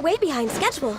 We're way behind schedule.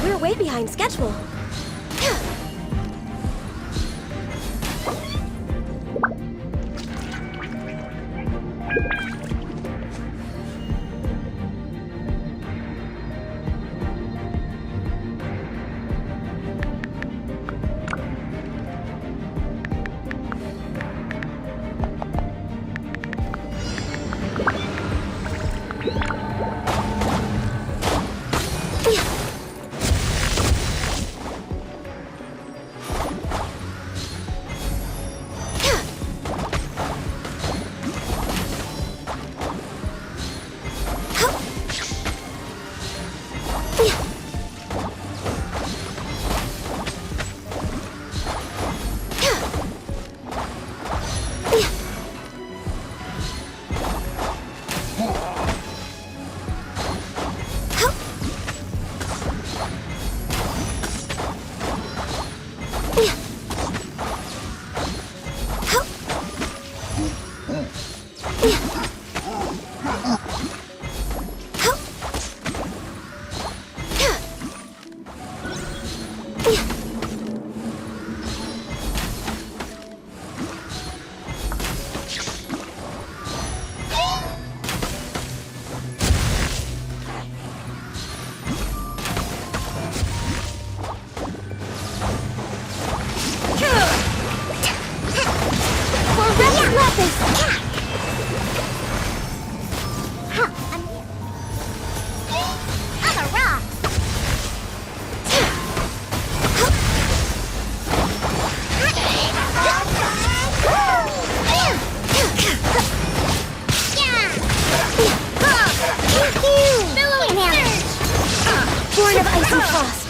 We're way behind schedule. Born of ice and frost.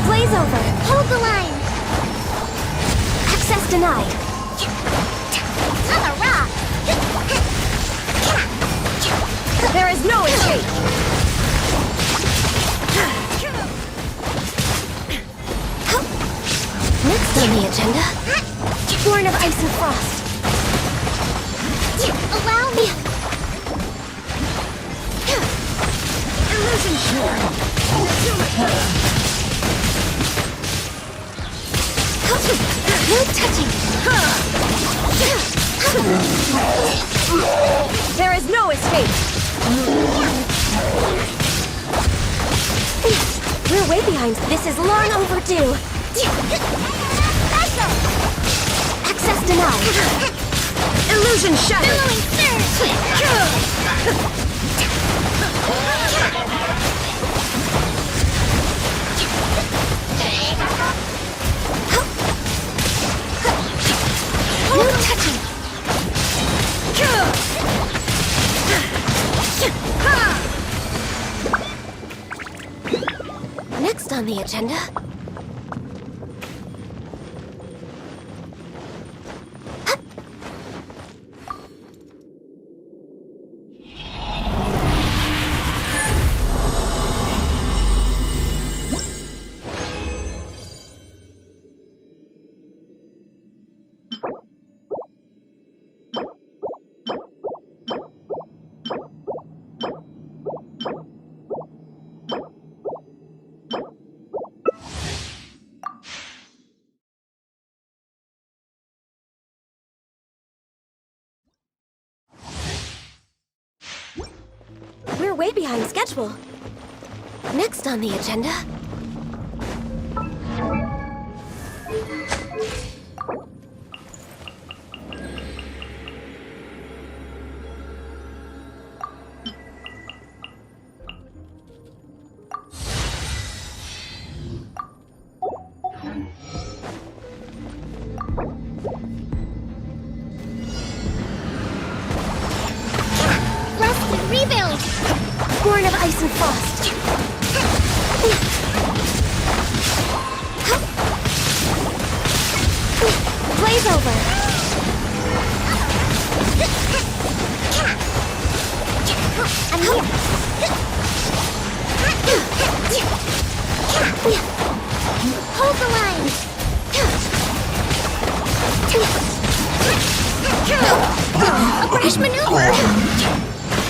Blaze over. Hold the line. Access denied. On the rock. There is no escape. Next on the agenda, Born of Ice and Frost. Allow me. Illusion Shore. No touching. There is no escape. We're way behind. This is long overdue. Access denied. Illusion shattered. No touching. Next on the agenda, we're way behind schedule. Next on the agenda, rebuild! Born of Ice and Frost. Blaze over. I'm here. Hold the line. A British maneuver.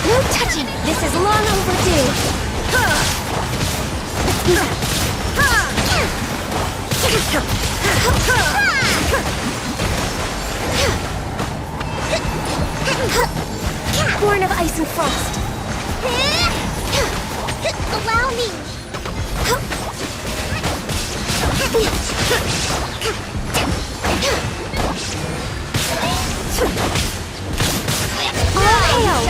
No touching! This is long overdue! Born of Ice and Frost. Allow me! All hail!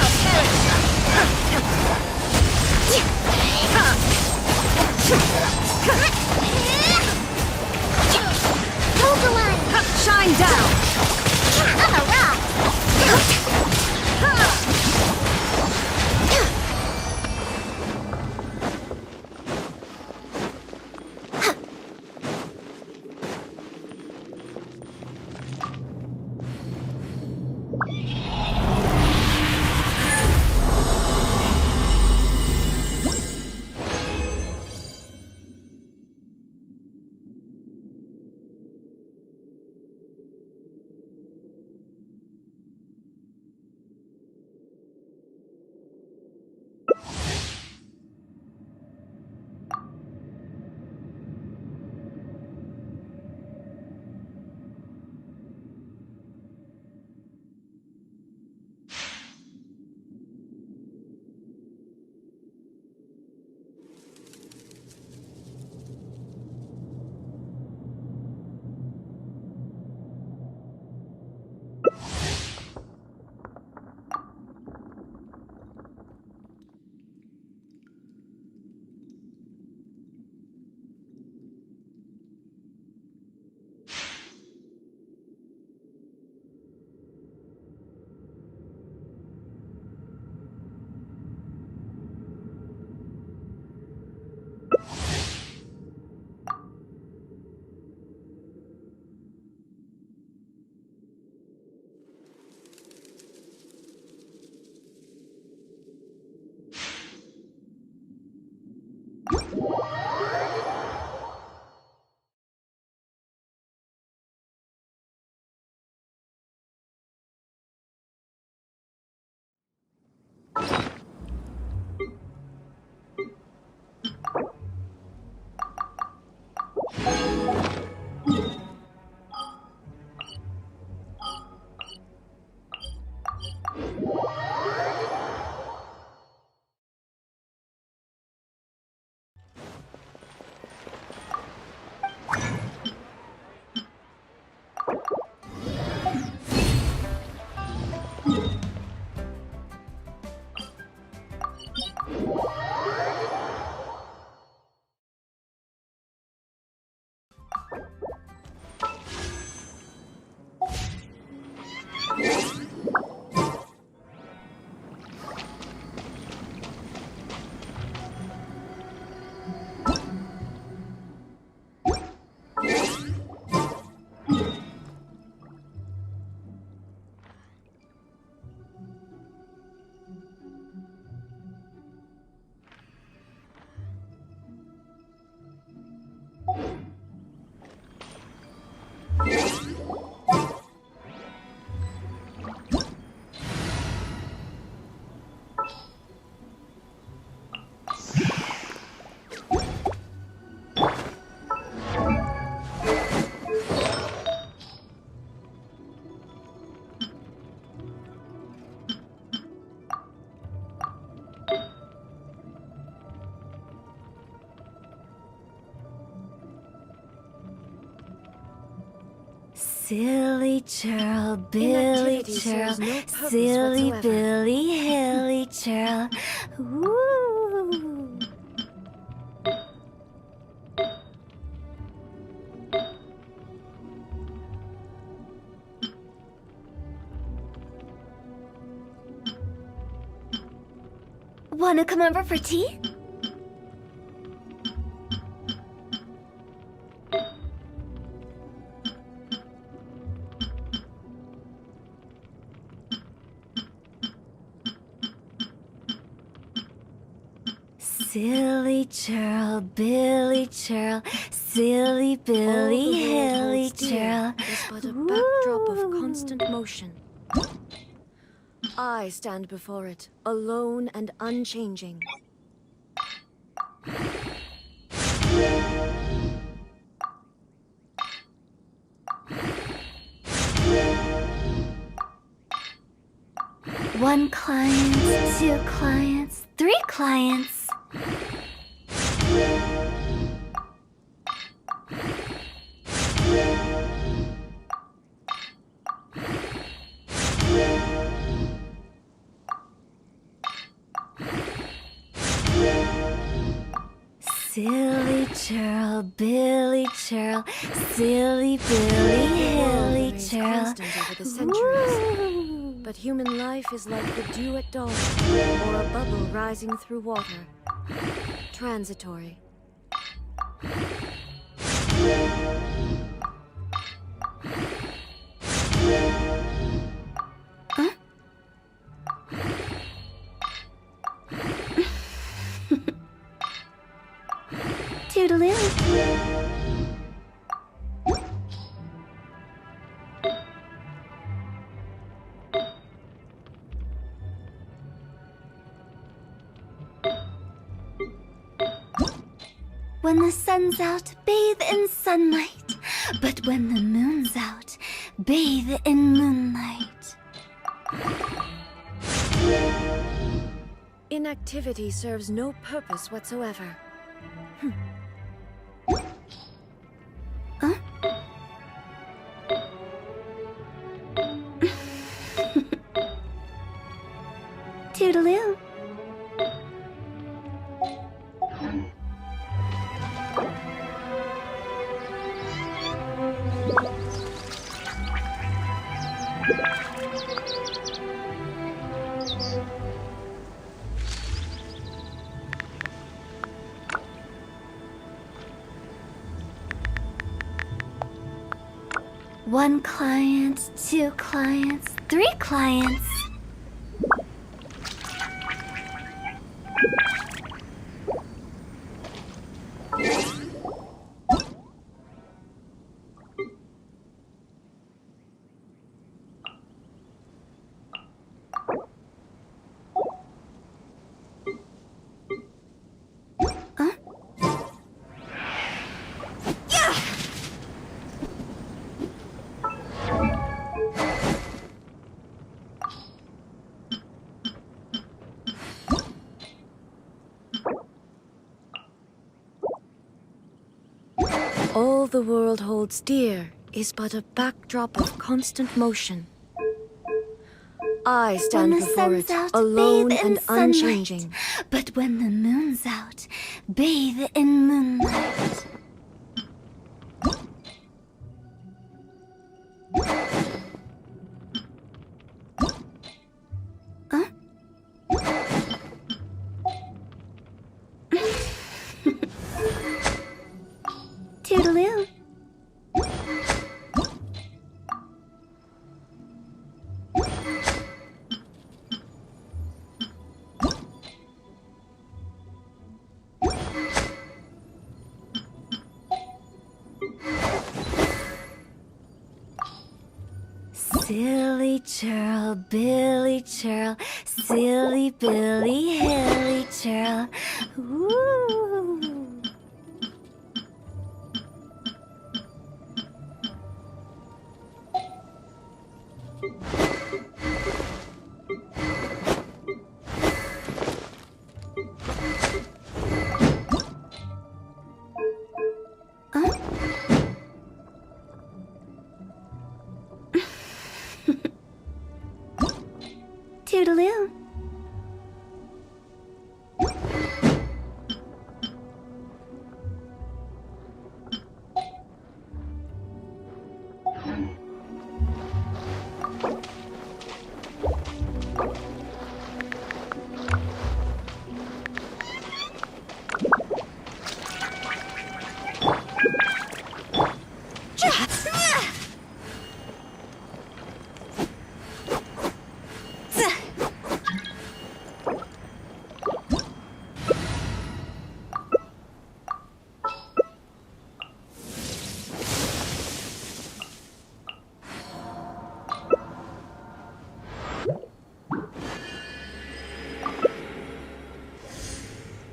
Hold the line! Shine down! On the rock! Silly churl, Billy Inactivity churl, serves no purpose silly whatsoever. Billy, hilly churl. Woo! Wanna come over for tea? Silly churl, Billy churl, silly Billy, All the world hilly holds dear churl. is but a backdrop of Woo! constant motion. I stand before it, alone and unchanging. One client, two clients, three clients. Silly churl, Billy churl, silly Billy, hilly Remains churl. constant over the centuries. Woo! But human life is like the dew at dawn, or a bubble rising through water. Transitory. Toodaloo. When the sun's out, bathe in sunlight. But when the moon's out, bathe in moonlight. Inactivity serves no purpose whatsoever. Huh? Toodaloo. One client, two clients, three clients. Huh? All the world holds dear is but a backdrop of constant motion. I stand When the before sun's it, out, alone bathe in and sunlight. unchanging. But when the moon's out, bathe in moonlight. Huh? Toodaloo. Silly churl, Billy churl, silly Billy, hilly churl. Woo! Huh? Toodaloo.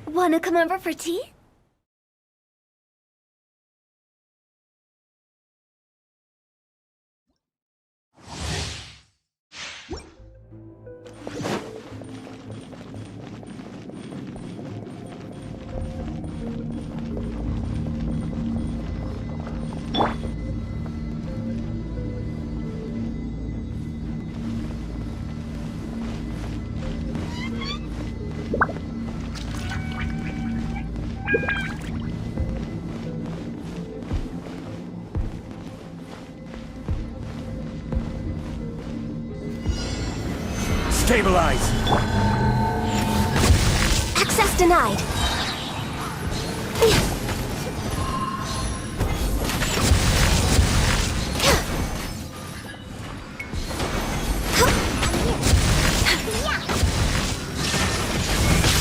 Wanna come over for tea? Stabilize! Access denied.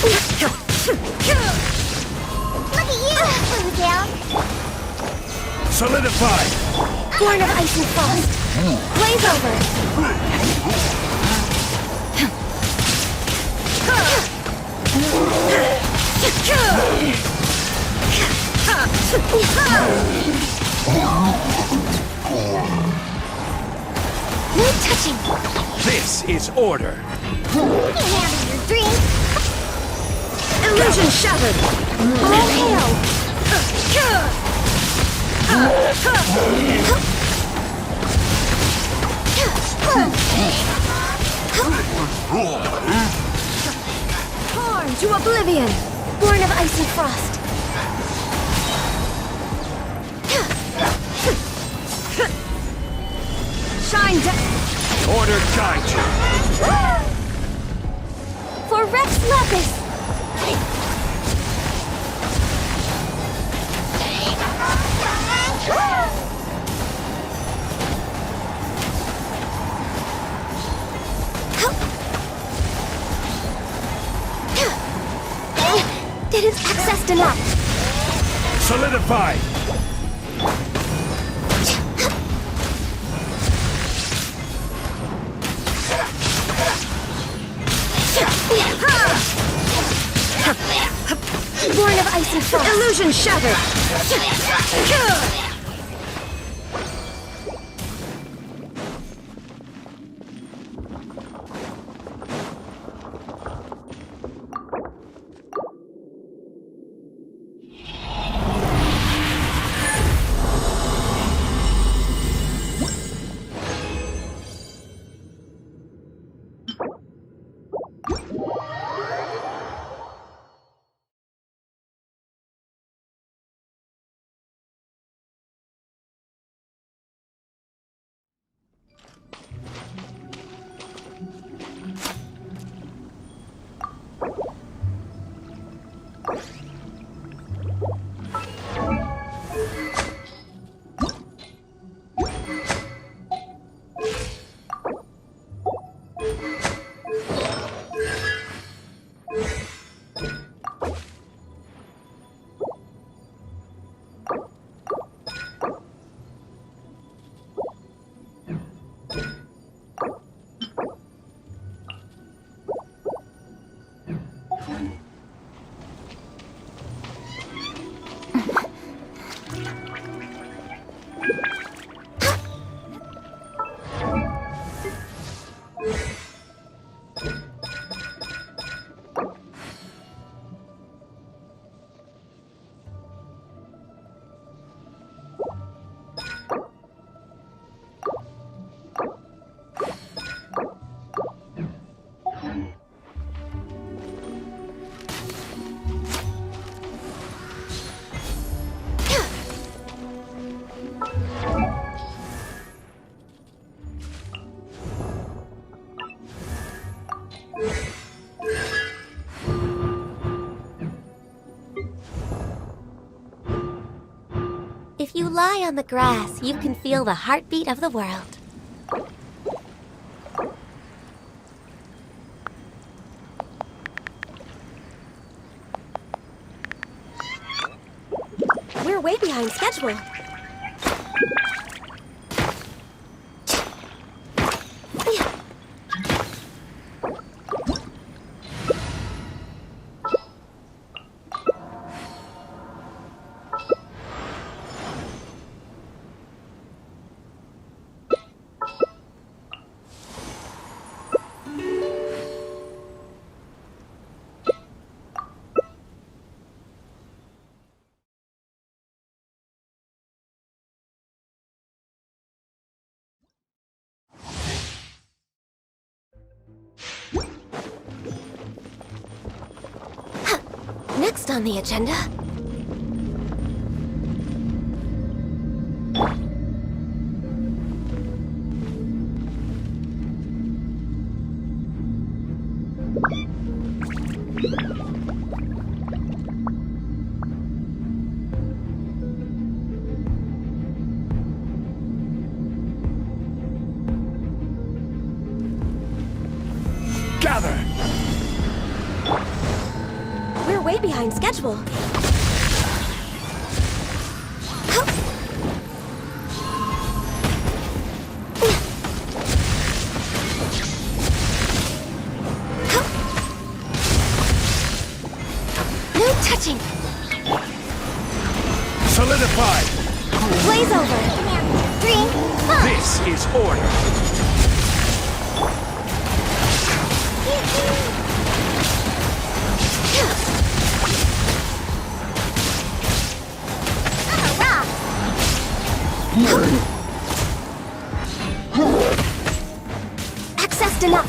Look at you, down. Solidify! Born of ice and frost. Blaze over. No touching. This is order! You can handle your drink. Illusion shattered. All hail. Torn to oblivion. Born of ice and frost. Shine down. Order guide you! For Rex Lapis. Didn't access enough. Solidify! Born of ice and frost. Illusion shattered. If you lie on the grass, you can feel the heartbeat of the world. We're way behind schedule. Next on the agenda... Gather! We're way behind schedule. No touching. Solidify! Blaze over. 3, 5. This is order. Access denied.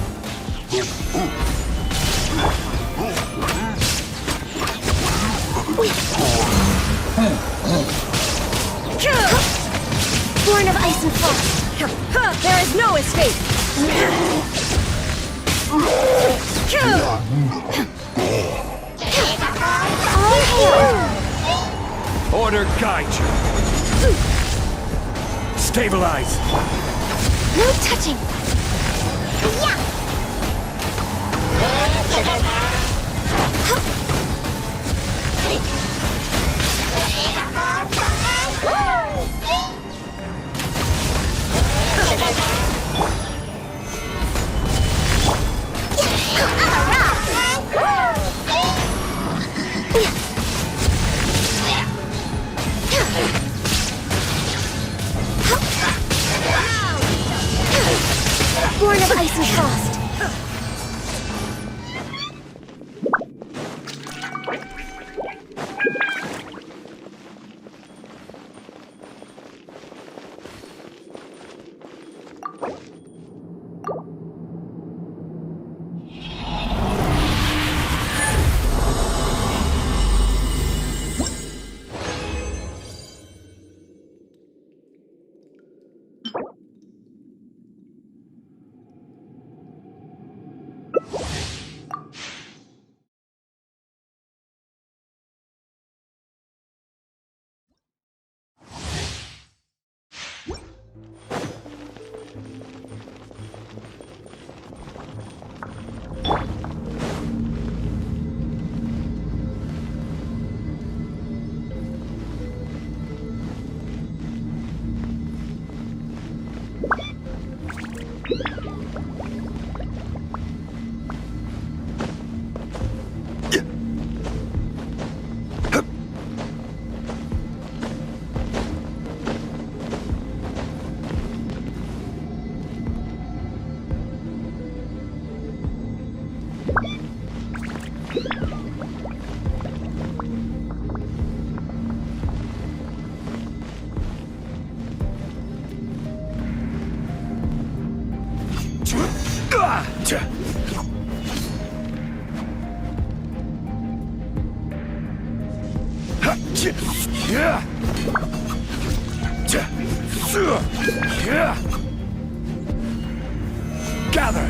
Born of ice and frost. There is no escape! All hail. Order guide you. Stabilize. No touching. Born of ice and frost. Gather!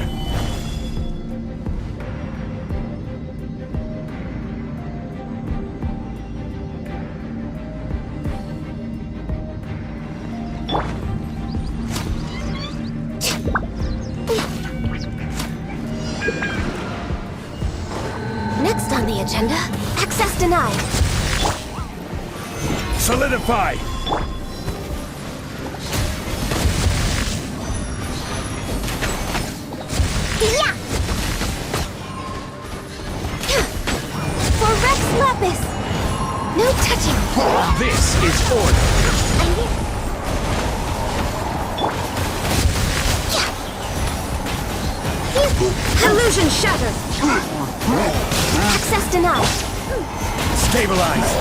on the agenda? Access denied. Solidify! Yeah! For Rex Lapis! No touching! This is order! Illusion shattered! Access denied. Stabilize!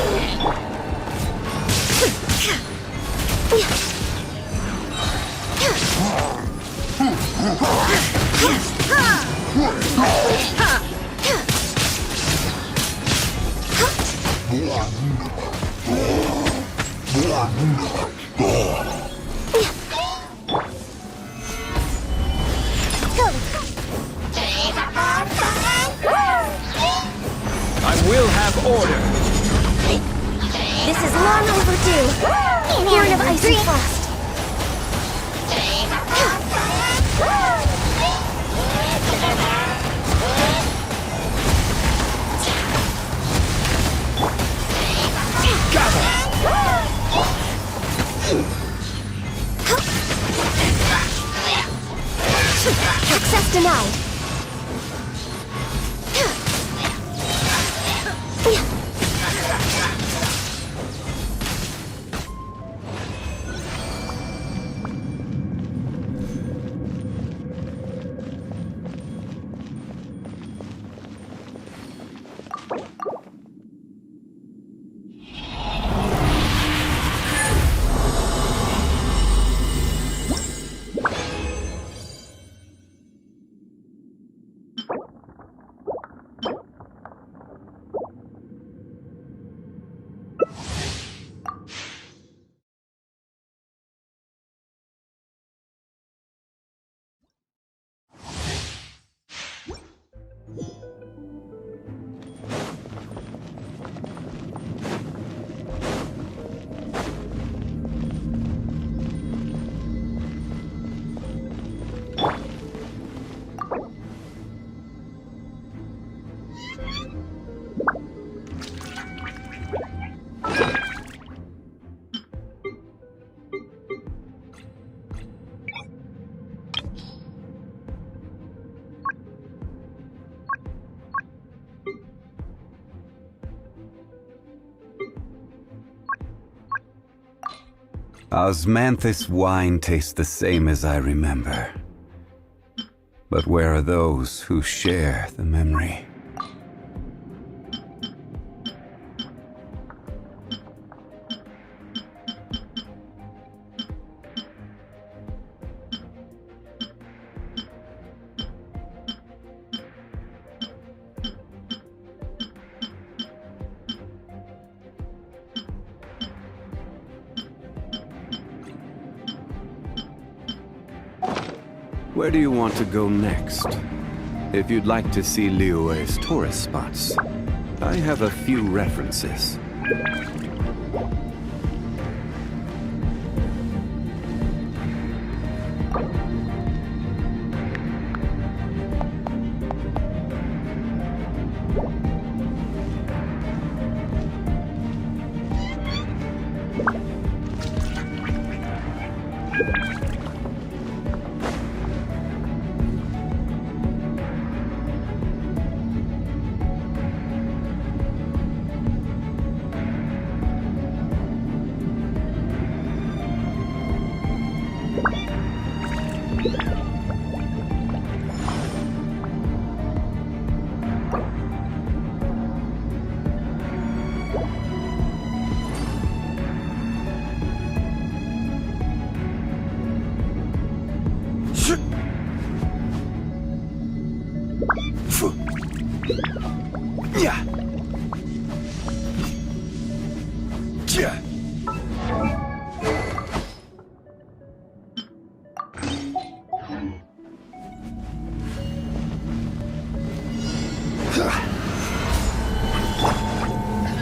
I will have order! This is long overdue. Horn of Ice and Frost. Access denied. Osmanthus wine tastes the same as I remember. But where are those who share the memory? Where do you want to go next? If you'd like to see Liyue's tourist spots, I have a few references.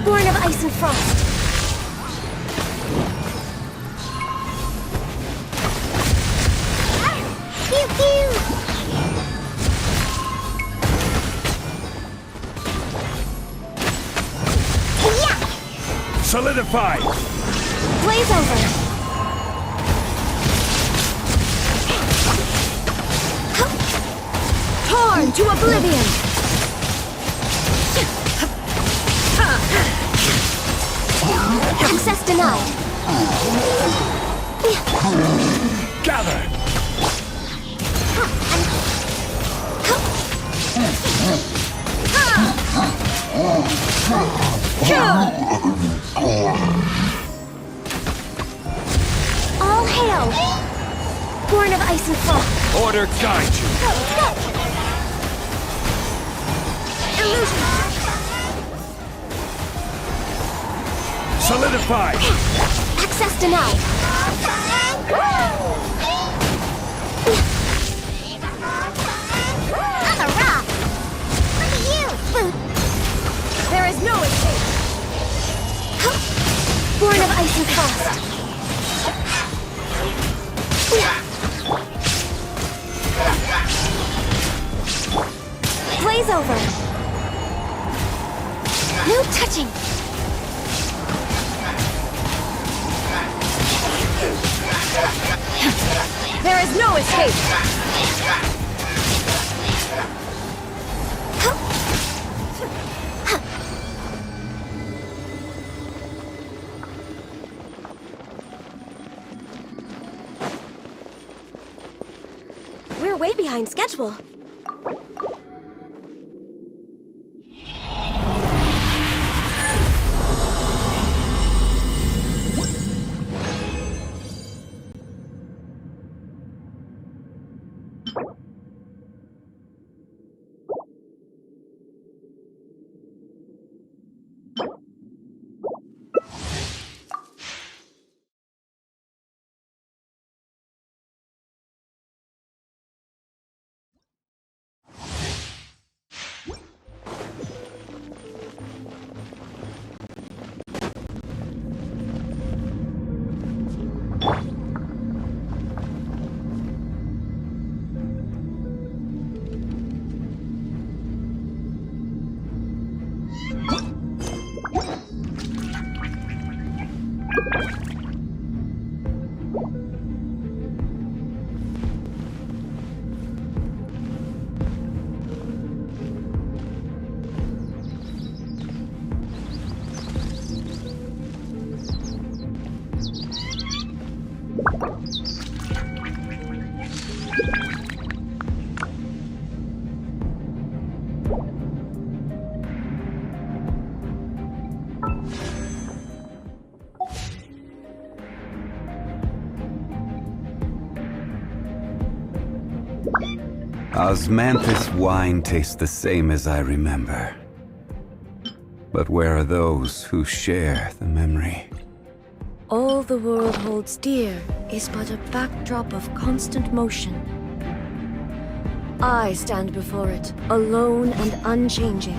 Born of Ice and Frost. Pew pew! Solidify! Blaze over! Torn to oblivion! Access denied! Gather! All hail! Born of ice and frost! Order guide you! Illusion! Solidify! Access denied! I'm a rock! Look at you! There is no escape! Born of ice and frost! Blaze over! No touching! There is no escape! We're way behind schedule. Osmanthus wine tastes the same as I remember. But where are those who share the memory? All the world holds dear is but a backdrop of constant motion. I stand before it, alone and unchanging.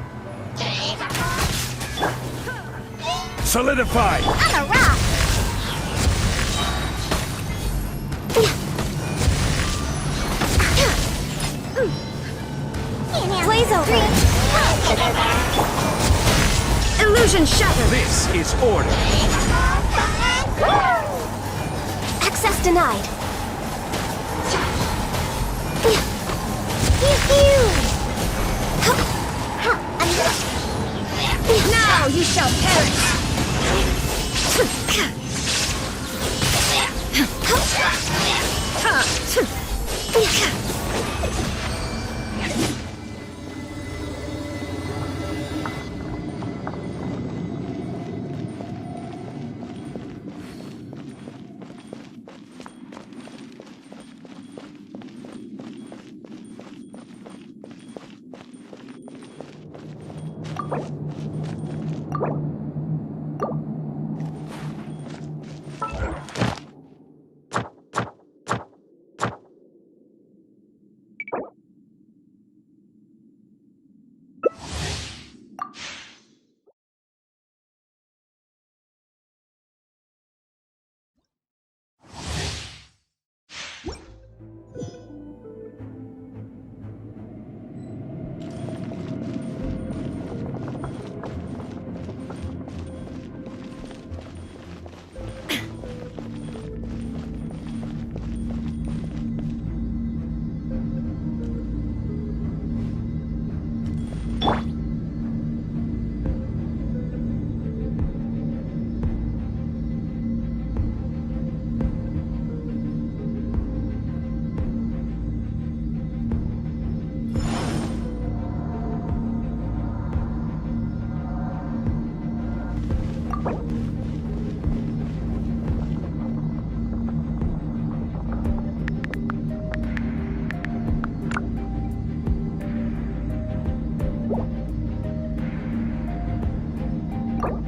Solidify! I'm a rock! Blaze over! Illusion shattered! This is order! Access denied! Now you shall perish!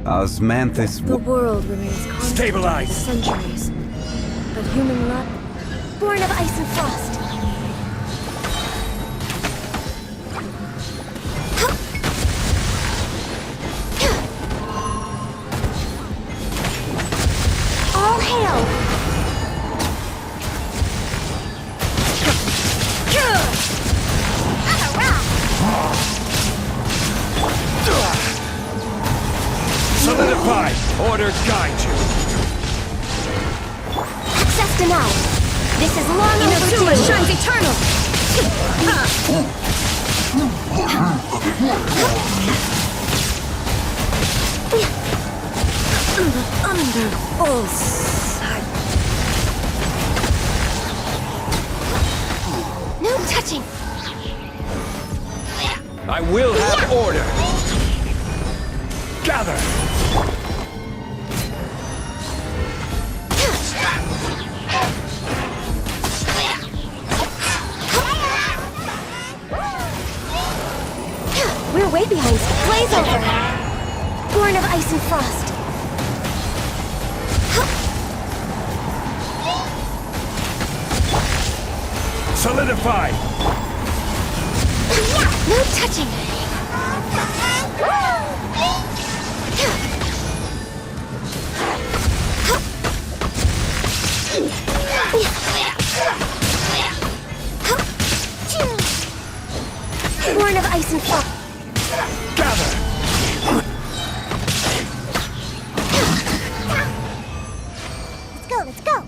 Osmanthus. The world remains constant Stabilize. for centuries, but human luck, born of ice and frost. All hail! I'm a rock! Solidify! Order guide you! Access denied. This is long overdue. Shines eternal. Under all sight. No touching! I will have order! Gather! We're way behind. Blaze over. Born of ice and frost. Solidify! No touching! Born of ice and frost. Gather! Let's go, let's go!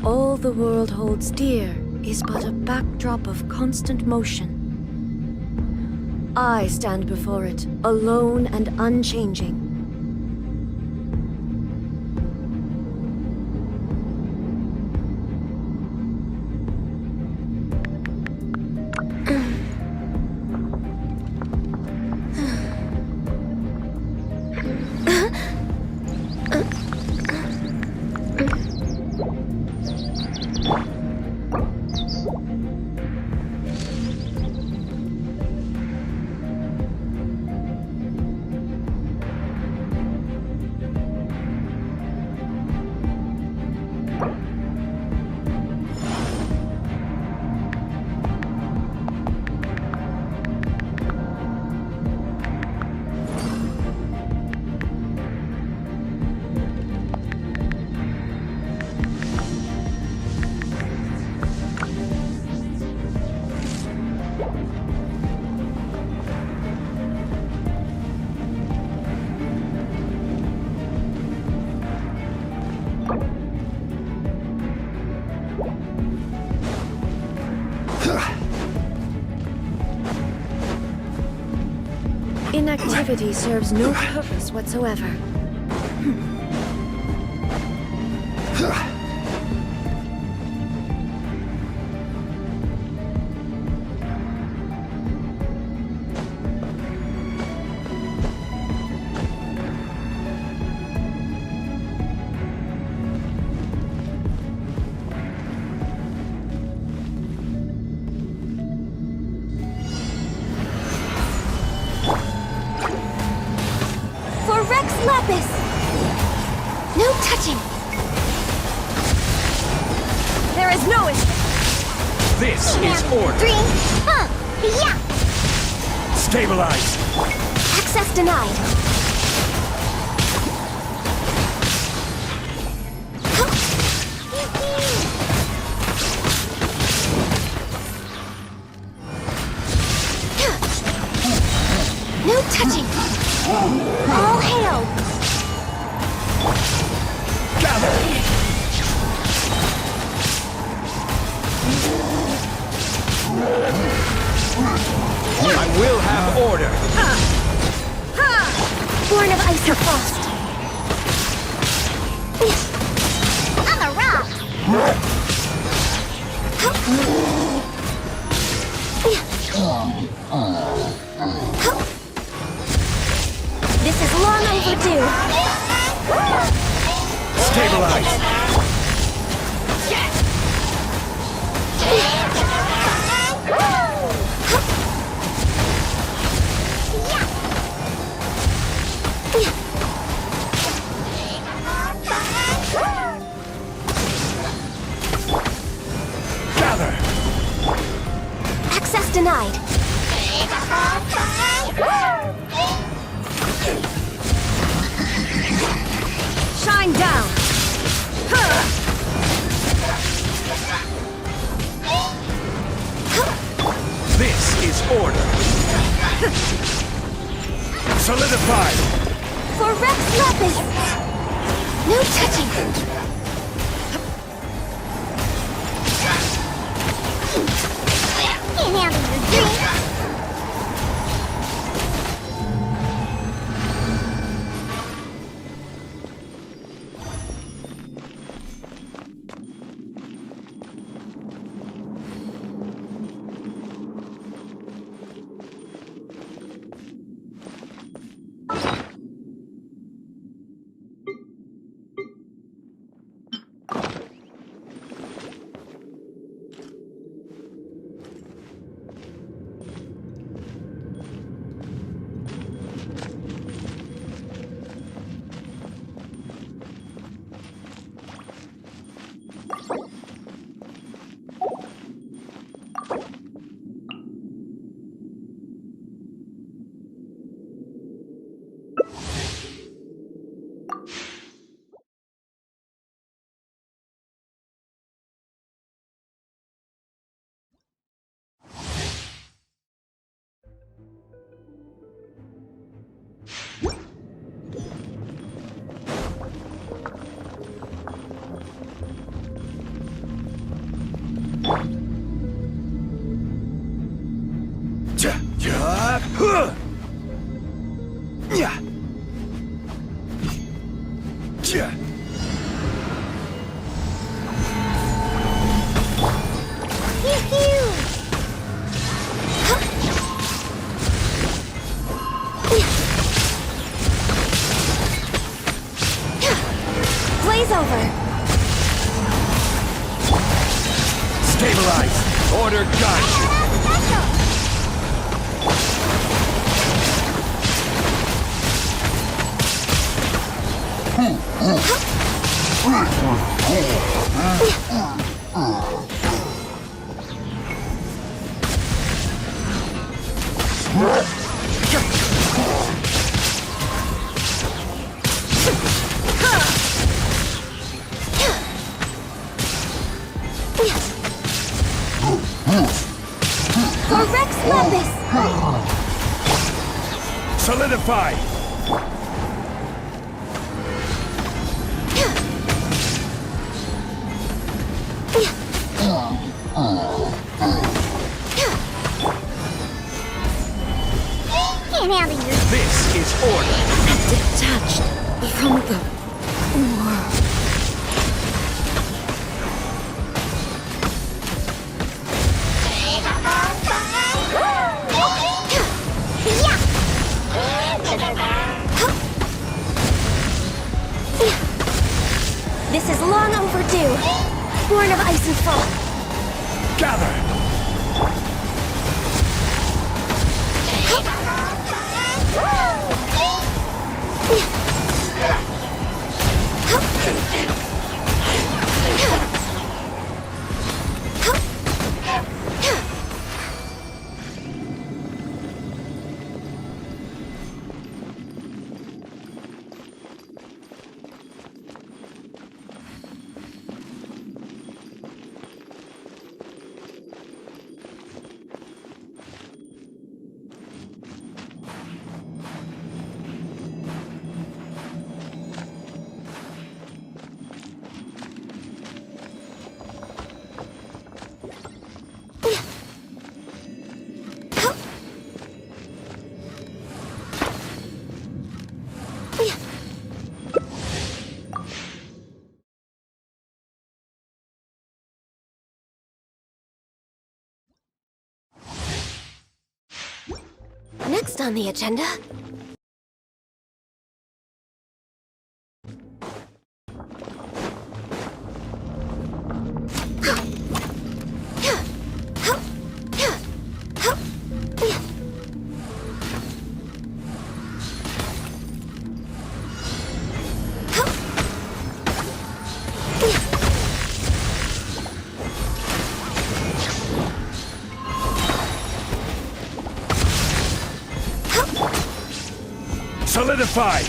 All the world holds dear is but a backdrop of constant motion. I stand before it, alone and unchanging. Inactivity serves no purpose whatsoever. Lapis! No touching! There is no escape! This is order. Yeah! Stabilize. Access denied. No touching! All hail! Gather. I will have order. Born of ice or frost. On the rock! This is long overdue. Stabilize. Gather. Access denied. Shine down. This is order. Solidify. For Rex Lapis. No touching. Can't handle your drink. Stabilize. Order guide you. For Rex Lapis! Solidify. Can't handle you. This is order. Detached from the world. This is long overdue. Born of ice and foam. Gather. Next on the agenda... Solidify.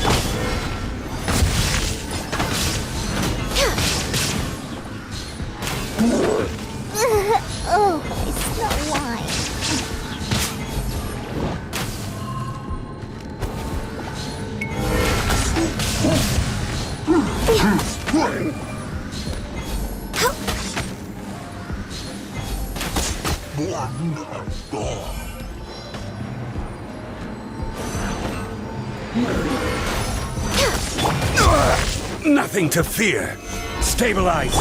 Oh, it's not wine. Nothing to fear. Stabilize.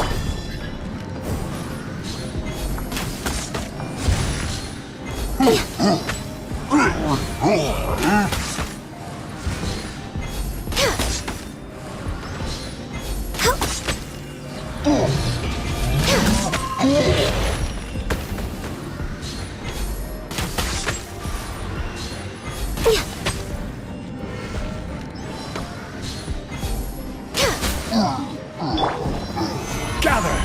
Gather.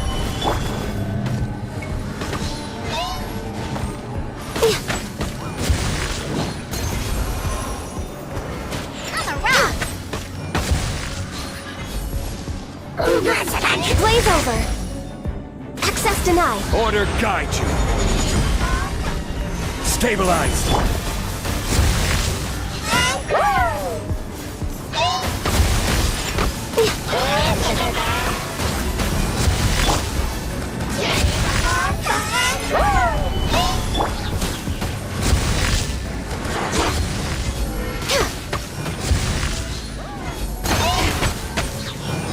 Blaze over. Access denied. Order guide you. Stabilize.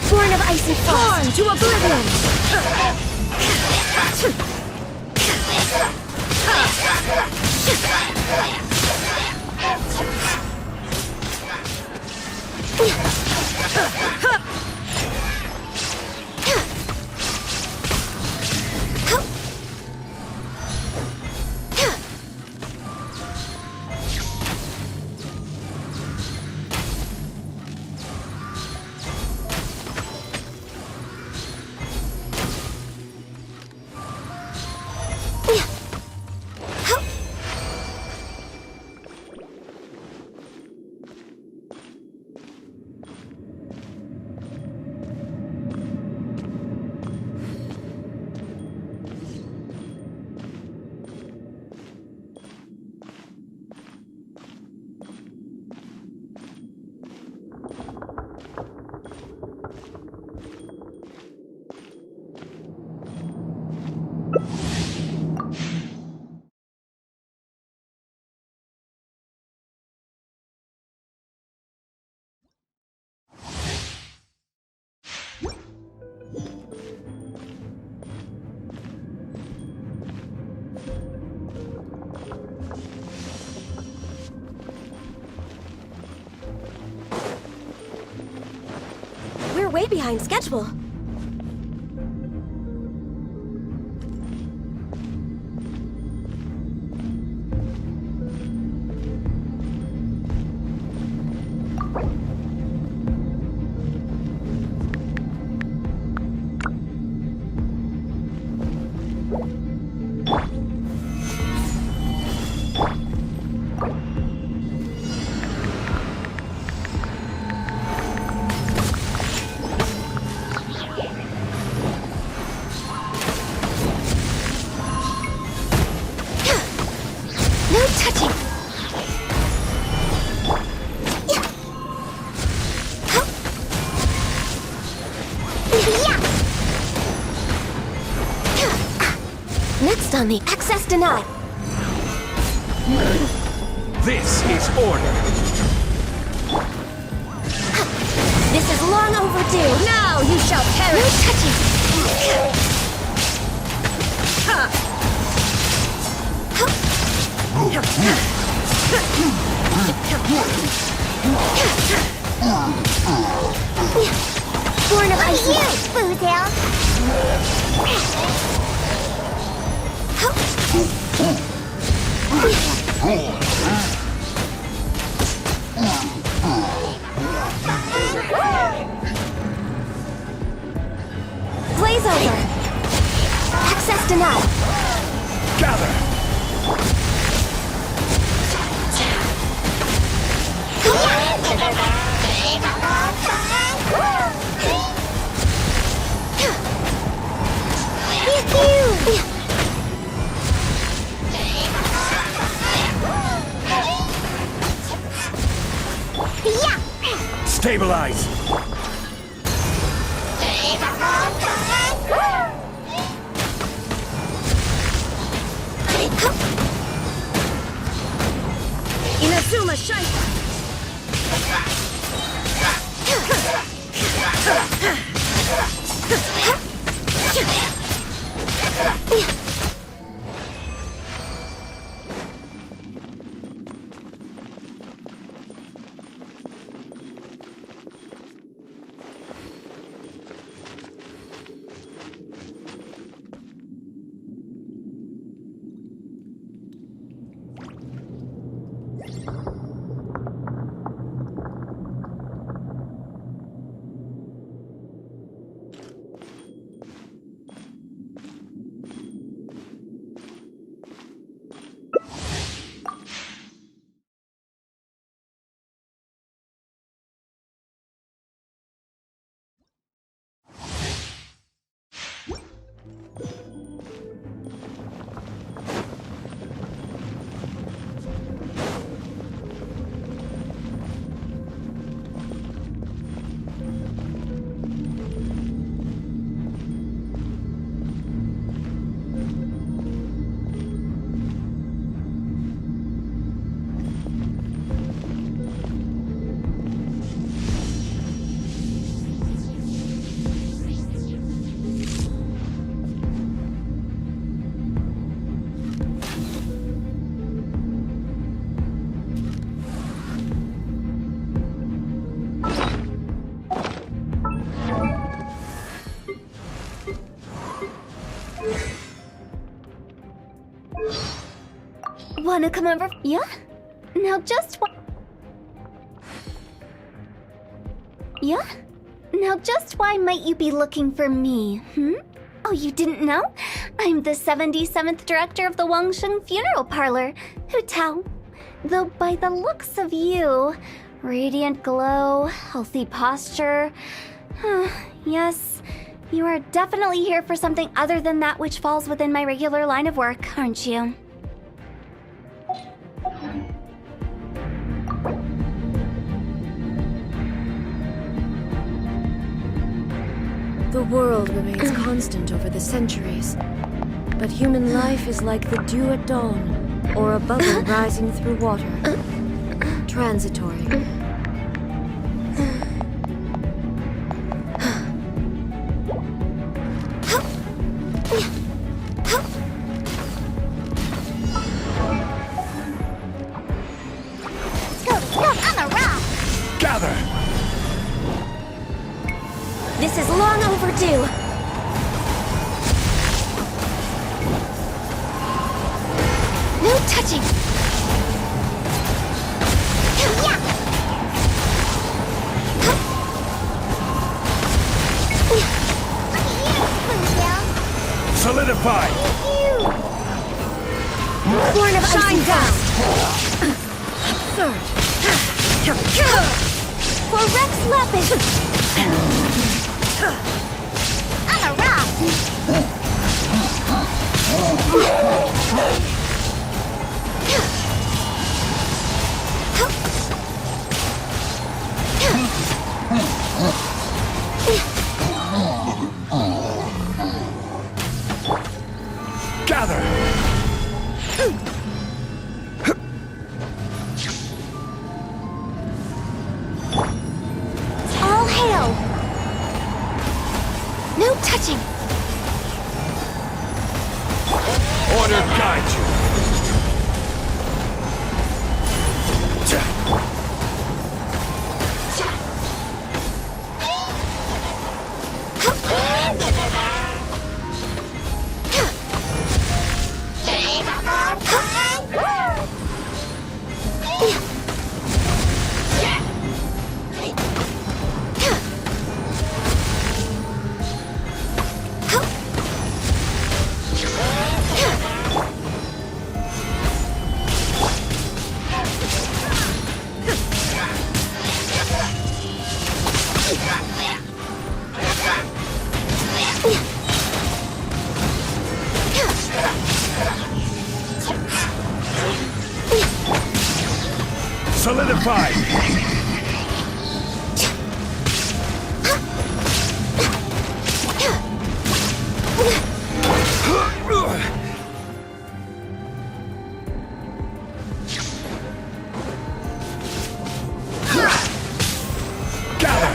Born of ice and frost. To oblivion! We're way behind schedule. No touching! Next on the access denied. This is order. This is long overdue. Now you shall perish. No touching! Born of ice, you, Boozle. Blaze over. Access denied. Gather. Stabilize. Inazuma Shaika. Wanna come over? Yeah? Now just Yeah? Now just why might you be looking for me, Oh, you didn't know? I'm the 77th director of the Wangsheng Funeral Parlor, Hu Tao. Though by the looks of you, radiant glow, healthy posture, yes, you are definitely here for something other than that which falls within my regular line of work, aren't you? The world remains constant over the centuries. But human life is like the dew at dawn, or a bubble rising through water. Transitory. I'm a rock! Gather! This is long overdue. No touching. Solidify! Born of shine down. Third. For Rex Lapis. I'm a rock! Gather! All hail. No touching. Order guide you! Solidify! Gather!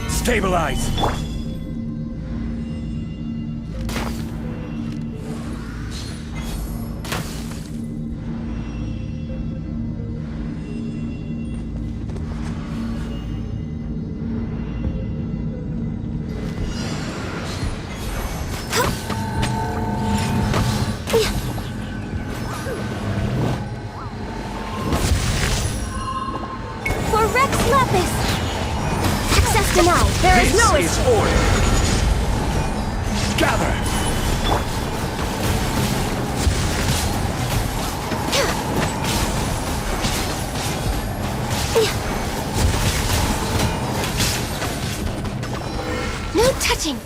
Stabilize! For Rex Lapis. Access denied. There is This no is escape. order! Gather! No touching.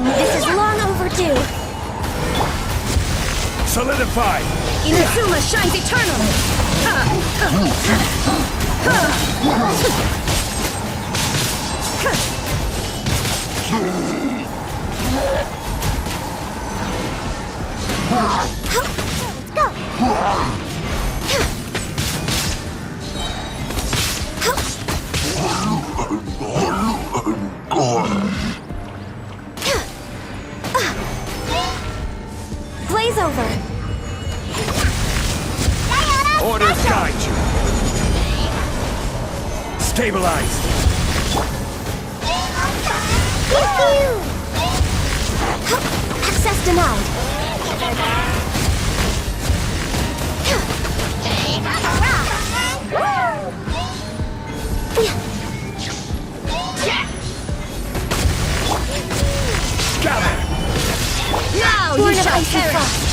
This is long overdue. Solidify! Inazuma shines eternal. Stabilize! Access denied. Gather! Now Born you of shall icy perish! frost.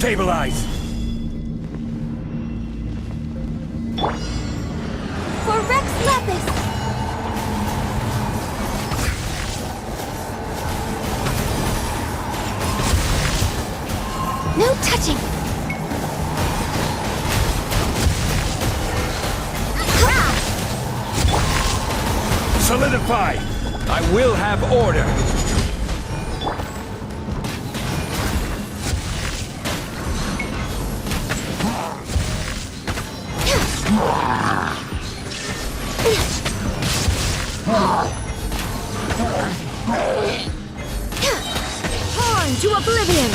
Stabilize! For Rex Lapis! No touching! Solidify! I will have order! Torn to oblivion!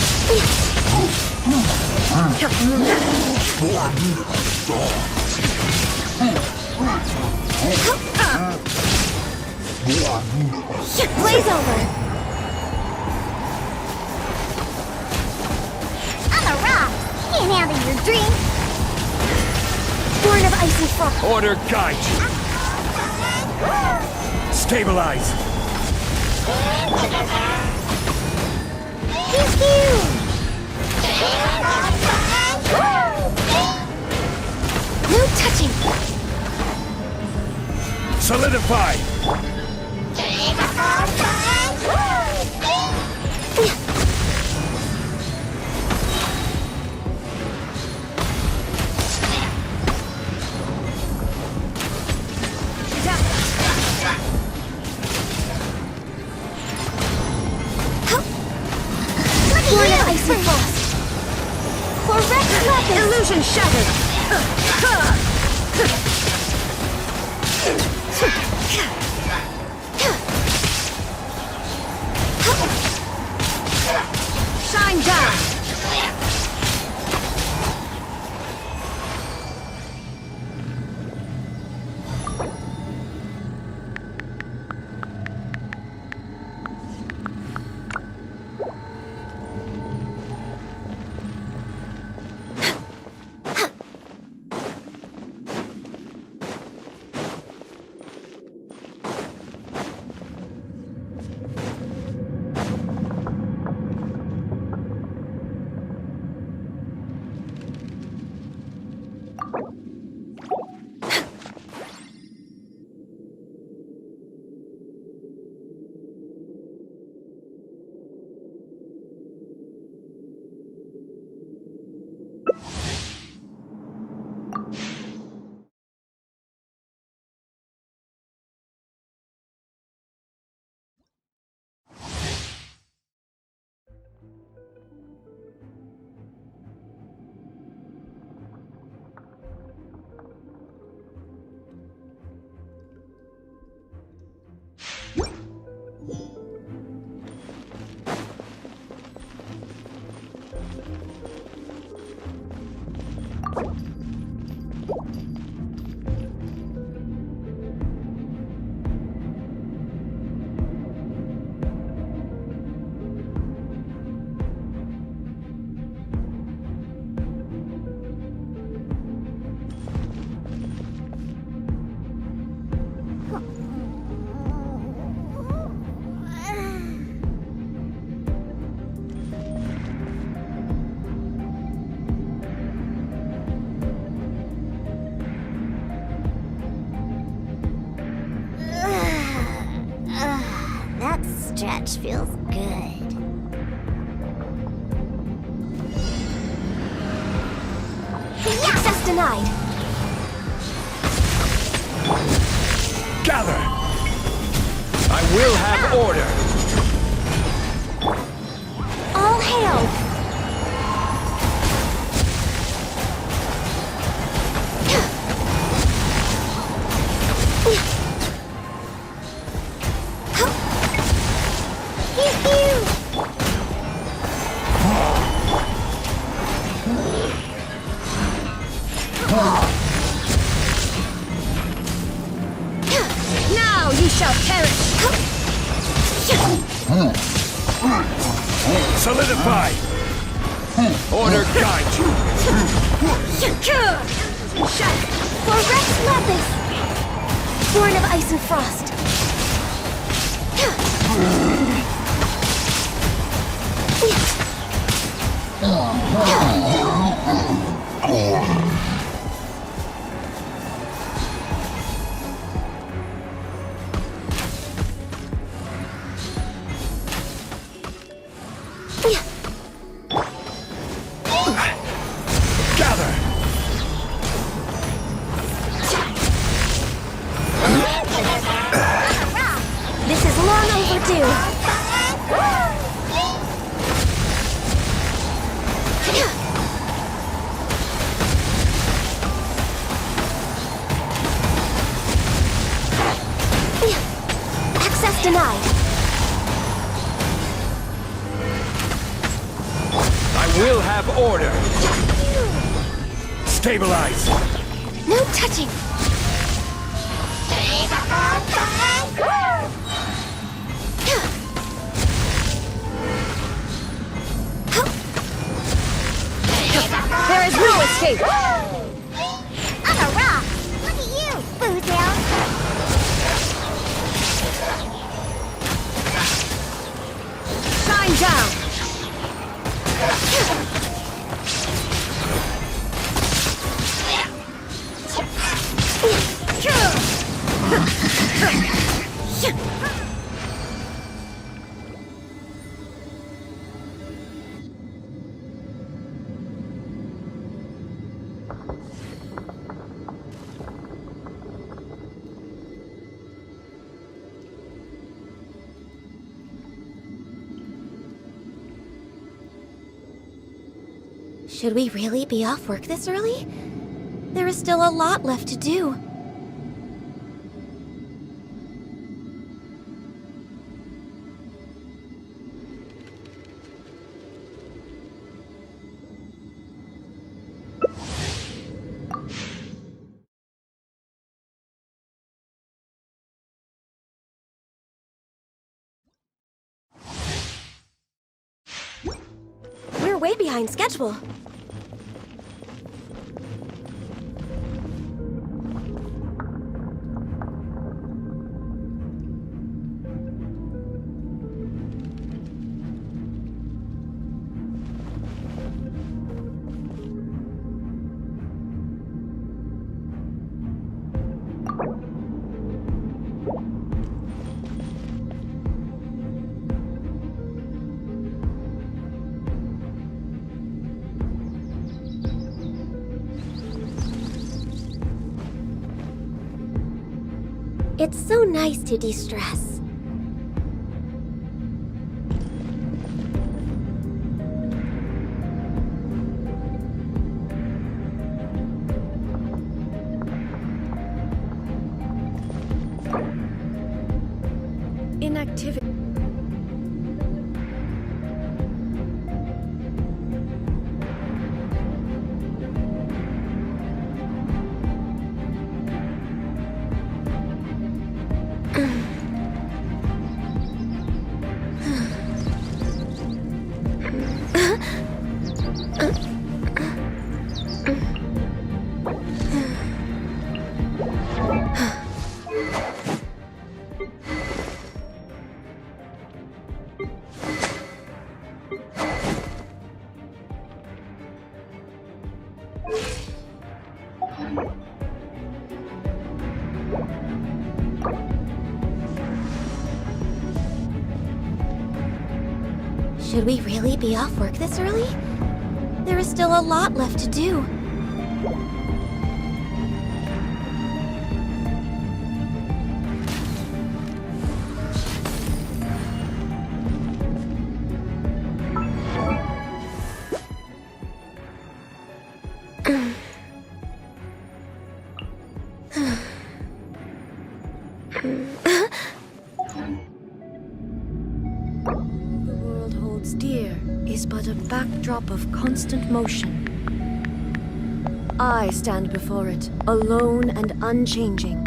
Blaze over! I'm a rock! Can't handle your dream! Born of icy frost! Order guide you! Stabilize! No touching! Solidify! Born of icy frost! For Rex Lapis! Illusion shattered! Shine down! That stretch feels good. Access denied. Gather! I will have order! All hail. Now you shall perish! Solidify! Order guide you! For Rex Lapis! Born of ice and frost. Gather! This is long overdue. Access denied. I will have order! Stabilize! No touching. There is no escape! I'm a rock. Look at you, Boozle. Shine down! Should we really be off work this early? There is still a lot left to do. We're way behind schedule. It's so nice to de-stress. Inactivity. Should we really be off work this early? There is still a lot left to do. The world holds dear is but a backdrop of constant motion. I stand before it, alone and unchanging.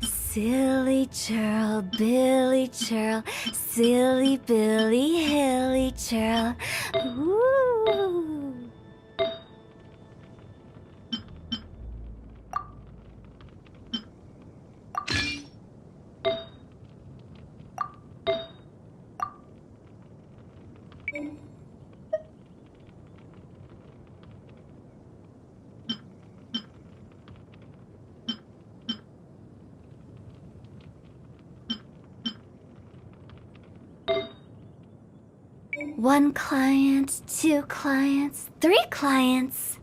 Silly churl, Billy churl, silly Billy, hilly churl. Ooh. One client, two clients, three clients.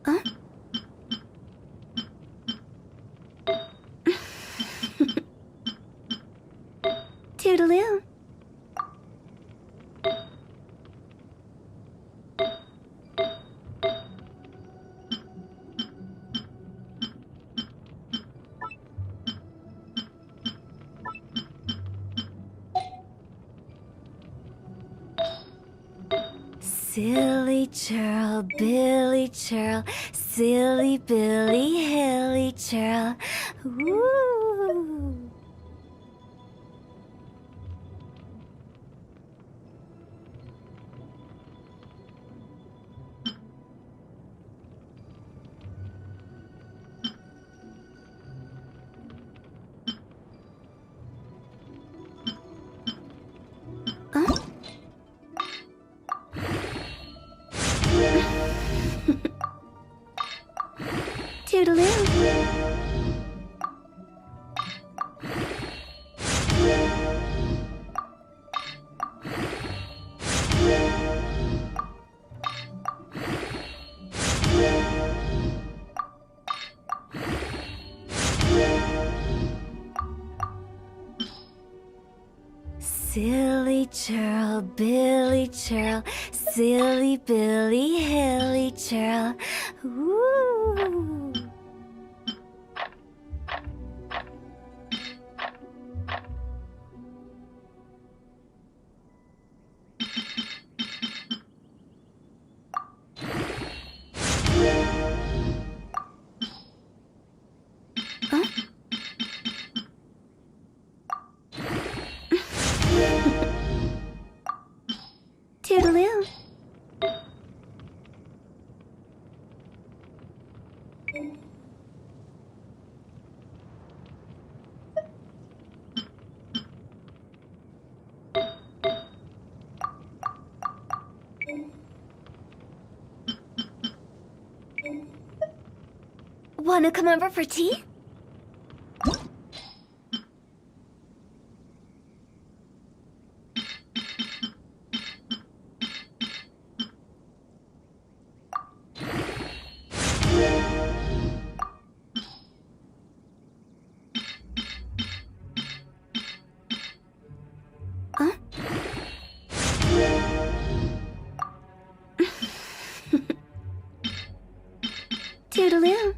Huh? Toodaloo. Silly churl, Billy churl, silly Billy, hilly churl. Ooh. Huh? Toodaloo. Silly churl, Billy churl, silly Billy, hilly churl. Ooh. Toodaloo. Wanna come over for tea? Huh? Toodaloo.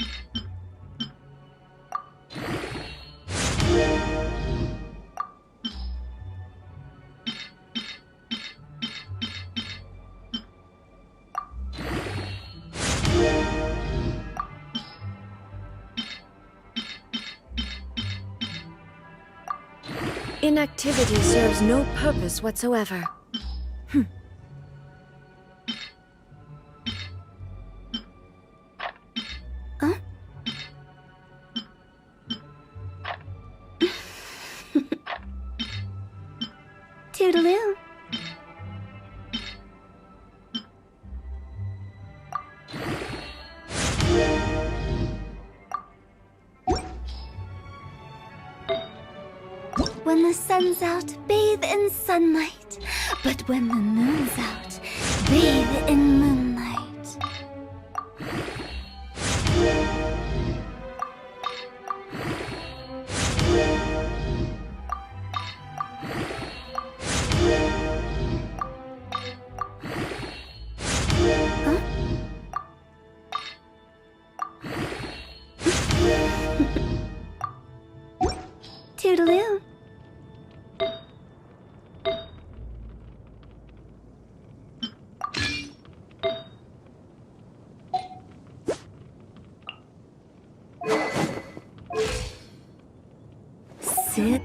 Inactivity serves no purpose whatsoever. Huh? Toodaloo. When the sun's out, bathe in sunlight. But when the moon's out, bathe in moonlight. Huh? Toodaloo. Sit.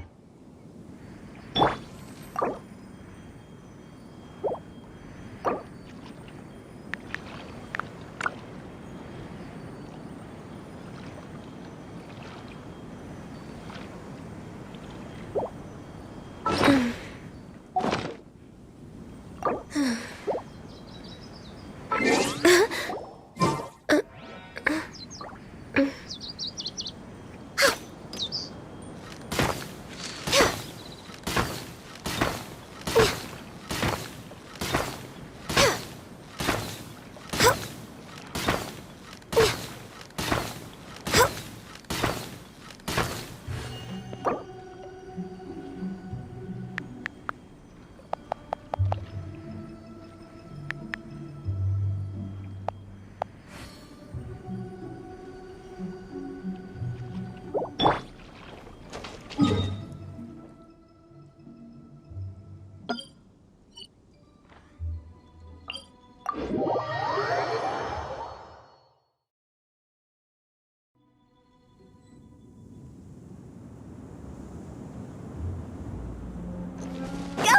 Go!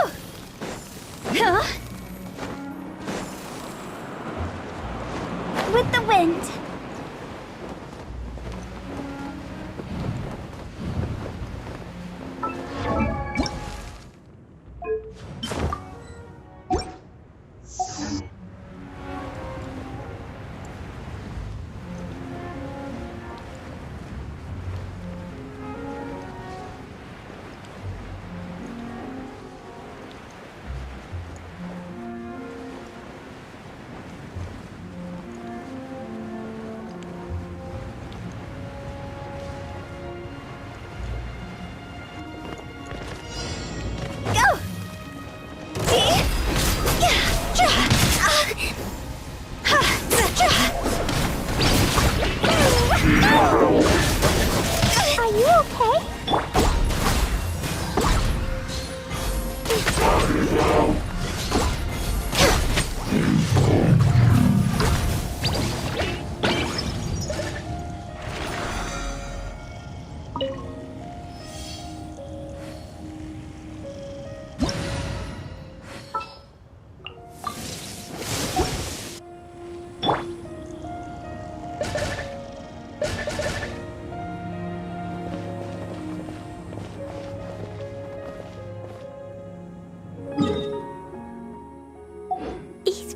Huh? With the wind.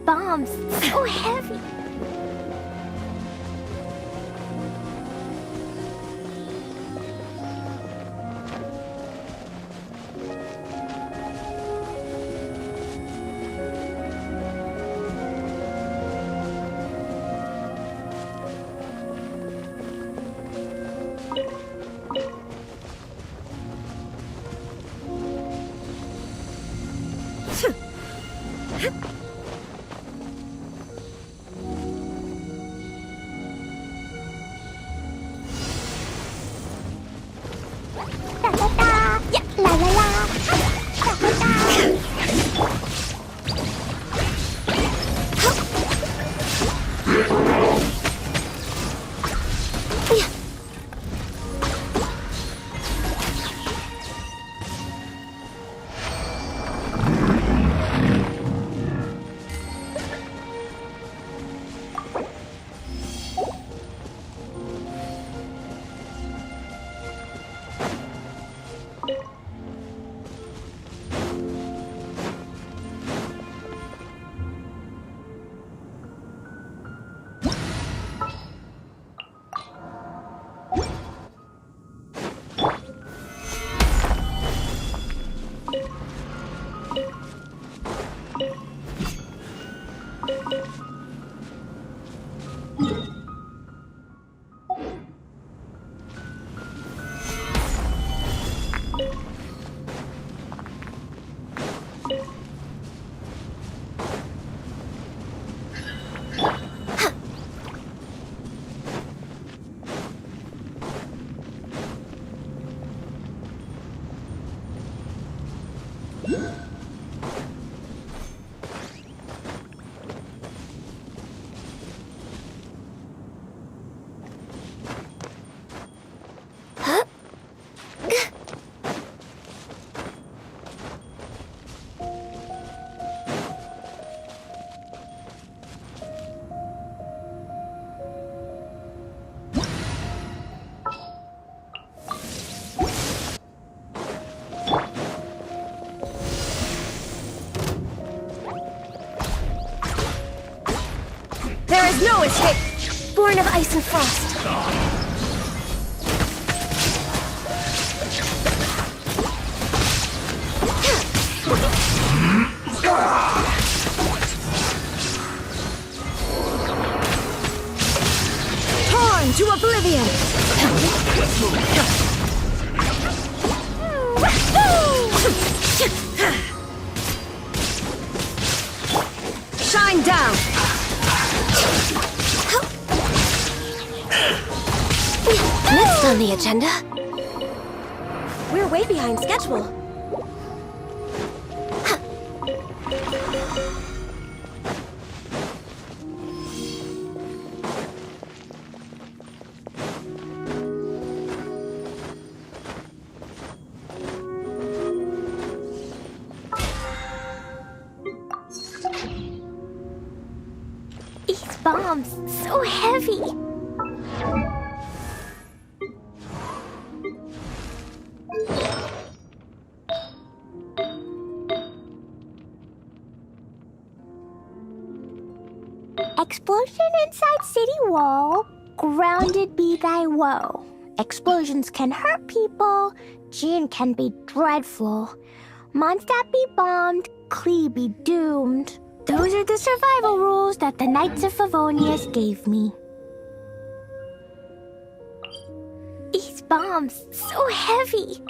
bombs, so heavy. La la la, yeah, la la la, la la la. There is no escape! Born of ice and frost. Torn to oblivion! Shine down! Next on the agenda, we're way behind schedule. These bombs, so heavy. Explosion inside city wall, grounded be thy woe. Explosions can hurt people, June can be dreadful. Mondstadt be bombed, Klee be doomed. Those are the survival rules that the Knights of Favonius gave me. These bombs, so heavy.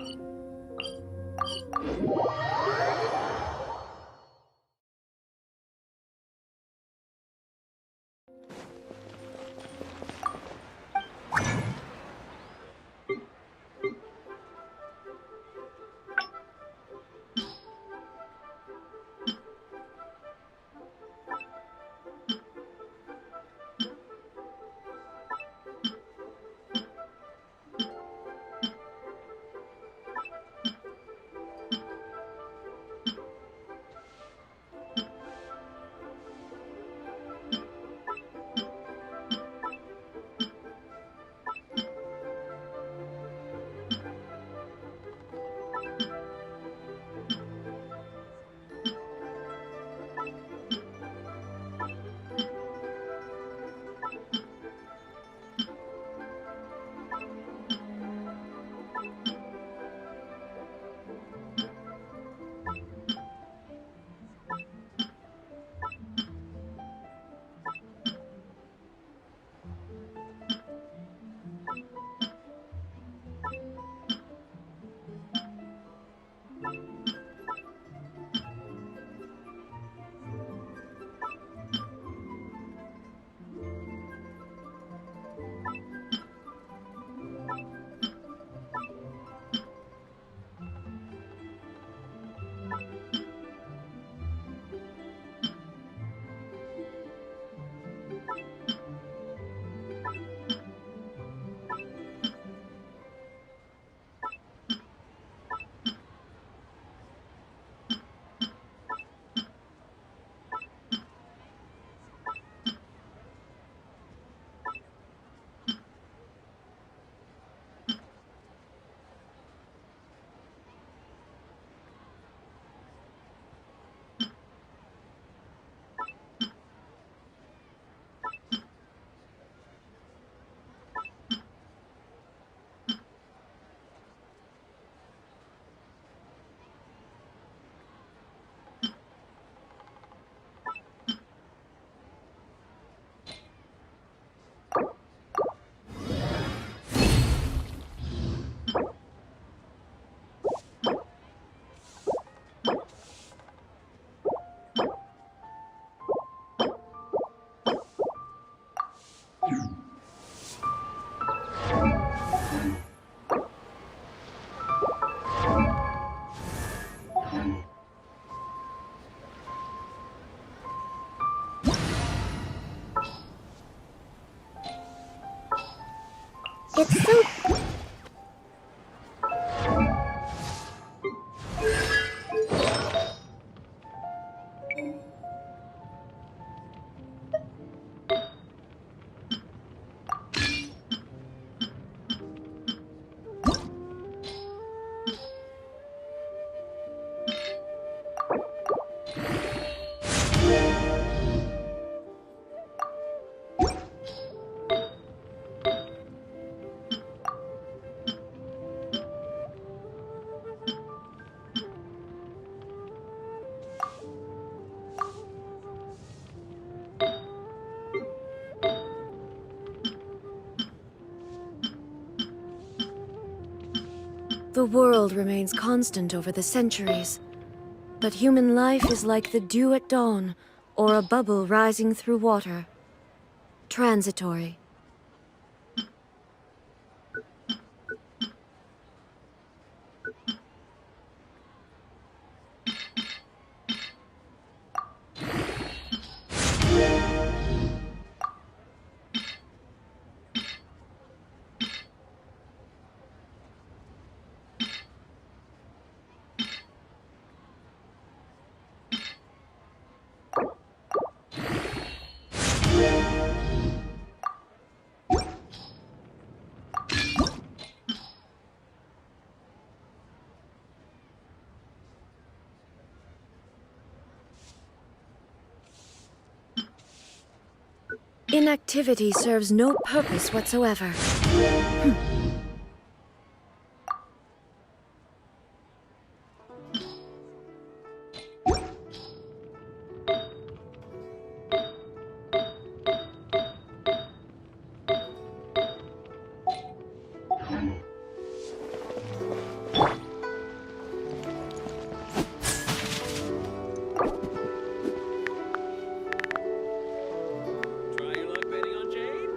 It's so... The world remains constant over the centuries, but human life is like the dew at dawn, or a bubble rising through water. Transitory. Inactivity serves no purpose whatsoever. Try your luck betting on Jade?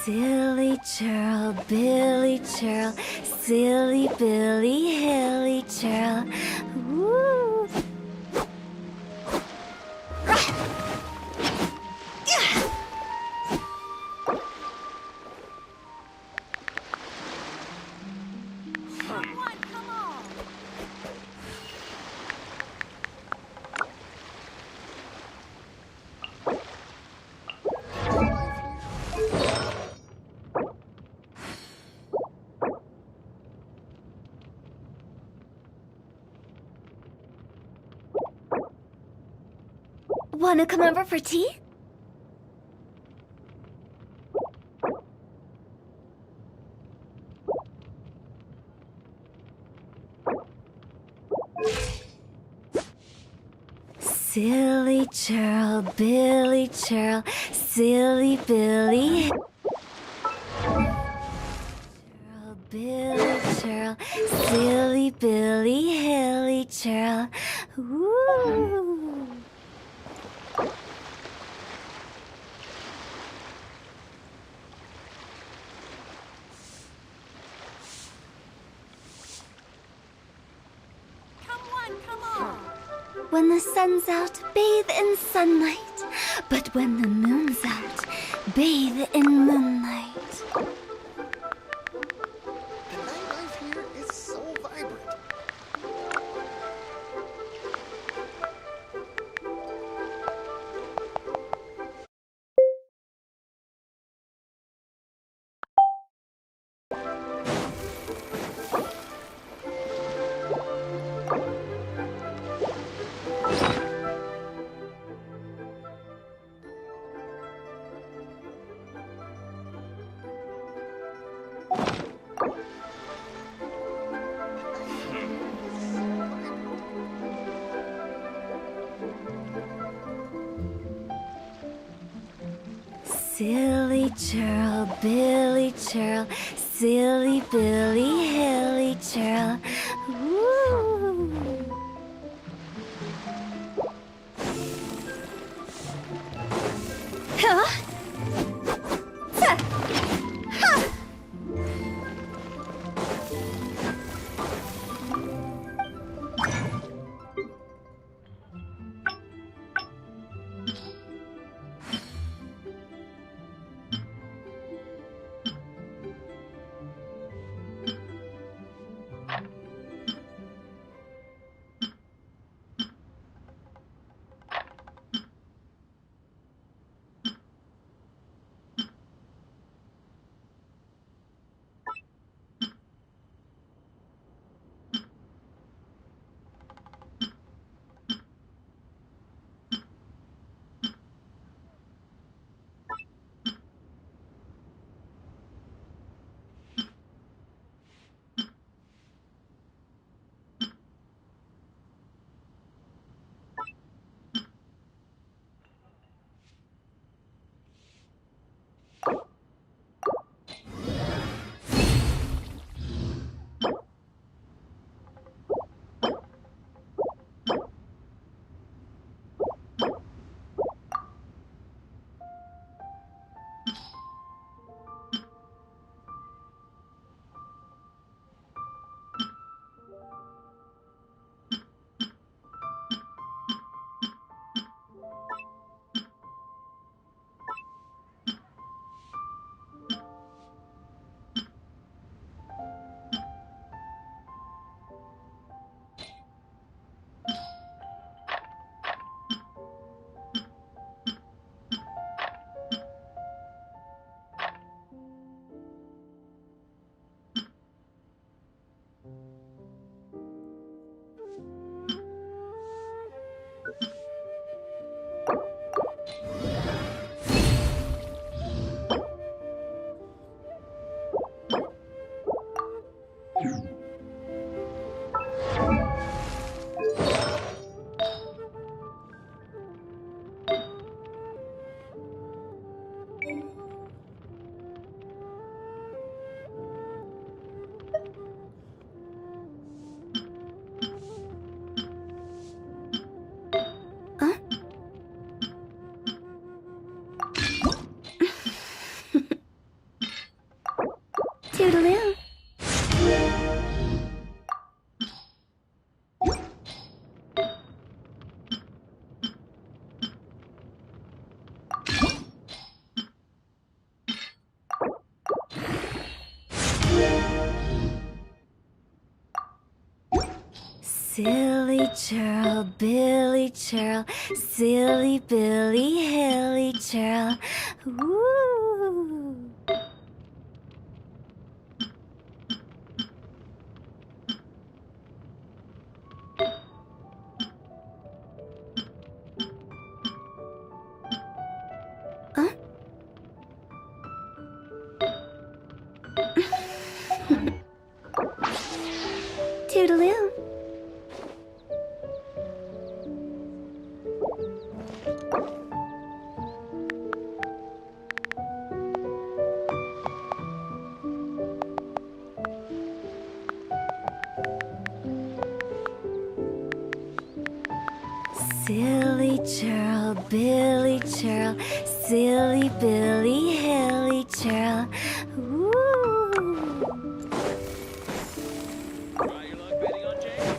Silly churl, Billy churl, silly Billy, hilly churl. Woo! Wanna come over for tea? Silly churl, Billy churl, silly Billy. Churl, Billy churl, silly Billy, hilly churl. Woo! When the sun's out, bathe in sunlight. But when the moon's out, bathe in moonlight. The nightlife here is so vibrant. Silly churl, Billy churl, silly Billy, hilly churl. Woo! Huh? Tuh. Ha! Toodaloo. Silly churl, Billy churl, silly Billy, hilly churl. Woo! Huh? Toodaloo. Silly churl, Billy churl, silly Billy, hilly churl. Woo! Try your luck betting on Jade?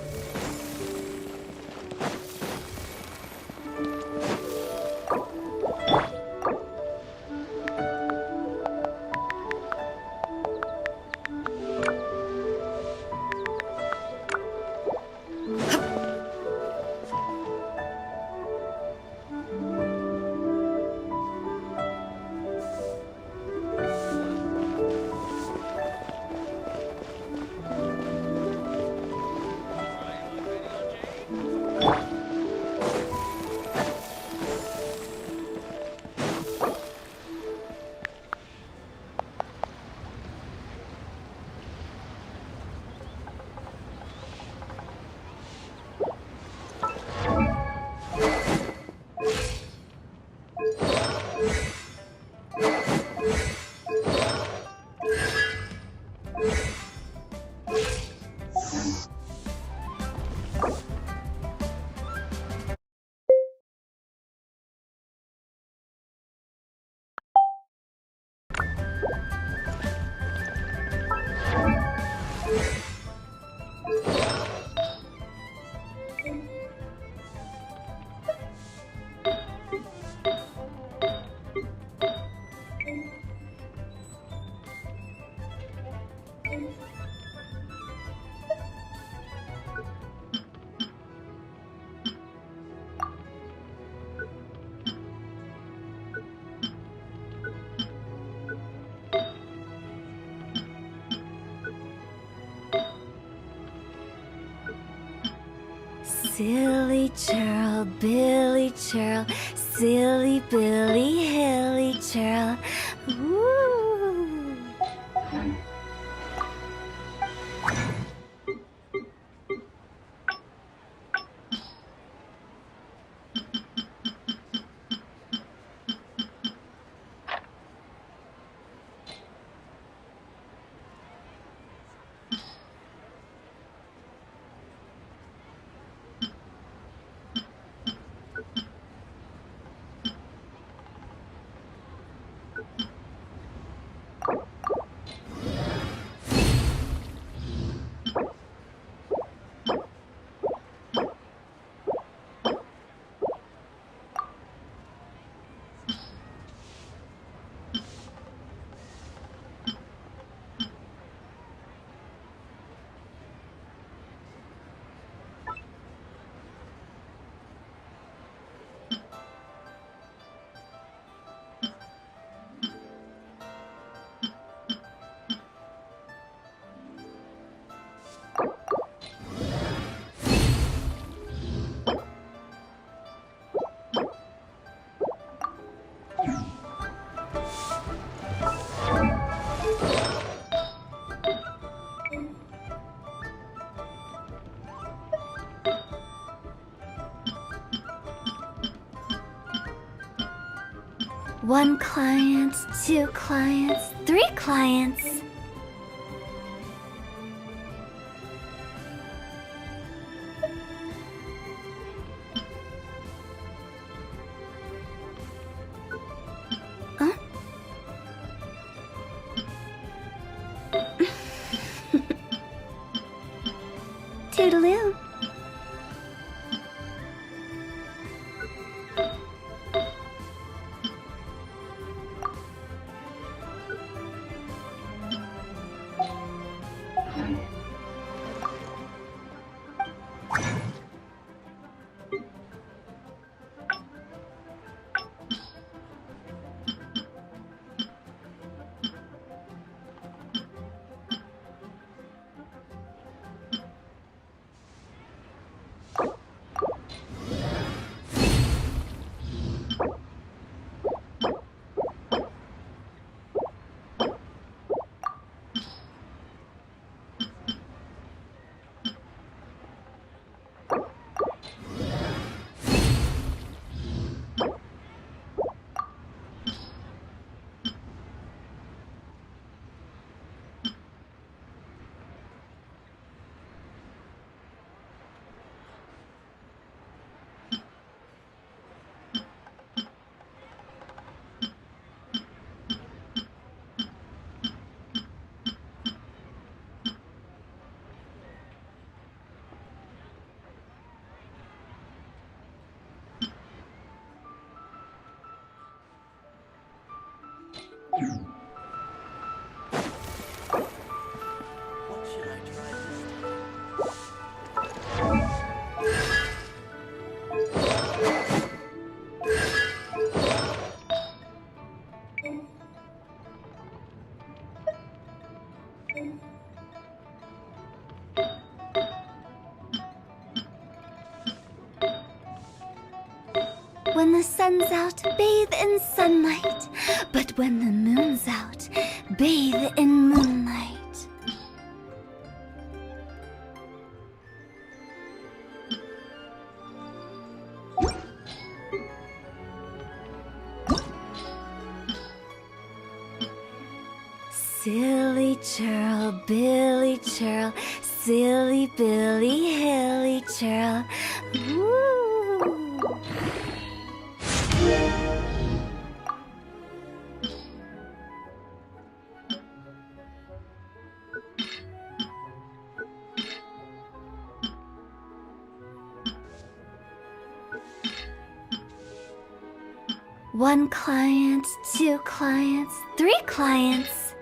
Silly churl, Billy churl, silly Billy, hilly churl. Ooh. One client, two clients, three clients. Huh? Toodaloo. What should I try this time? When the sun's out, bathe in sunlight. But when the moon's out, bathe in moonlight. Silly churl, Billy churl, silly Billy, hilly churl. Ooh. One client, two clients, three clients.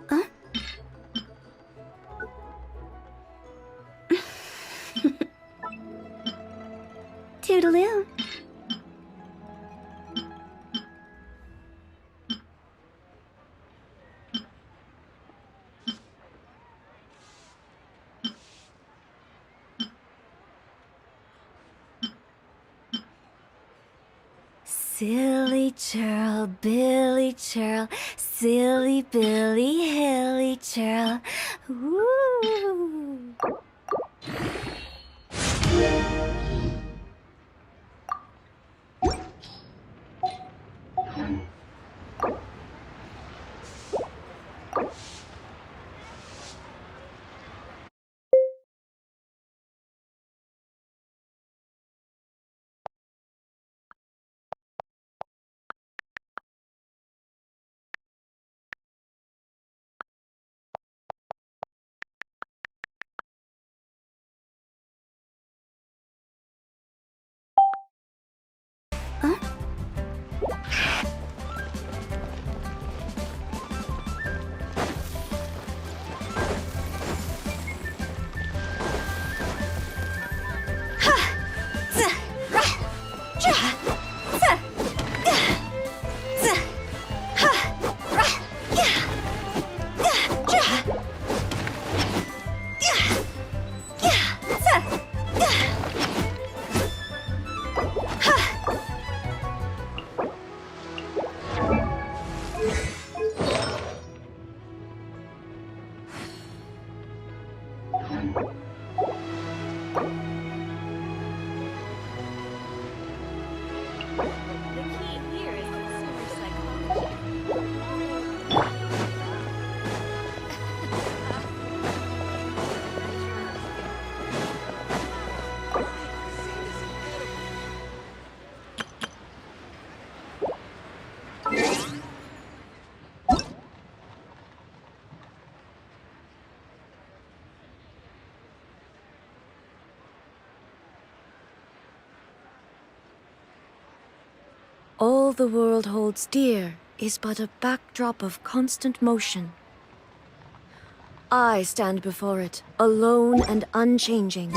Huh? Toodaloo. Silly churl, Billy churl, silly Billy, hilly churl. Ooh. All the world holds dear is but a backdrop of constant motion. I stand before it, alone and unchanging.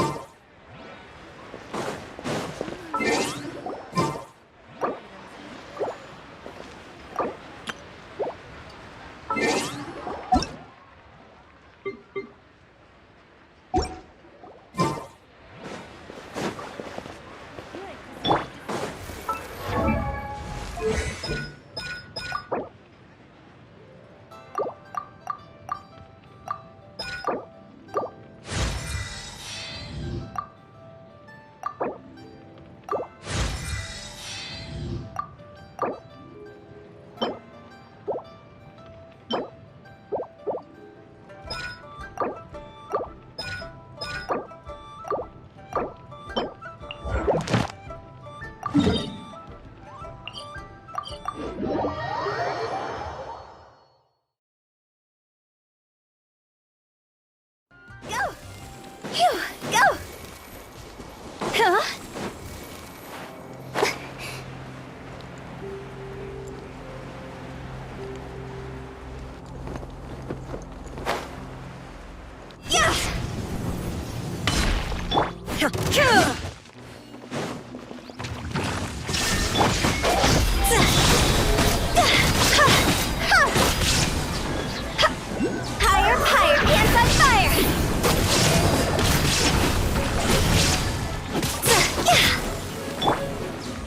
Higher, higher, hands on fire!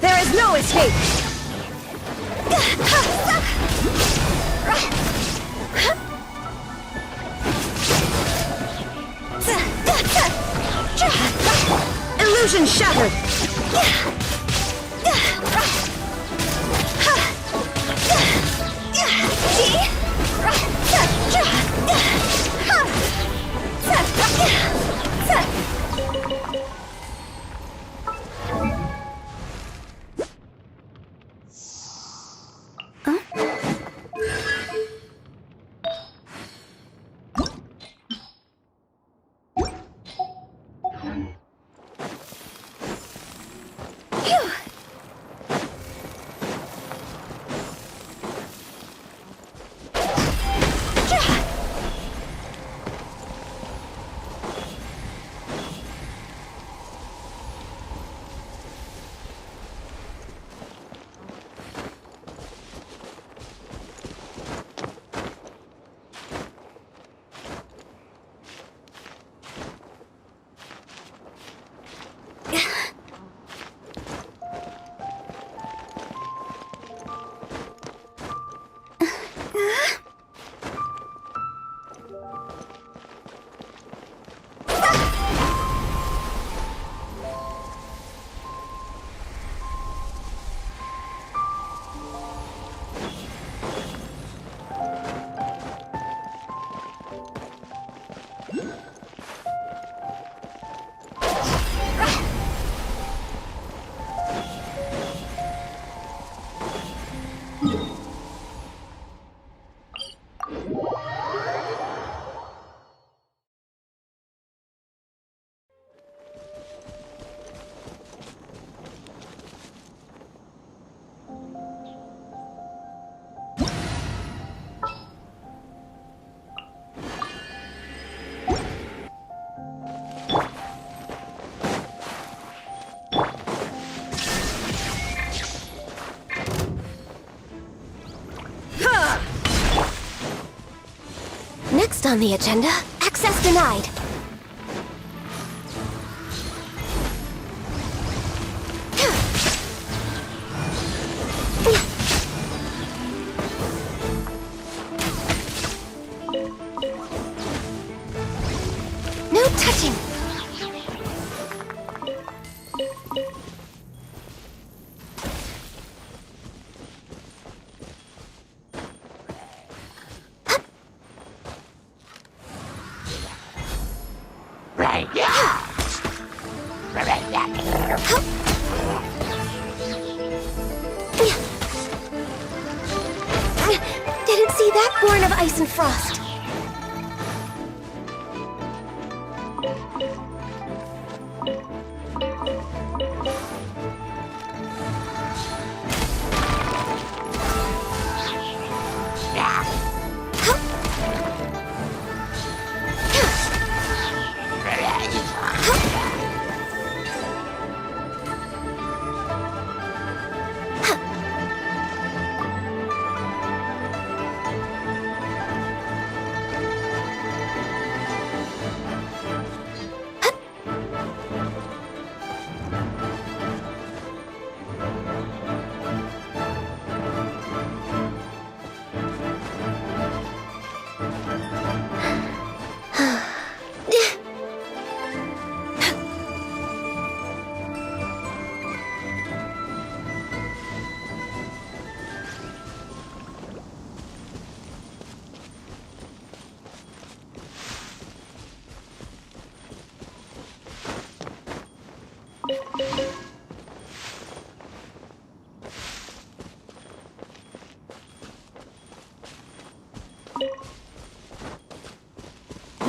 There is no escape! Illusion shattered! Next on the agenda, access denied. No touching. Didn't see that born of ice and frost.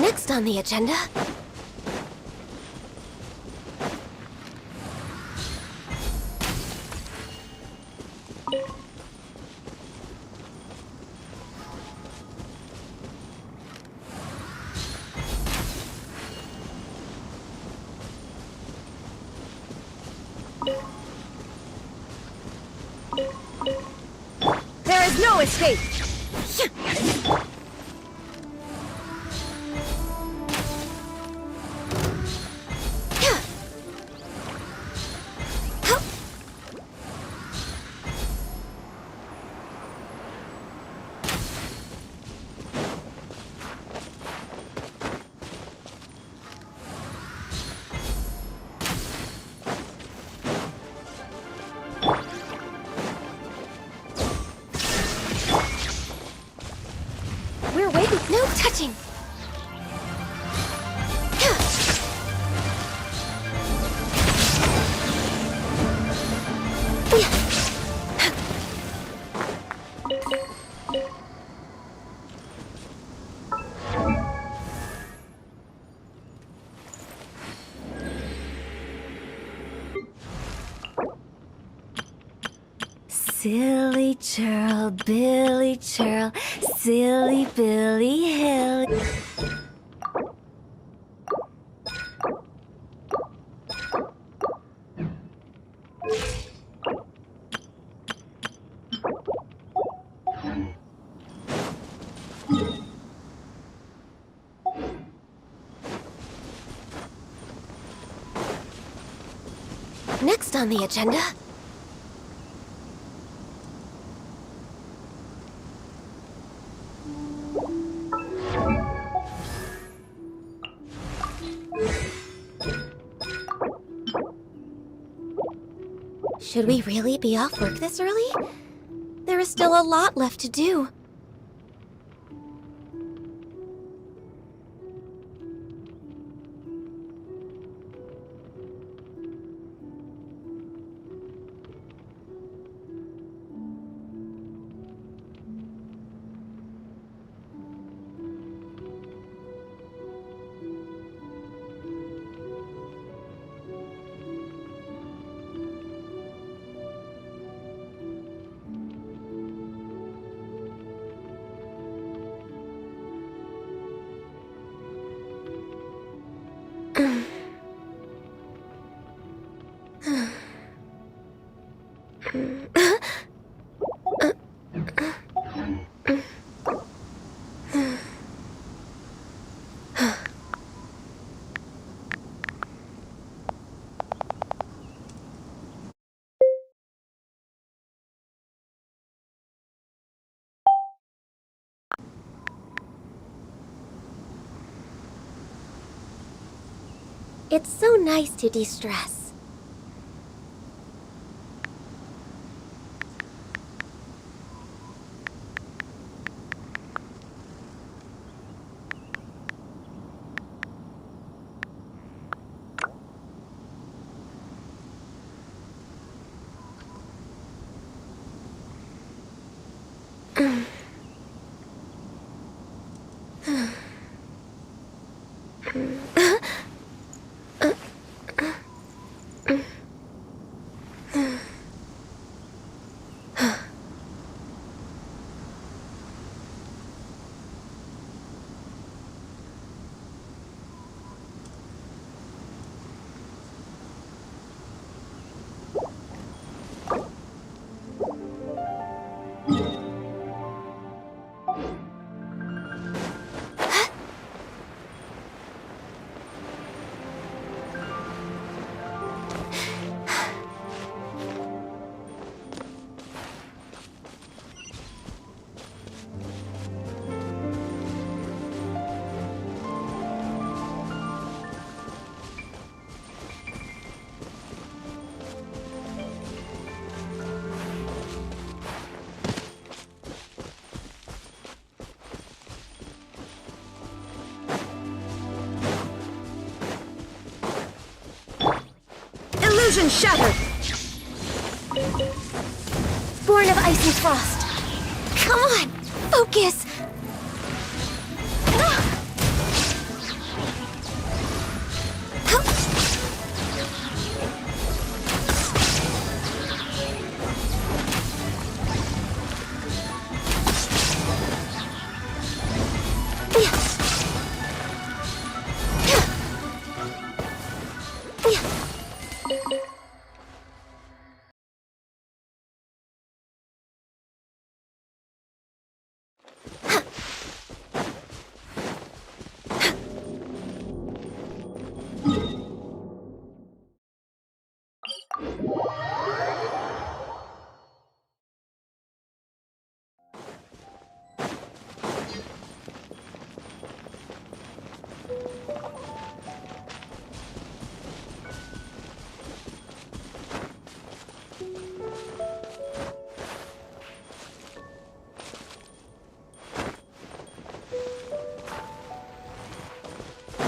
Next on the agenda, There is no escape! we're waiting. No touching. Silly churl, Billy churl, silly Billy Hill. Next on the agenda, should we really be off work this early? There is still a lot left to do. It's so nice to de-stress. Illusion shattered! Born of ice and frost. Come on, focus!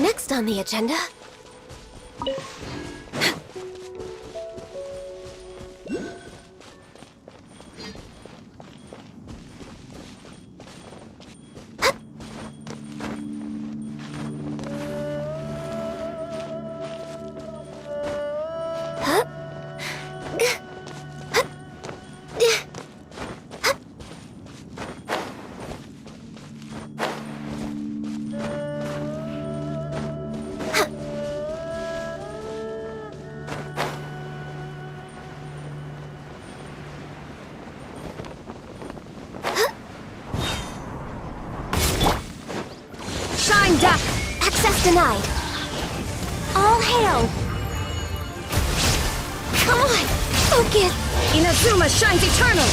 Next on the agenda... Shine Duck! Access denied. All hail. Come on, focus. Inazuma shines eternal!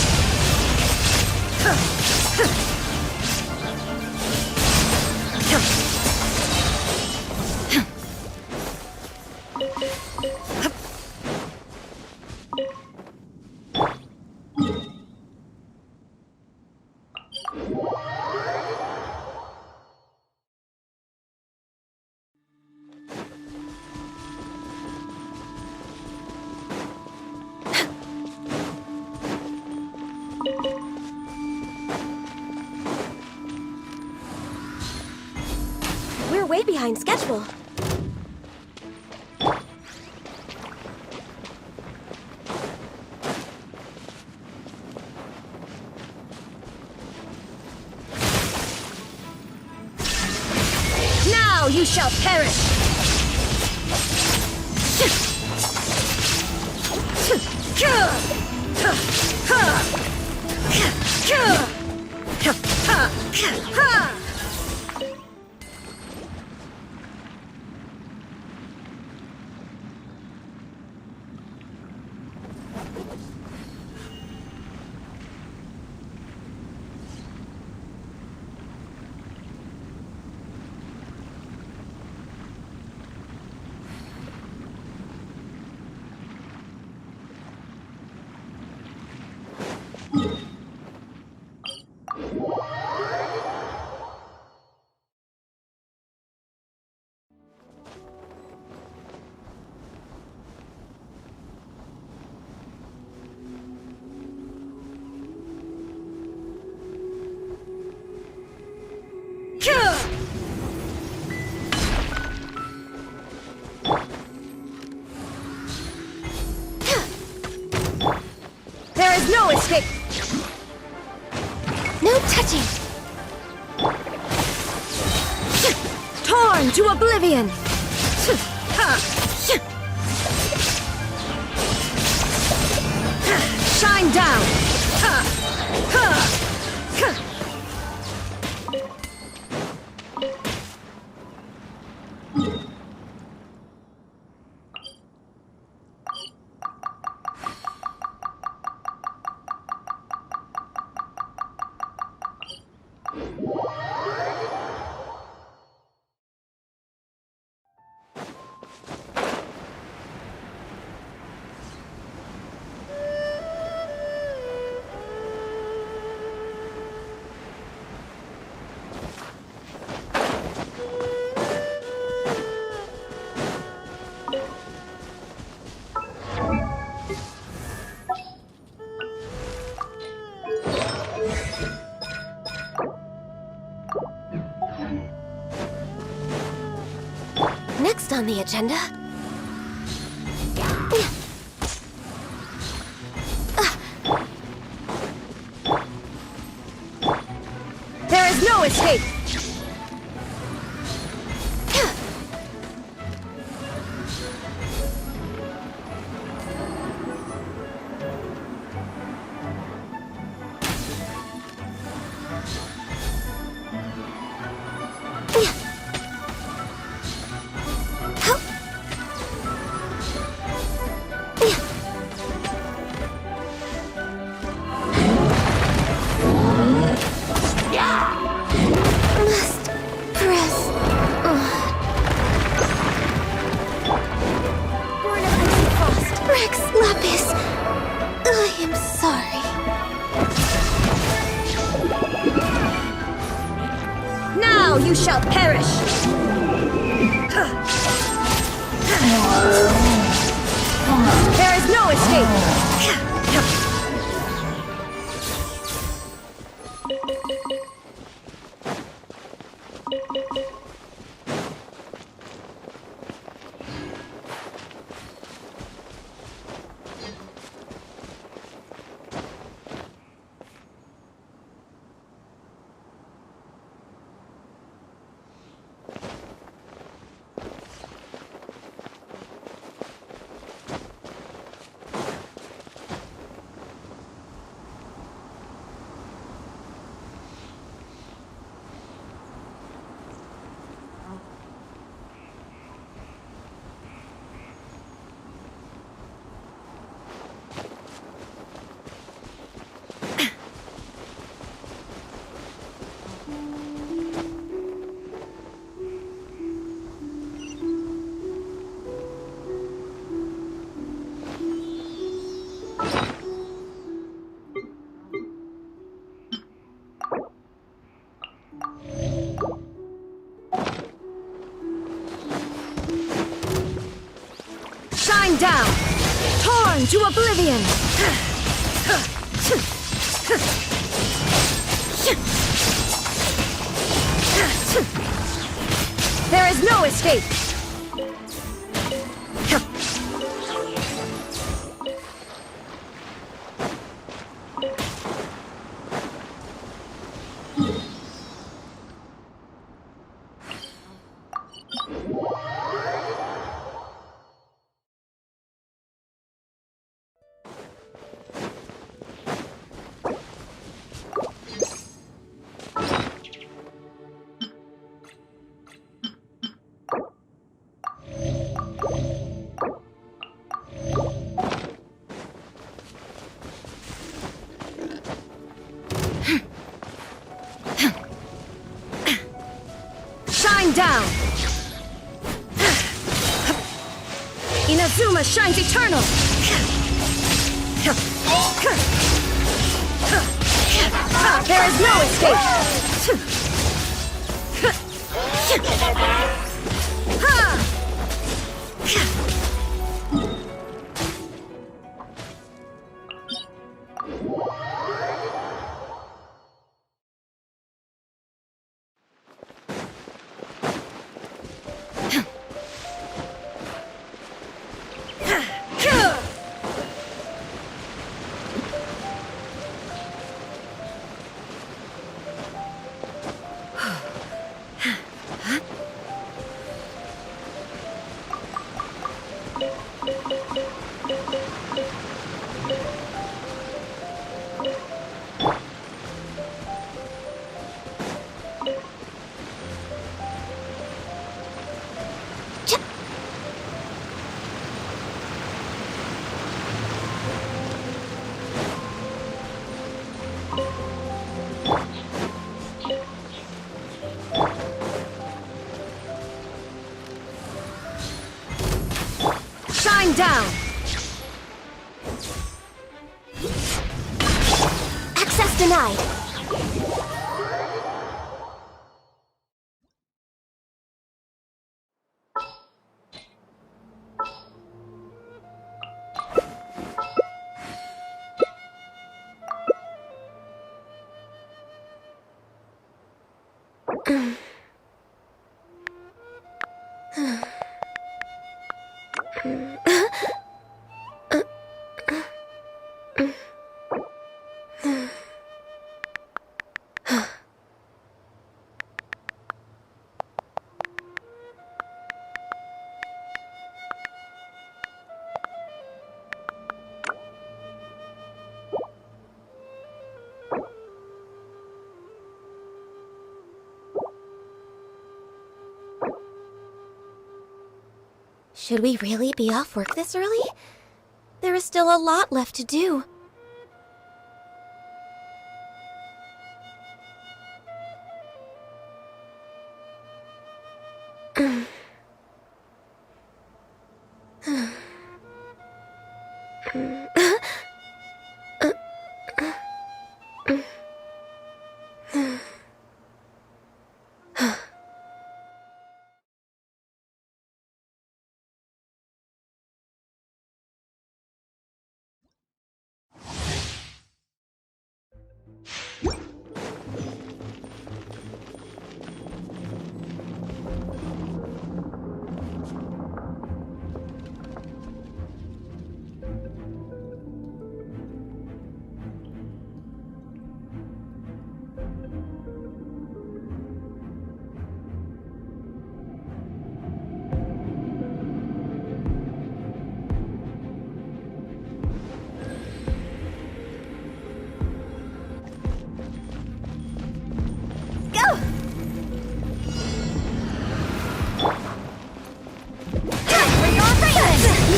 We're way behind schedule. Now you shall perish! escape! No touching! Torn to oblivion! Shine down! Next on the agenda... There is no escape! Must press... Born of icy frost. Rex Lapis. I am sorry. Now you shall perish! There is no escape! Shine down! Torn to oblivion! There is no escape! Shine down! Inazuma shines eternal! There is no escape! Going down! Access denied. Should we really be off work this early? There is still a lot left to do.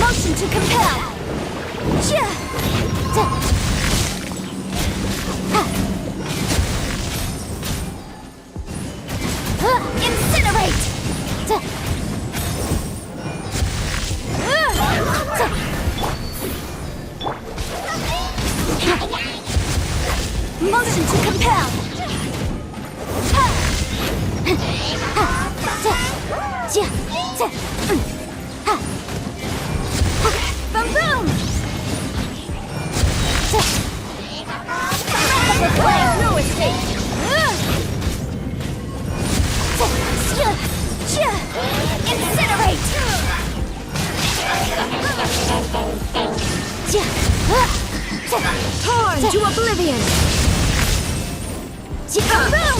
Motion to compel! Incinerate! Motion to compel! Boom boom! No escape! Incinerate! Torn to oblivion! Boom boom!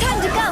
Time to go!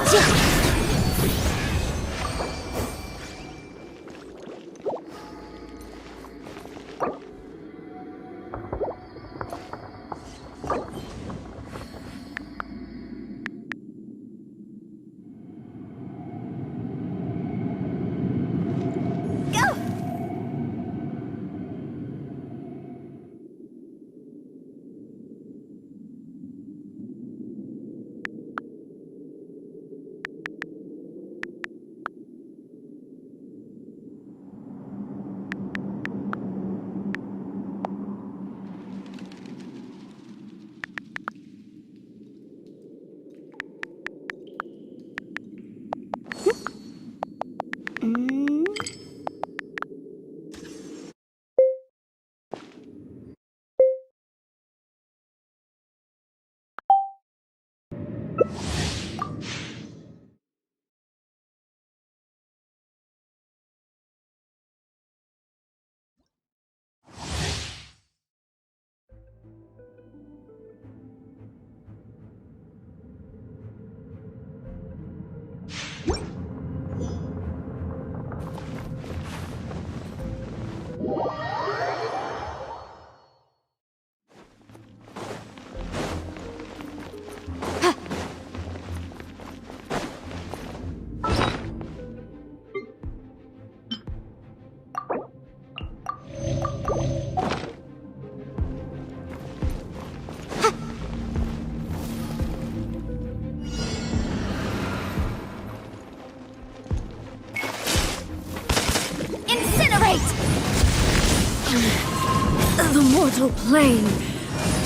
mortal plane,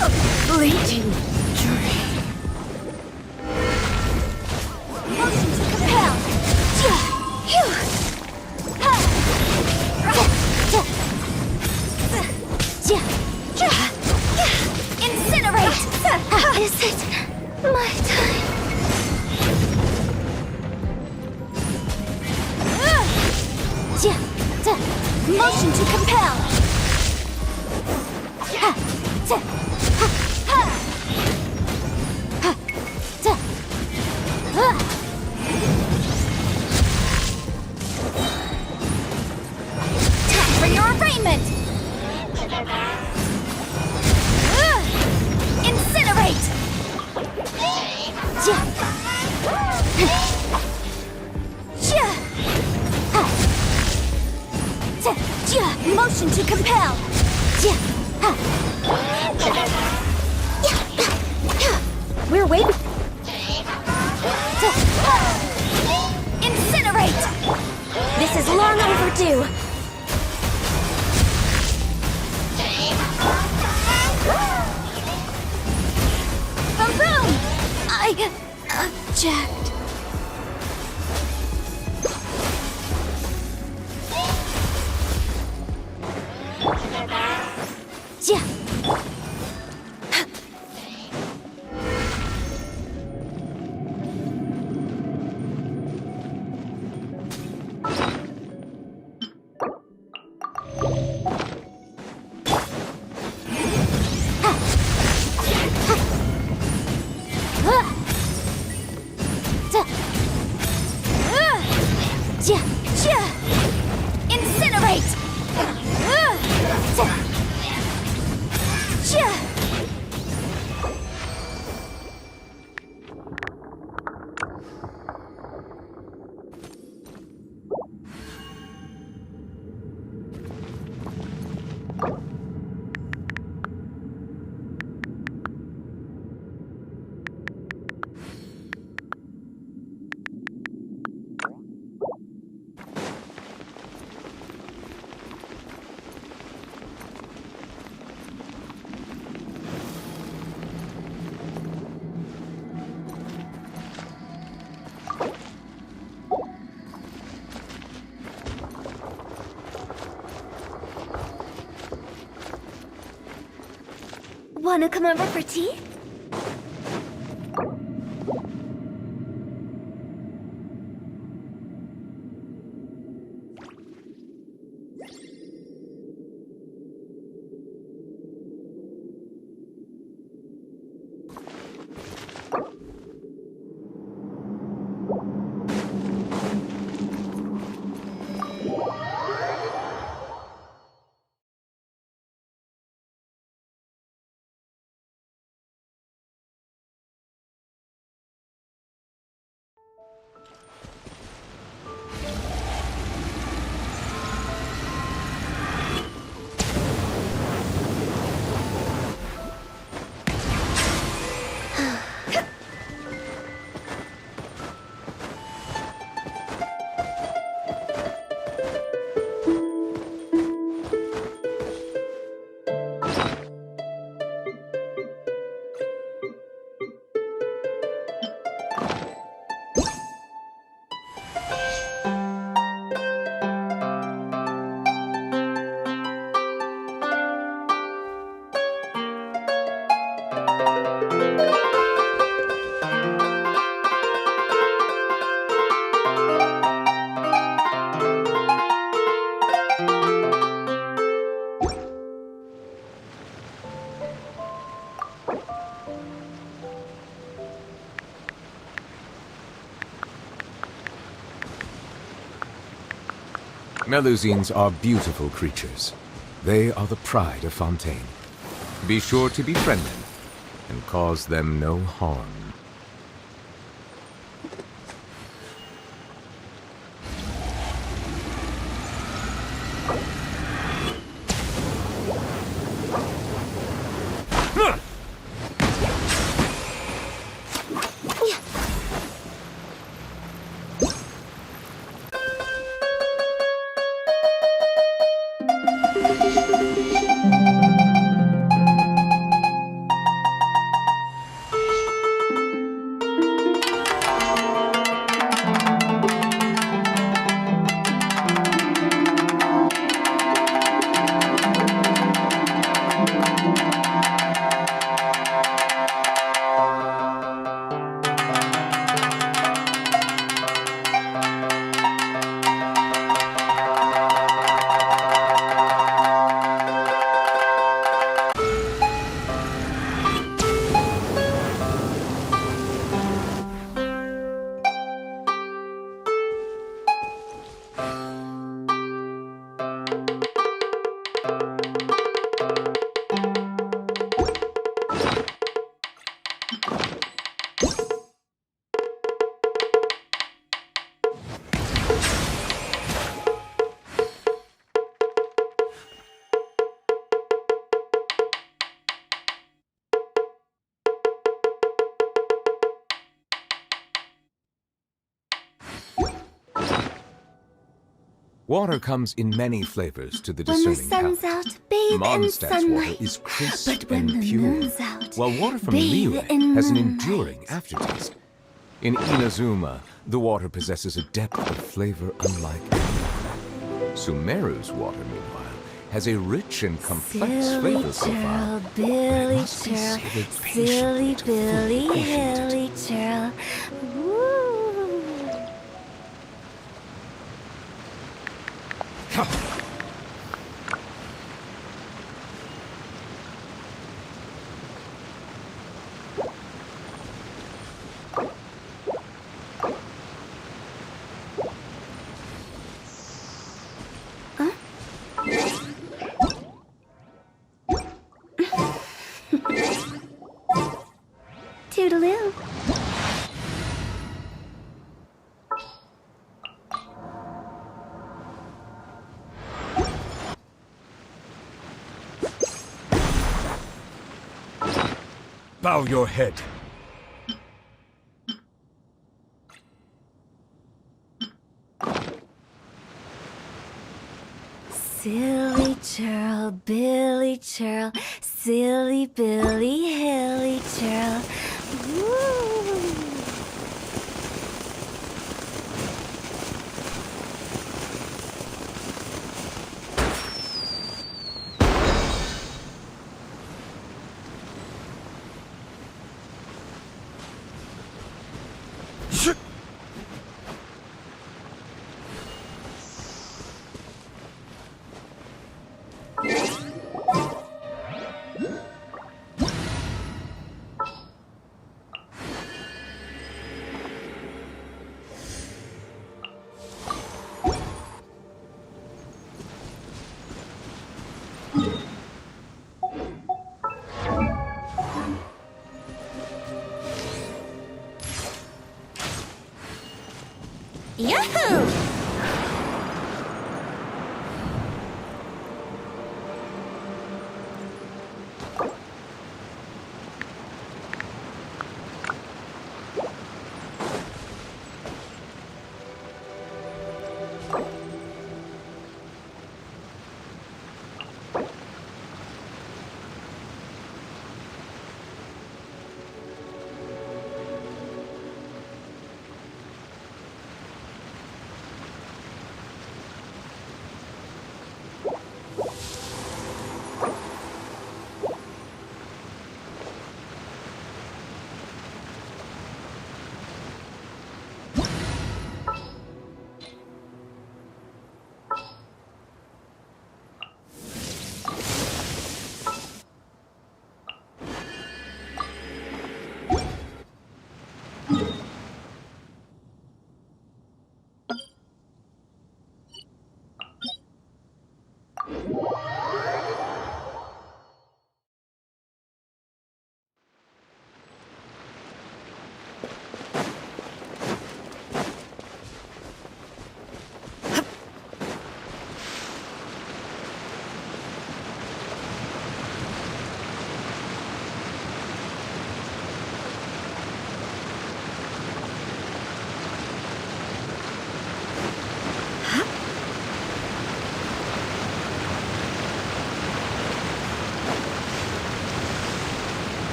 a fleeting dream. Motion to compel. Incinerate! Is it my time? Motion to compel. Time for your arraignment. Incinerate. Motion to compel. We're waiting. Incinerate. This is long overdue. Boom boom. I object. Incinerate. Wanna come over for tea? Melusines are beautiful creatures. They are the pride of Fontaine. Be sure to befriend them and cause them no harm. Water comes in many flavors to the When the discerning sun's palate. out, bathe in Mondstadt's water sunlight. is crisp But when and the pure, moon's out, while water from bathe Liyue in has an moonlight. enduring aftertaste. In Inazuma, the water possesses a depth of flavor unlike any other. Sumeru's water, meanwhile, has a rich and complex Silly flavor profile. churl, Billy must be churl, savored silly patiently to Billy, fully appreciate it. hilly churl. Woo! Toodaloo. Bow your head. Silly churl, Billy churl, silly Billy, hilly churl. Woo! Yahoo!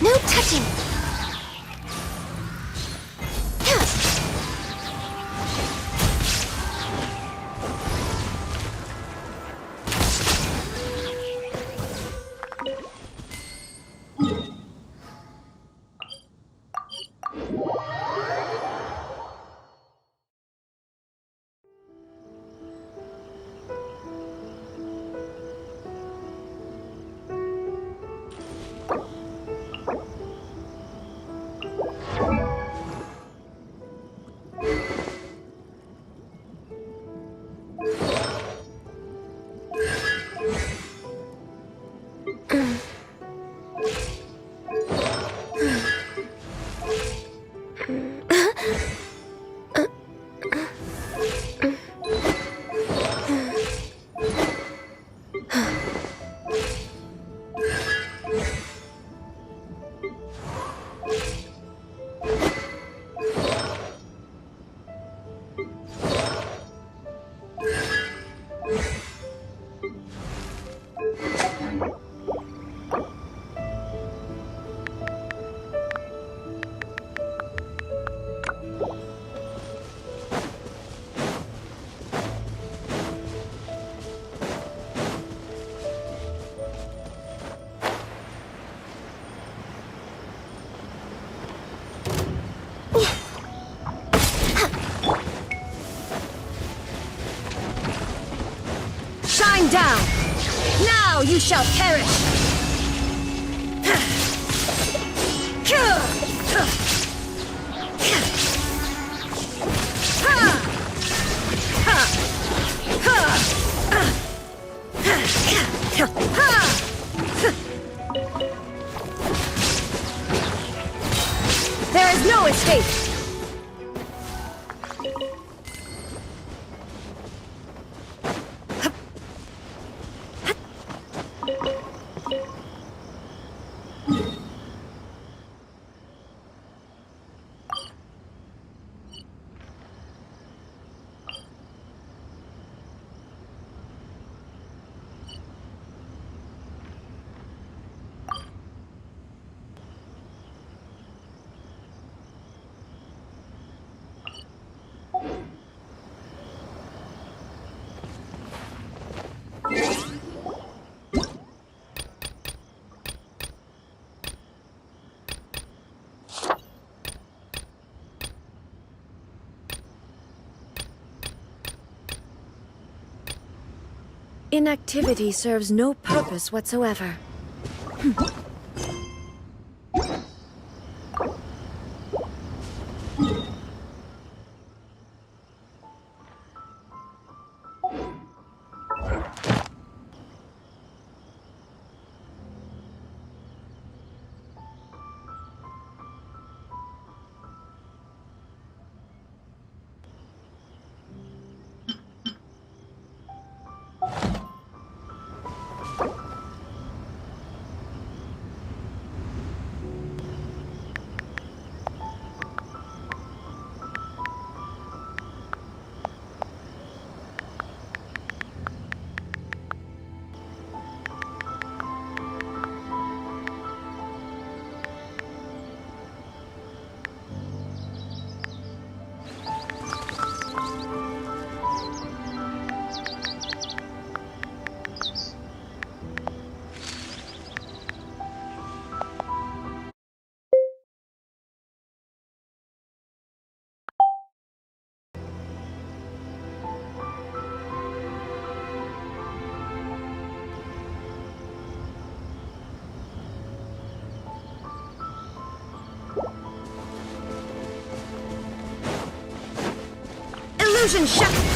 No touching! Now you shall perish! There is no escape! Inactivity serves no purpose whatsoever. Illusion shut!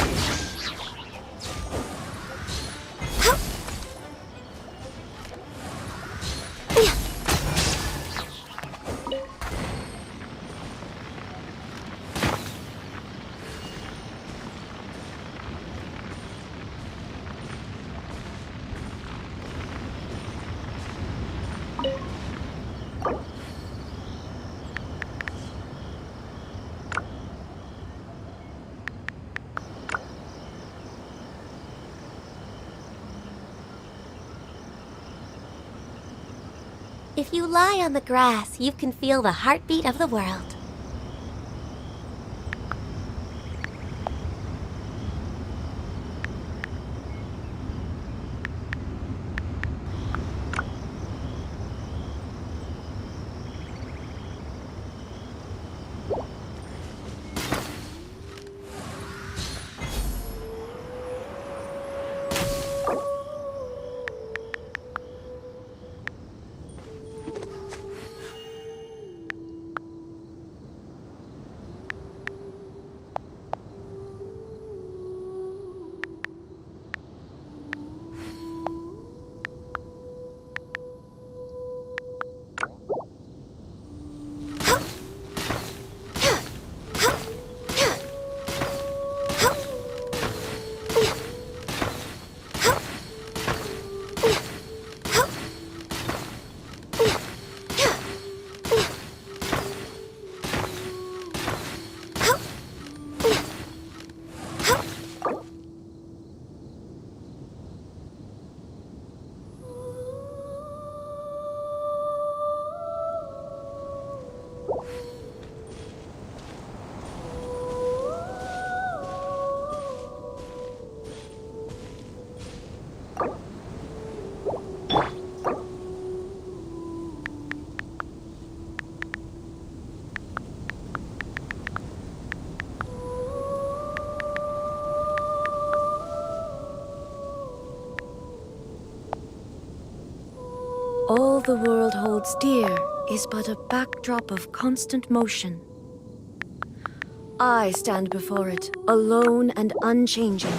If you lie on the grass, you can feel the heartbeat of the world. the world holds dear is but a backdrop of constant motion. I stand before it, alone and unchanging.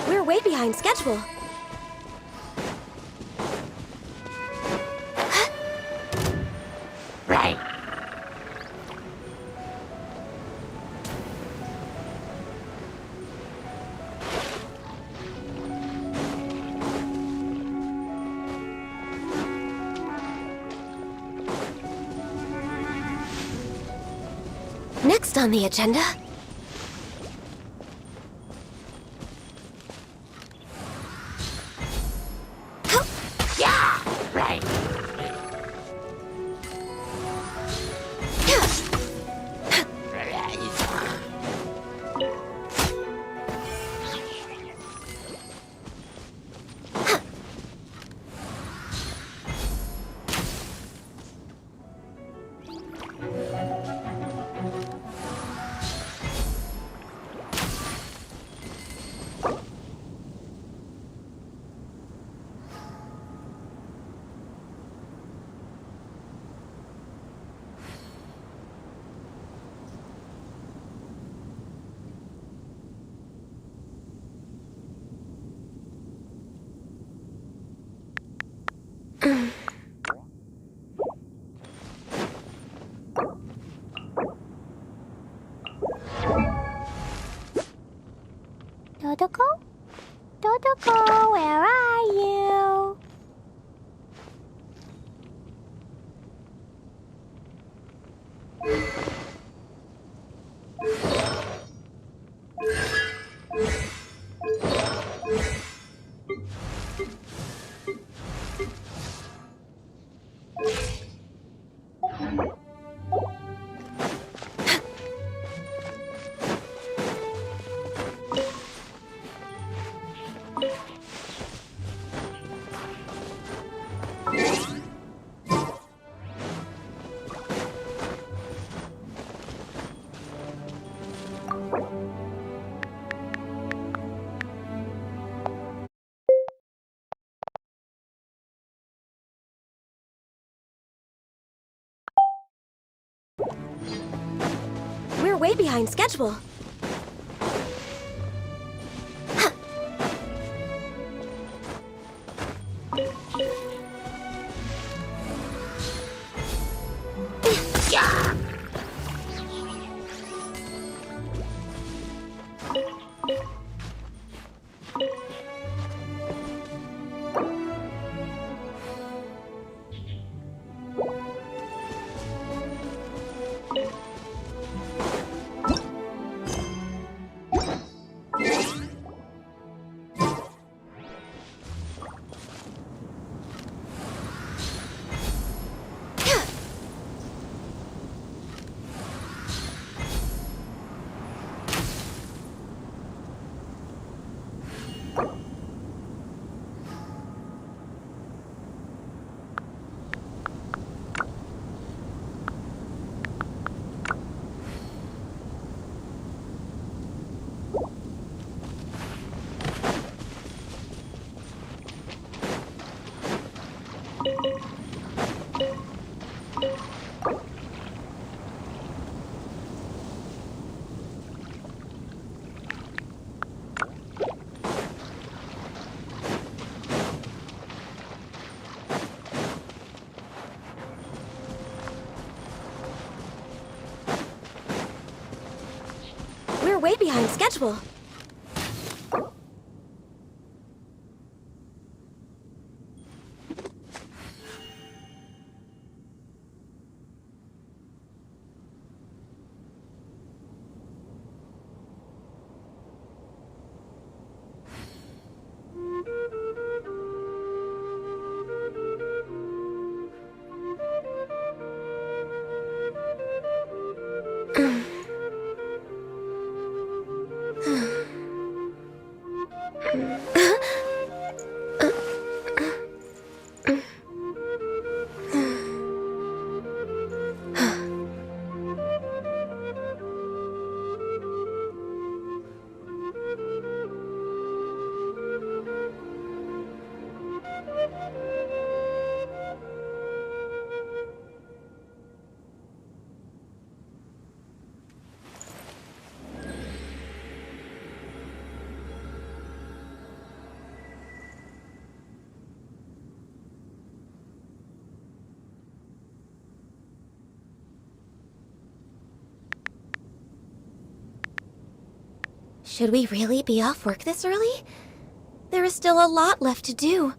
We're way behind schedule. Right. Next on the agenda. Yeah, right. Dodoko? Dodoko, where are you? We're way behind schedule. We're way behind schedule. Should we really be off work this early? There is still a lot left to do.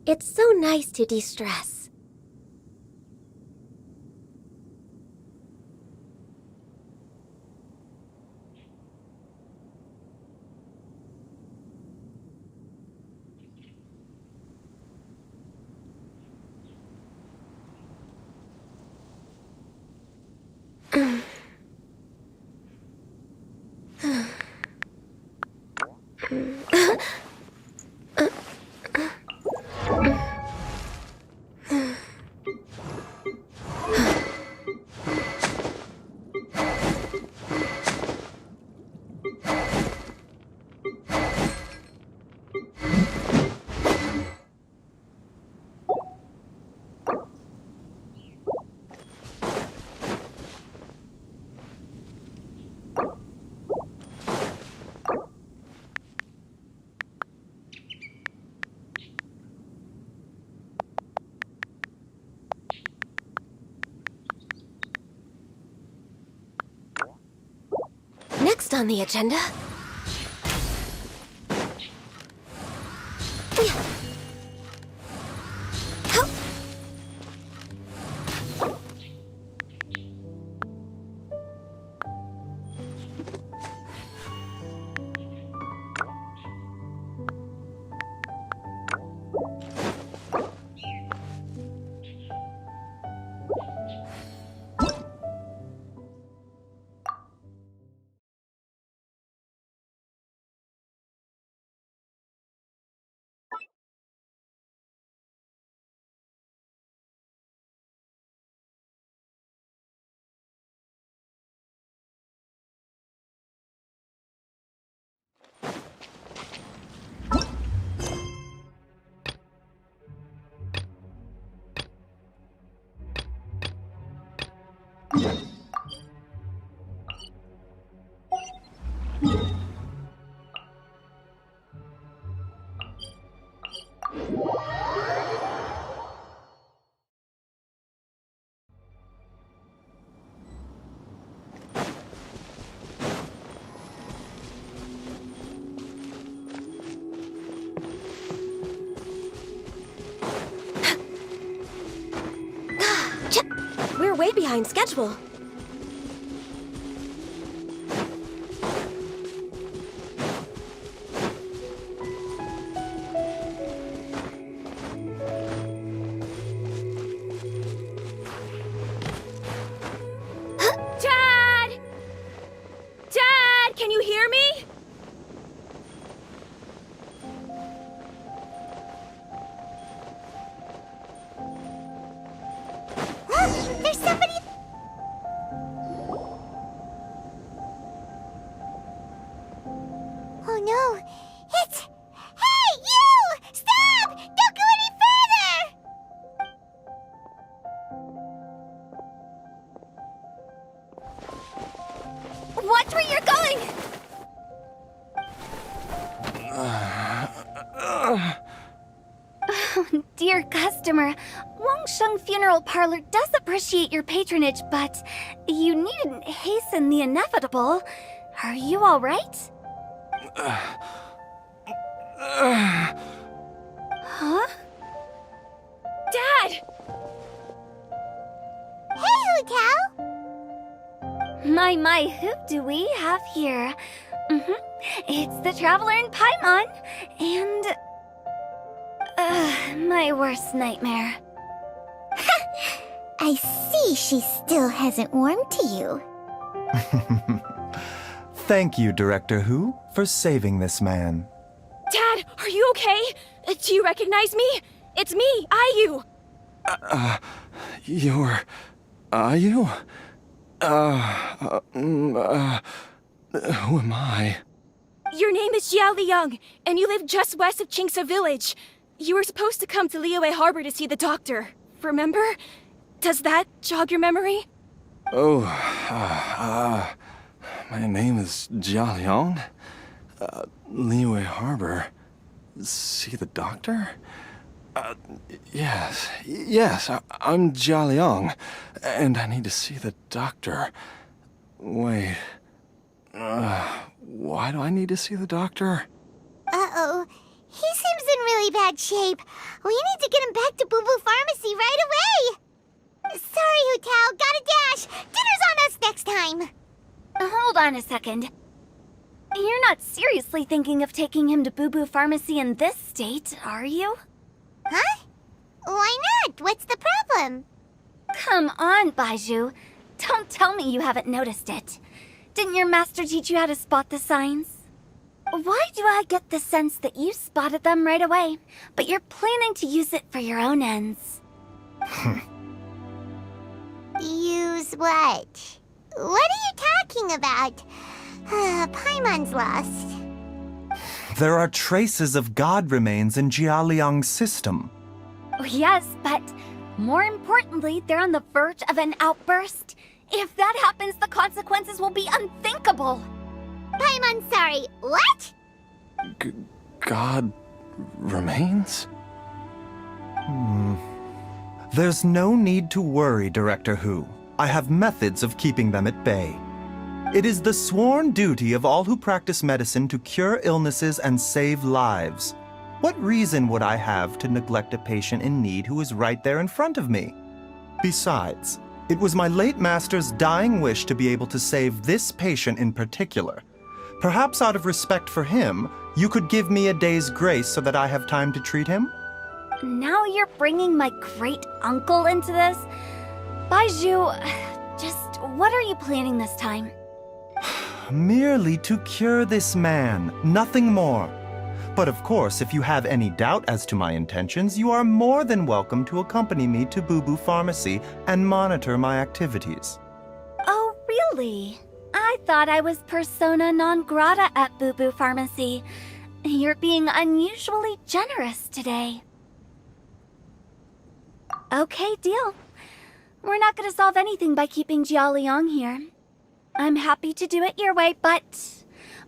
It's so nice to de-stress. Next on the agenda... We're way behind schedule. Dad! Dad, can you hear me? There's somebody. Oh no! It's. Hey, you! Stop! Don't go any further! Watch where you're going! Oh, dear customer, Wangsheng Funeral Parlor does appreciate your patronage, but you needn't hasten the inevitable. Are you all right? Huh? Dad! Hey, Hu Tao! My, who do we have here? It's the Traveler in Paimon, and... my worst nightmare. I see she still hasn't warmed to you. Thank you, Director Hu, for saving this man. Dad, are you okay? Do you recognize me? It's me, Ayu. You're... Are you? Who am I? Your name is Jia Liang, and you live just west of Qingse Village. You were supposed to come to Liyue Harbor to see the doctor. Remember? Does that jog your memory? Oh, my name is Jia Liang. Liyue Harbor. See the doctor? Yes, I'm Jia Liang, and I need to see the doctor. Wait, why do I need to see the doctor? Uh-oh. He seems in really bad shape. We need to get him back to Boo Boo Pharmacy right away. Sorry, Hu Tao. Gotta dash. Dinner's on us next time. Hold on a second. You're not seriously thinking of taking him to Boo Boo Pharmacy in this state, are you? Huh? Why not? What's the problem? Come on, Baizhu. Don't tell me you haven't noticed it. Didn't your master teach you how to spot the signs? Why do I get the sense that you spotted them right away, but you're planning to use it for your own ends? Use what? What are you talking about? Paimon's lost. There are traces of god remains in Jia Liang's system. Oh, yes, but more importantly, they're on the verge of an outburst. If that happens, the consequences will be unthinkable. Paimon, sorry, what? God remains? There's no need to worry, Director Hu. I have methods of keeping them at bay. It is the sworn duty of all who practice medicine to cure illnesses and save lives. What reason would I have to neglect a patient in need who is right there in front of me? Besides, it was my late master's dying wish to be able to save this patient in particular. Perhaps out of respect for him, you could give me a day's grace so that I have time to treat him? Now you're bringing my great-uncle into this? Baizhu, just what are you planning this time? Merely to cure this man, nothing more. But of course, if you have any doubt as to my intentions, you are more than welcome to accompany me to Boo Boo Pharmacy and monitor my activities. Oh, really? I thought I was persona non grata at Boo Boo Pharmacy. You're being unusually generous today. Okay, deal. We're not gonna solve anything by keeping Jialiang here. I'm happy to do it your way, but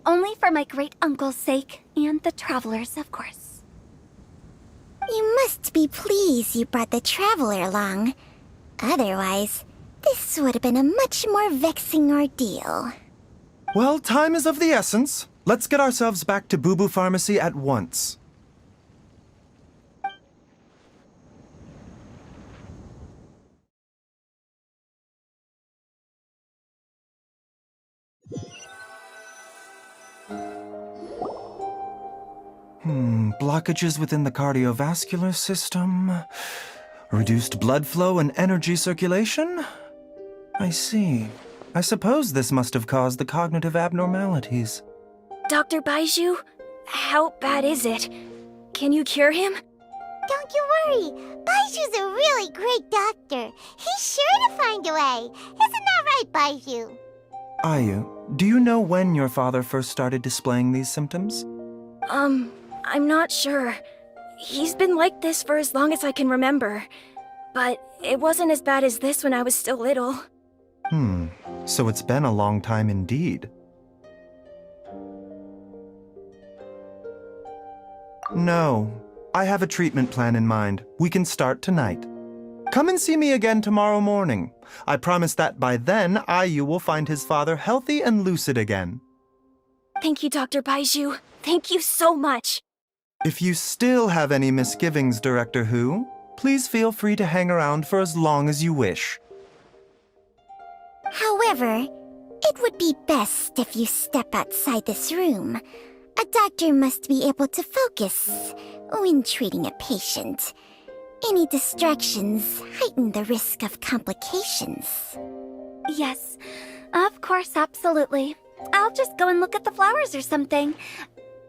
only for my great-uncle's sake, and the travelers, of course. You must be pleased you brought the traveler along. Otherwise, this would have been a much more vexing ordeal. Well, time is of the essence. Let's get ourselves back to Boo Boo Pharmacy at once. Blockages within the cardiovascular system. Reduced blood flow and energy circulation? I see. I suppose this must have caused the cognitive abnormalities. Dr. Baizhu, how bad is it? Can you cure him? Don't you worry. Baiju's a really great doctor. He's sure to find a way. Isn't that right, Baiju? Ayu, do you know when your father first started displaying these symptoms? I'm not sure. He's been like this for as long as I can remember. But it wasn't as bad as this when I was still little. So it's been a long time indeed. No, I have a treatment plan in mind. We can start tonight. Come and see me again tomorrow morning. I promise that by then, Ayu will find his father healthy and lucid again. Thank you, Dr. Baizhu. Thank you so much. If you still have any misgivings, Director Hu, please feel free to hang around for as long as you wish. However, it would be best if you step outside this room. A doctor must be able to focus when treating a patient. Any distractions heighten the risk of complications. Yes, of course, absolutely. I'll just go and look at the flowers or something.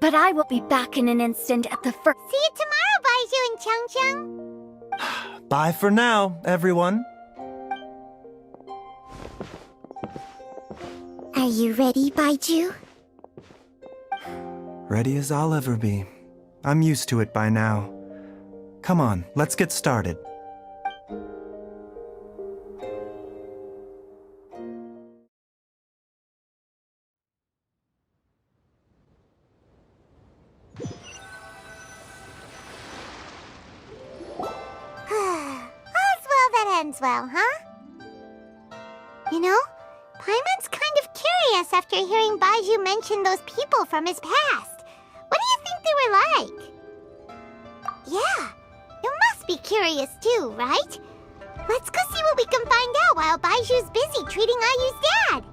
But I will be back in an instant at the first. See you tomorrow, Baizhu and Chang. Bye for now, everyone. Are you ready, Baizhu? Ready as I'll ever be. I'm used to it by now. Come on, let's get started. All's well that ends well, huh? You know, Paimon's kind of curious after hearing Baizhu mention those people from his past. What do you think they were like? Yeah, you must be curious too, right? Let's go see what we can find out while Baiju's busy treating Ayu's dad.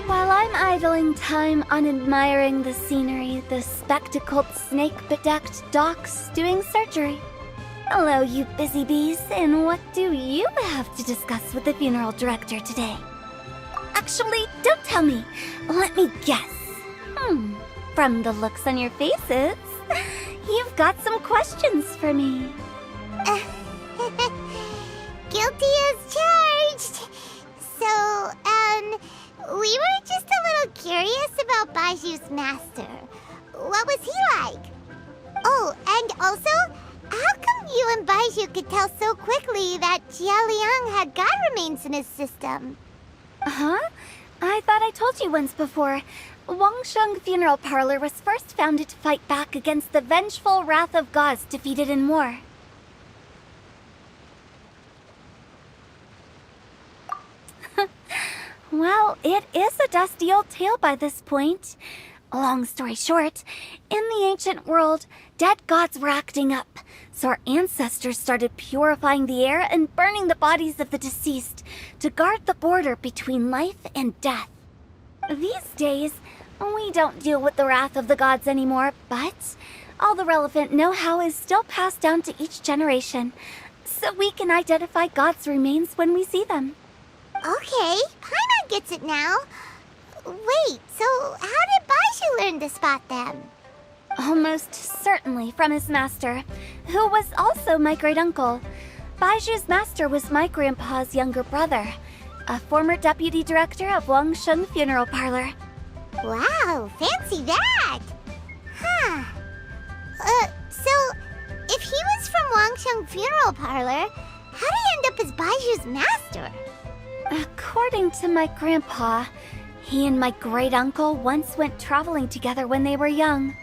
While I'm idling time on admiring the scenery, the spectacled snake-bedecked docs doing surgery. Hello, you busy bees, and what do you have to discuss with the funeral director today? Actually, don't tell me. Let me guess. From the looks on your faces, you've got some questions for me. Guilty as charged. So, we were just a little curious about Baiju's master. What was he like? Oh, and also, how come you and Baiju could tell so quickly that Jia Liang had god remains in his system? Huh? I thought I told you once before. Wangsheng Funeral Parlor was first founded to fight back against the vengeful wrath of gods defeated in war. Well, it is a dusty old tale by this point. Long story short, in the ancient world, dead gods were acting up, so our ancestors started purifying the air and burning the bodies of the deceased to guard the border between life and death. These days, we don't deal with the wrath of the gods anymore, but all the relevant know-how is still passed down to each generation, so we can identify gods' remains when we see them. Okay, Paimon gets it now. Wait, so how did Baiju learn to spot them? Almost certainly from his master, who was also my great-uncle. Baiju's master was my grandpa's younger brother, a former deputy director of Wangsheng Funeral Parlor. Wow, fancy that! Huh. So, if he was from Wangsheng Funeral Parlor, how did he end up as Baiju's master? According to my grandpa, he and my great-uncle once went traveling together when they were young.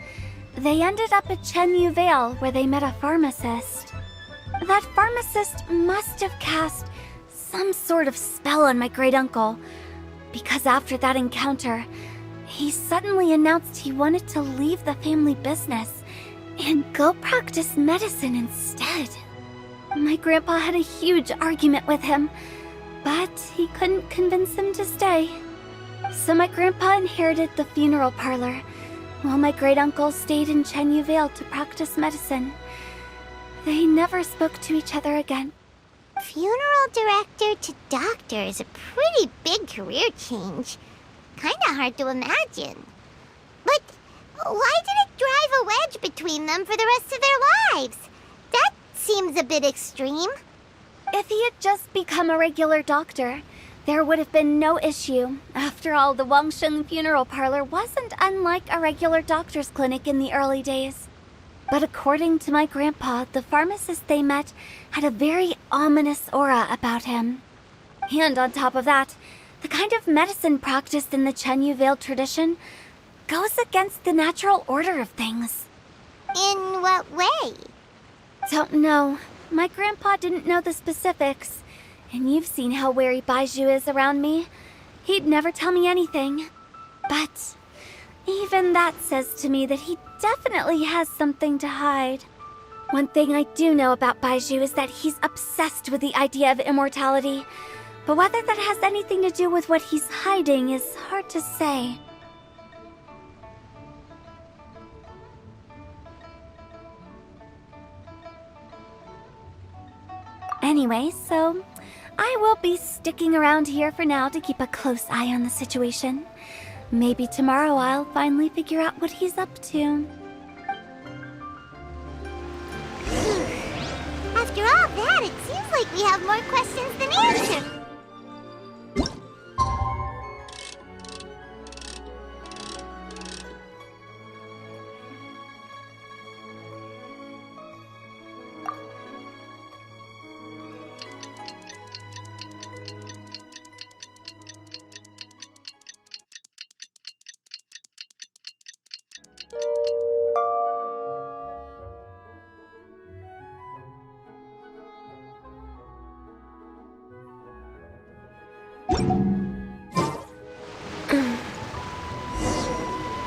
They ended up at Chenyu Vale, where they met a pharmacist. That pharmacist must have cast some sort of spell on my great-uncle, because after that encounter, he suddenly announced he wanted to leave the family business and go practice medicine instead. My grandpa had a huge argument with him, but he couldn't convince him to stay. So my grandpa inherited the funeral parlor, while my great-uncle stayed in Chenyu Vale to practice medicine. They never spoke to each other again. Funeral director to doctor is a pretty big career change. Kinda hard to imagine. But why did it drive a wedge between them for the rest of their lives? That seems a bit extreme. If he had just become a regular doctor, there would have been no issue. After all, the Wangsheng Funeral Parlor wasn't unlike a regular doctor's clinic in the early days. But according to my grandpa, the pharmacist they met had a very ominous aura about him. And on top of that, the kind of medicine practiced in the Chenyu Vale tradition goes against the natural order of things. In what way? Don't know. My grandpa didn't know the specifics. And you've seen how wary Baiju is around me. He'd never tell me anything. But even that says to me that he definitely has something to hide. One thing I do know about Baiju is that he's obsessed with the idea of immortality. But whether that has anything to do with what he's hiding is hard to say. Anyway, so I will be sticking around here for now to keep a close eye on the situation. Maybe tomorrow I'll finally figure out what he's up to. After all that, it seems like we have more questions than answers.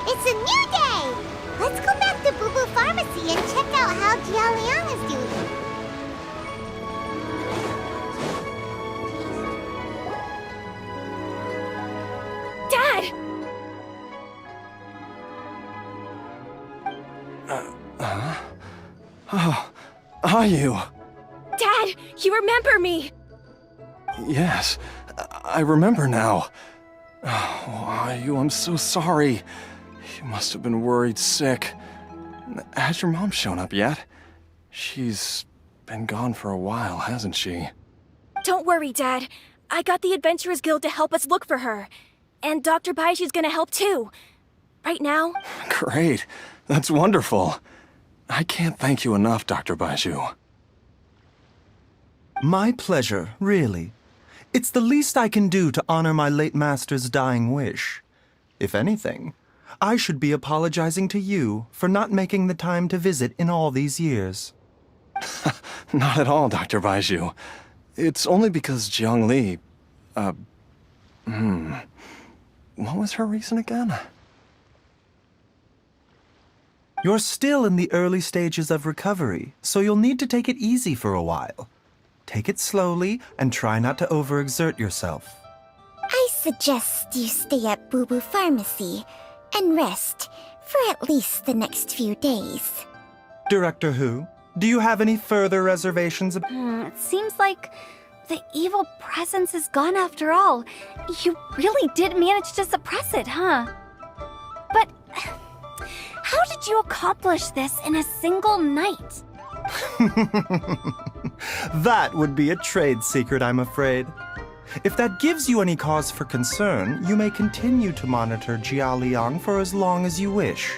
It's a new day! Let's go back to Boo Boo Pharmacy and check out how Jia Liang is doing. Dad! Are you? Dad, you remember me! Yes, I remember now. Oh, I'm so sorry. You must have been worried sick. Has your mom shown up yet? She's been gone for a while, hasn't she? Don't worry, Dad. I got the Adventurers Guild to help us look for her. And Dr. Baiju's gonna help too. Right now? Great. That's wonderful. I can't thank you enough, Dr. Baiju. My pleasure, really. It's the least I can do to honor my late master's dying wish. If anything, I should be apologizing to you for not making the time to visit in all these years. Not at all, Dr. Baiju. It's only because Jiang Li... What was her reason again? You're still in the early stages of recovery, so you'll need to take it easy for a while. Take it slowly and try not to overexert yourself. I suggest you stay at Boo Boo Pharmacy and rest for at least the next few days. Director Hu, do you have any further reservations? It seems like the evil presence is gone after all. You really did manage to suppress it, huh? But How did you accomplish this in a single night? That would be a trade secret, I'm afraid. If that gives you any cause for concern, you may continue to monitor Jialiang for as long as you wish.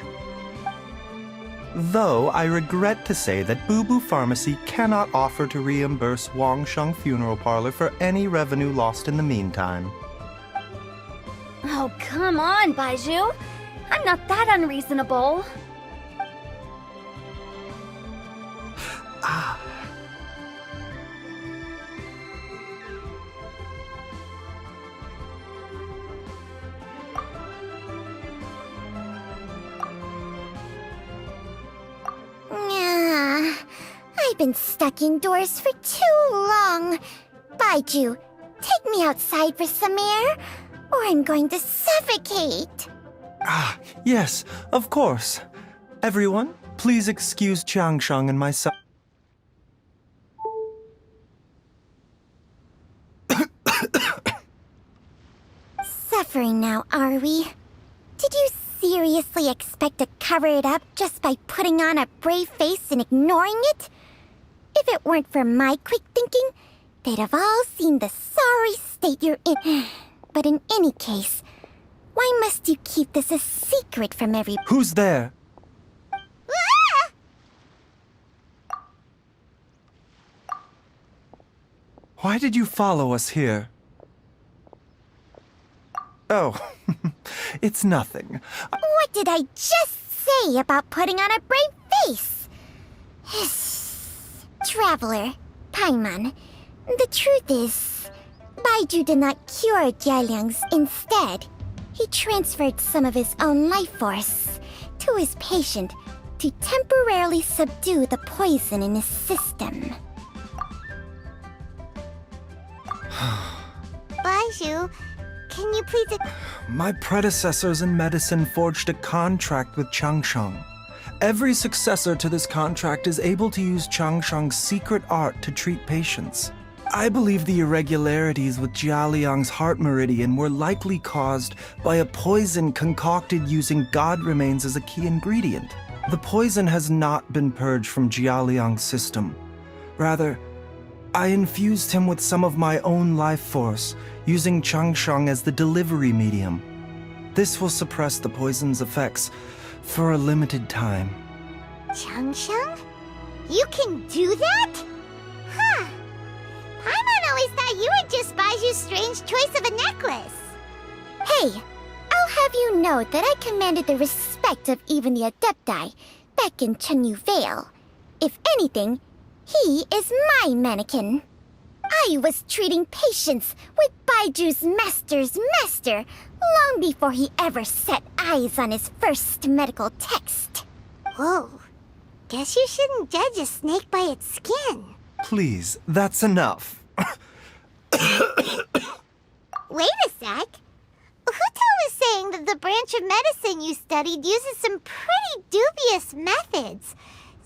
Though I regret to say that Boo Boo Pharmacy cannot offer to reimburse Wangsheng Funeral Parlor for any revenue lost in the meantime. Oh, come on, Baiju. I'm not that unreasonable. I've been stuck indoors for too long. Baiju, take me outside for some air, or I'm going to suffocate. Yes, of course. Everyone, please excuse Changsheng and myself. Suffering now, are we? Did you seriously expect to cover it up just by putting on a brave face and ignoring it? If it weren't for my quick thinking, they'd have all seen the sorry state you're in. But in any case, why must you keep this a secret from every— Who's there? Ah! Why did you follow us here? Oh, it's nothing. What did I just say about putting on a brave face? Traveler, Paimon, the truth is, Baiju did not cure Jialiang's. Instead, he transferred some of his own life force to his patient to temporarily subdue the poison in his system. Baiju, can you please— My predecessors in medicine forged a contract with Changsheng. Every successor to this contract is able to use Changsheng's secret art to treat patients. I believe the irregularities with Jialiang's heart meridian were likely caused by a poison concocted using god remains as a key ingredient. The poison has not been purged from Jialiang's system. Rather, I infused him with some of my own life force, using Changsheng as the delivery medium. This will suppress the poison's effects for a limited time. Changsheng? You can do that? Huh. Paimon always thought you were just Baiju's strange choice of a necklace. Hey, I'll have you know that I commanded the respect of even the Adepti back in Chenyu Vale. If anything, he is my mannequin. I was treating patients with Baiju's master's master long before he ever set eyes on his first medical text. Whoa. Guess you shouldn't judge a snake by its skin. Please, that's enough. Wait a sec. Huto was saying that the branch of medicine you studied uses some pretty dubious methods.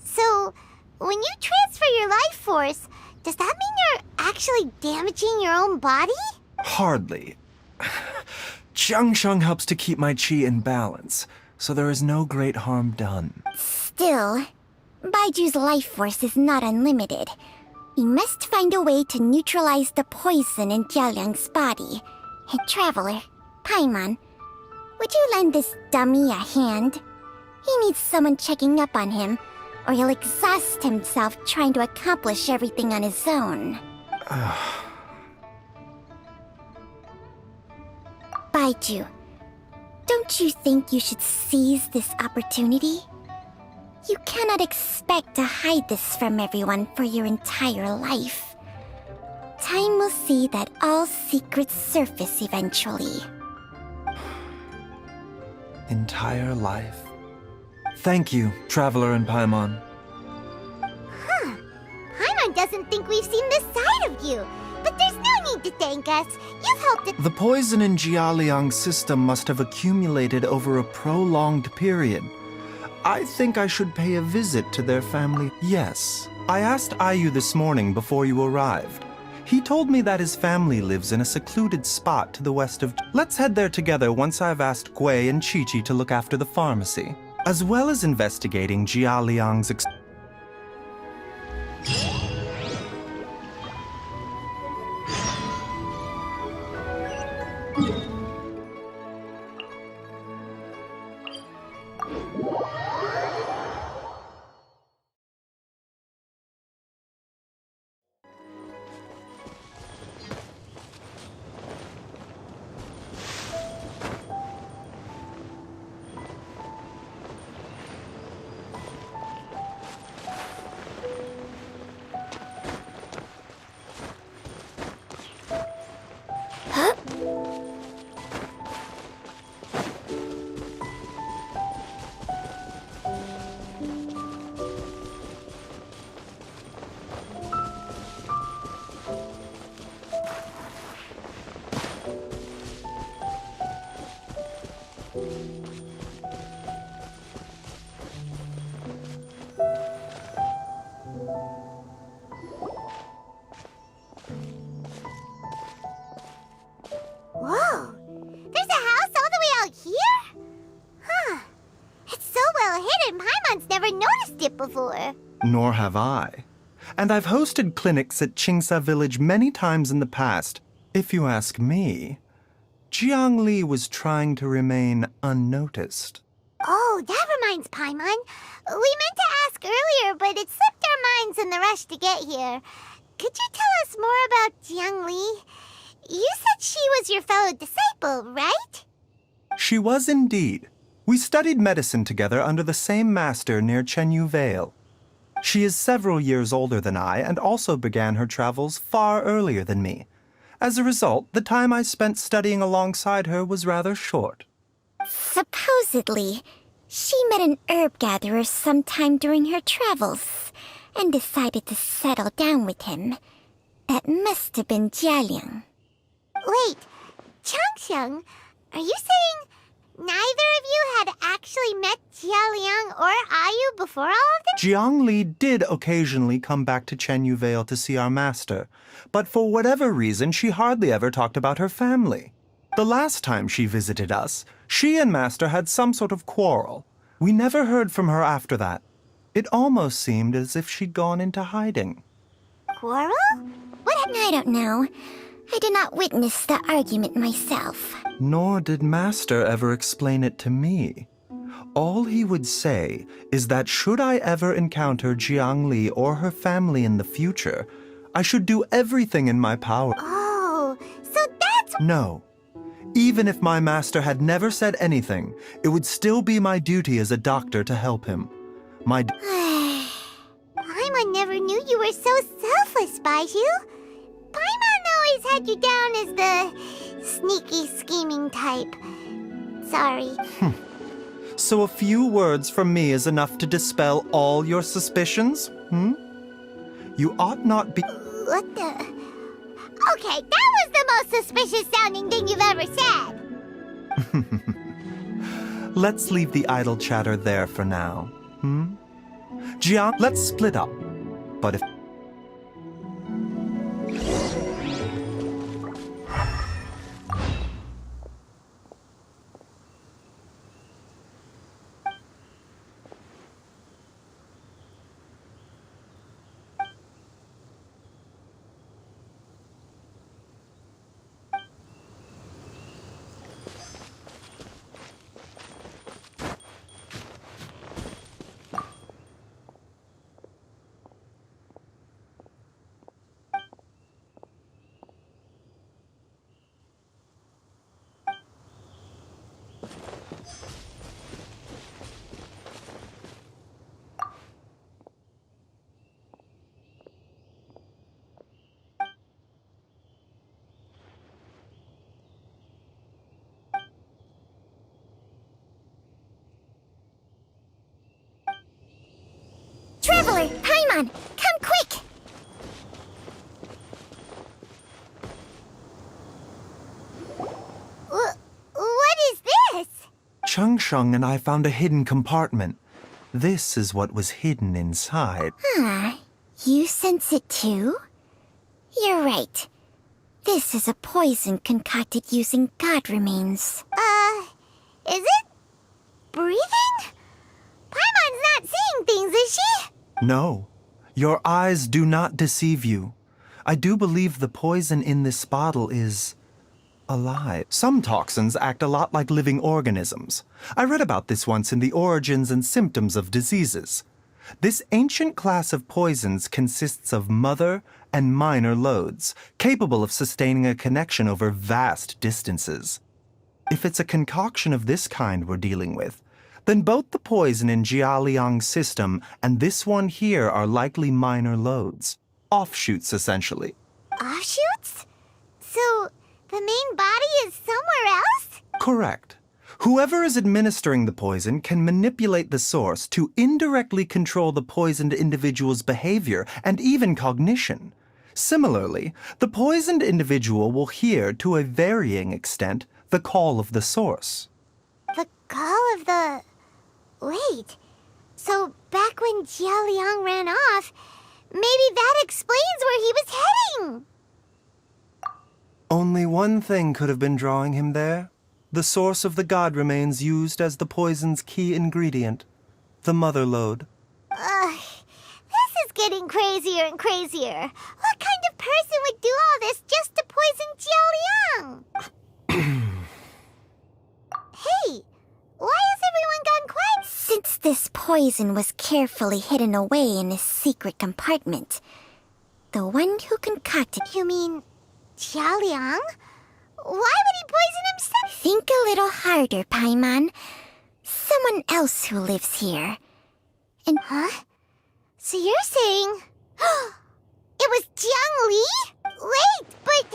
So, when you transfer your life force, does that mean you're actually damaging your own body? Hardly. Changsheng helps to keep my chi in balance, so there is no great harm done. Still, Baiju's life force is not unlimited. We must find a way to neutralize the poison in Jialiang's body. Hey, Traveler, Paimon, would you lend this dummy a hand? He needs someone checking up on him, or he'll exhaust himself trying to accomplish everything on his own. Baiju, don't you think you should seize this opportunity? You cannot expect to hide this from everyone for your entire life. Time will see that all secrets surface eventually. Entire life. Thank you, Traveler and Paimon. Huh. Paimon doesn't think we've seen this side of you. But there's no need to thank us. You've helped it. The poison in Jialiang's system must have accumulated over a prolonged period. I think I should pay a visit to their family. Yes, I asked Ayu this morning before you arrived. He told me that his family lives in a secluded spot to the west of... Let's head there together once I've asked Gui and Chi-Chi to look after the pharmacy. as well as investigating Jia Liang's Whoa! There's a house all the way out here? Huh. It's so well hidden, Paimon's never noticed it before. Nor have I. And I've hosted clinics at Qingsa Village many times in the past. If you ask me, Jiang Li was trying to remain unnoticed. Oh, that reminds Paimon. We meant to ask earlier, but it slipped our minds in the rush to get here. Could you tell us more about Jiang Li? You said she was your fellow disciple, right? She was indeed. We studied medicine together under the same master near Chenyu Vale. She is several years older than I and also began her travels far earlier than me. As a result, the time I spent studying alongside her was rather short. Supposedly, she met an herb gatherer sometime during her travels and decided to settle down with him. That must have been Jialiang. Wait, Changxiang, are you saying neither of you had actually met Jia Liang or Ayu before all of this? Jiang Li did occasionally come back to Chenyu Vale to see our master, but for whatever reason, she hardly ever talked about her family. The last time she visited us, she and master had some sort of quarrel. We never heard from her after that. It almost seemed as if she'd gone into hiding. Quarrel? I don't know. I did not witness the argument myself. Nor did master ever explain it to me. All he would say is that should I ever encounter Jiang Li or her family in the future, I should do everything in my power. Oh, so that's... No. Even if my master had never said anything, it would still be my duty as a doctor to help him. Paimon never knew you were so selfless, Baiju. Paimon always had you down as the sneaky, scheming type. Sorry. So a few words from me is enough to dispel all your suspicions? You ought not be... What the... Okay, that was the most suspicious sounding thing you've ever said. Let's leave the idle chatter there for now. Jiang, let's split up. But if... Traveler, Paimon, come quick! What is this? Changsheng and I found a hidden compartment. This is what was hidden inside. You sense it too? You're right. This is a poison concocted using god remains. Is it breathing? Paimon's not seeing things, is she? No, your eyes do not deceive you. I do believe the poison in this bottle is alive. Some toxins act a lot like living organisms. I read about this once in the Origins and Symptoms of Diseases. This ancient class of poisons consists of mother and minor loads, capable of sustaining a connection over vast distances. If it's a concoction of this kind we're dealing with, then both the poison in Jialiang's system and this one here are likely minor loads. Offshoots, essentially. Offshoots? So, the main body is somewhere else? Correct. Whoever is administering the poison can manipulate the source to indirectly control the poisoned individual's behavior and even cognition. Similarly, the poisoned individual will hear, to a varying extent, the call of the source. The call of the... Wait. So, back when Jialiang ran off, maybe that explains where he was heading! Only one thing could have been drawing him there. The source of the god remains used as the poison's key ingredient, the mother lode. This is getting crazier and crazier. What kind of person would do all this just to poison Jialiang? Hey, why has everyone gone quiet? Since this poison was carefully hidden away in a secret compartment, the one who concocted... You mean Jialiang? Why would he poison himself? Think a little harder, Paimon. Someone else who lives here. And... Huh? So you're saying... it was Jiang Li? Wait, but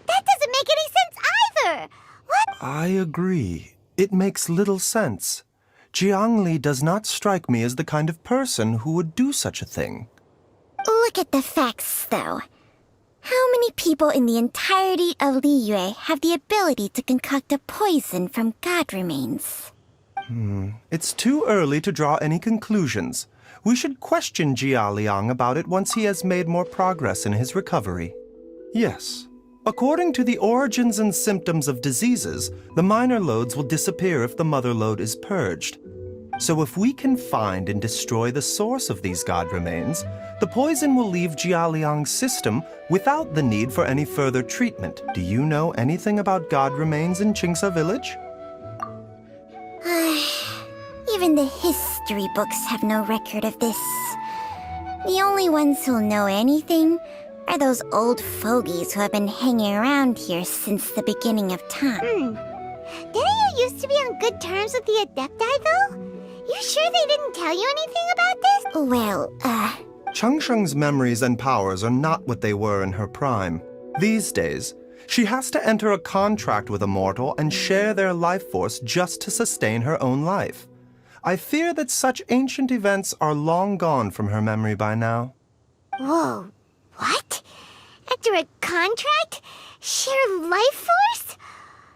that doesn't make any sense either! What? I agree. It makes little sense. Jiang Li does not strike me as the kind of person who would do such a thing. Look at the facts, though. How many people in the entirety of Liyue have the ability to concoct a poison from god remains? It's too early to draw any conclusions. We should question Jia Liang about it once he has made more progress in his recovery. Yes. According to the Origins and Symptoms of Diseases, the minor loads will disappear if the mother lode is purged. So if we can find and destroy the source of these god remains, the poison will leave Jialiang's system without the need for any further treatment. Do you know anything about god remains in Qingsa village? Even the history books have no record of this. The only ones who'll know anything are those old fogies who have been hanging around here since the beginning of time. Didn't you used to be on good terms with the Adepti, though? You sure they didn't tell you anything about this? Well, Changsheng's memories and powers are not what they were in her prime. These days, she has to enter a contract with a mortal and share their life force just to sustain her own life. I fear that such ancient events are long gone from her memory by now. Whoa, what? Enter a contract? Share life force?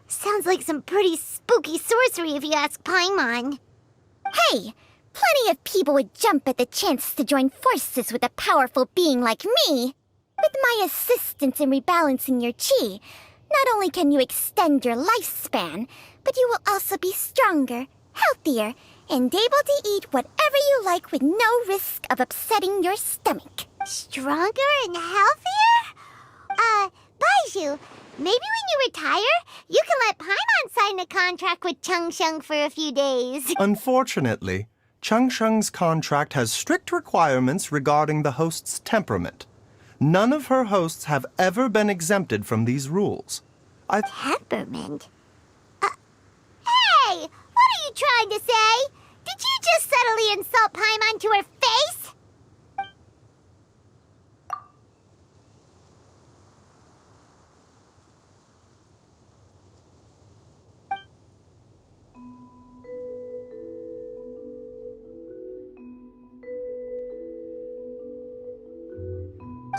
Sounds like some pretty spooky sorcery if you ask Paimon. Hey! Plenty of people would jump at the chance to join forces with a powerful being like me. With my assistance in rebalancing your chi, not only can you extend your lifespan, but you will also be stronger, healthier, and able to eat whatever you like with no risk of upsetting your stomach. Stronger and healthier? Baizhu, maybe when you retire, you can let Paimon sign a contract with Changsheng for a few days. Unfortunately, Changsheng's contract has strict requirements regarding the host's temperament. None of her hosts have ever been exempted from these rules. Temperament? Hey! What are you trying to say? Did you just subtly insult Paimon to her face?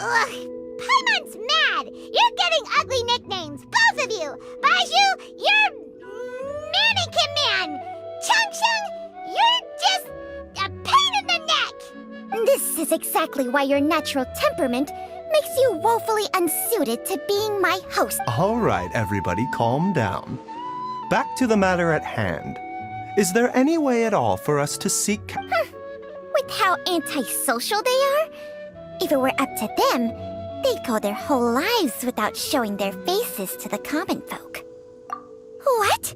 Ugh, Paimon's mad! You're getting ugly nicknames, both of you! Baizhu, you're Mannequin Man! Changsheng, you're just a pain in the neck! This is exactly why your natural temperament makes you woefully unsuited to being my host. All right, everybody, calm down. Back to the matter at hand. Is there any way at all for us to seek... With how antisocial they are? If it were up to them, they'd go their whole lives without showing their faces to the common folk. What?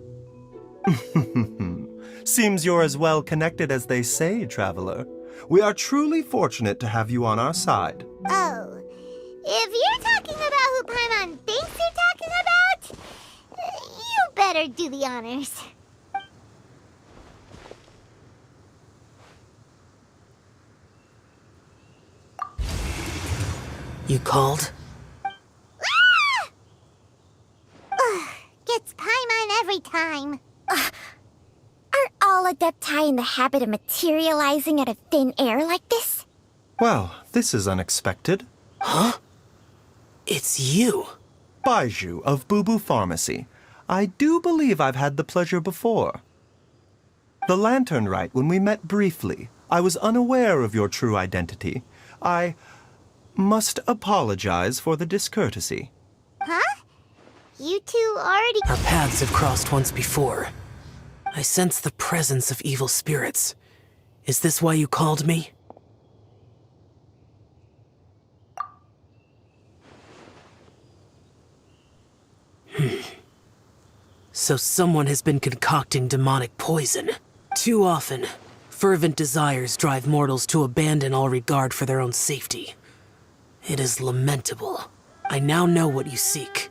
Seems you're as well connected as they say, traveler. We are truly fortunate to have you on our side. Oh, if you're talking about who Paimon thinks you're talking about, you better do the honors. You called? Ah! Ugh, gets Paimon every time. Are all Adepti in the habit of materializing out of thin air like this? Well, this is unexpected. Huh? It's you. Baiju of Bubu Pharmacy. I do believe I've had the pleasure before. The Lantern Rite, when we met briefly, I was unaware of your true identity. I must apologize for the discourtesy. Huh? You two already... Our paths have crossed once before. I sense the presence of evil spirits. Is this why you called me? So someone has been concocting demonic poison. Too often, fervent desires drive mortals to abandon all regard for their own safety. It is lamentable. I now know what you seek.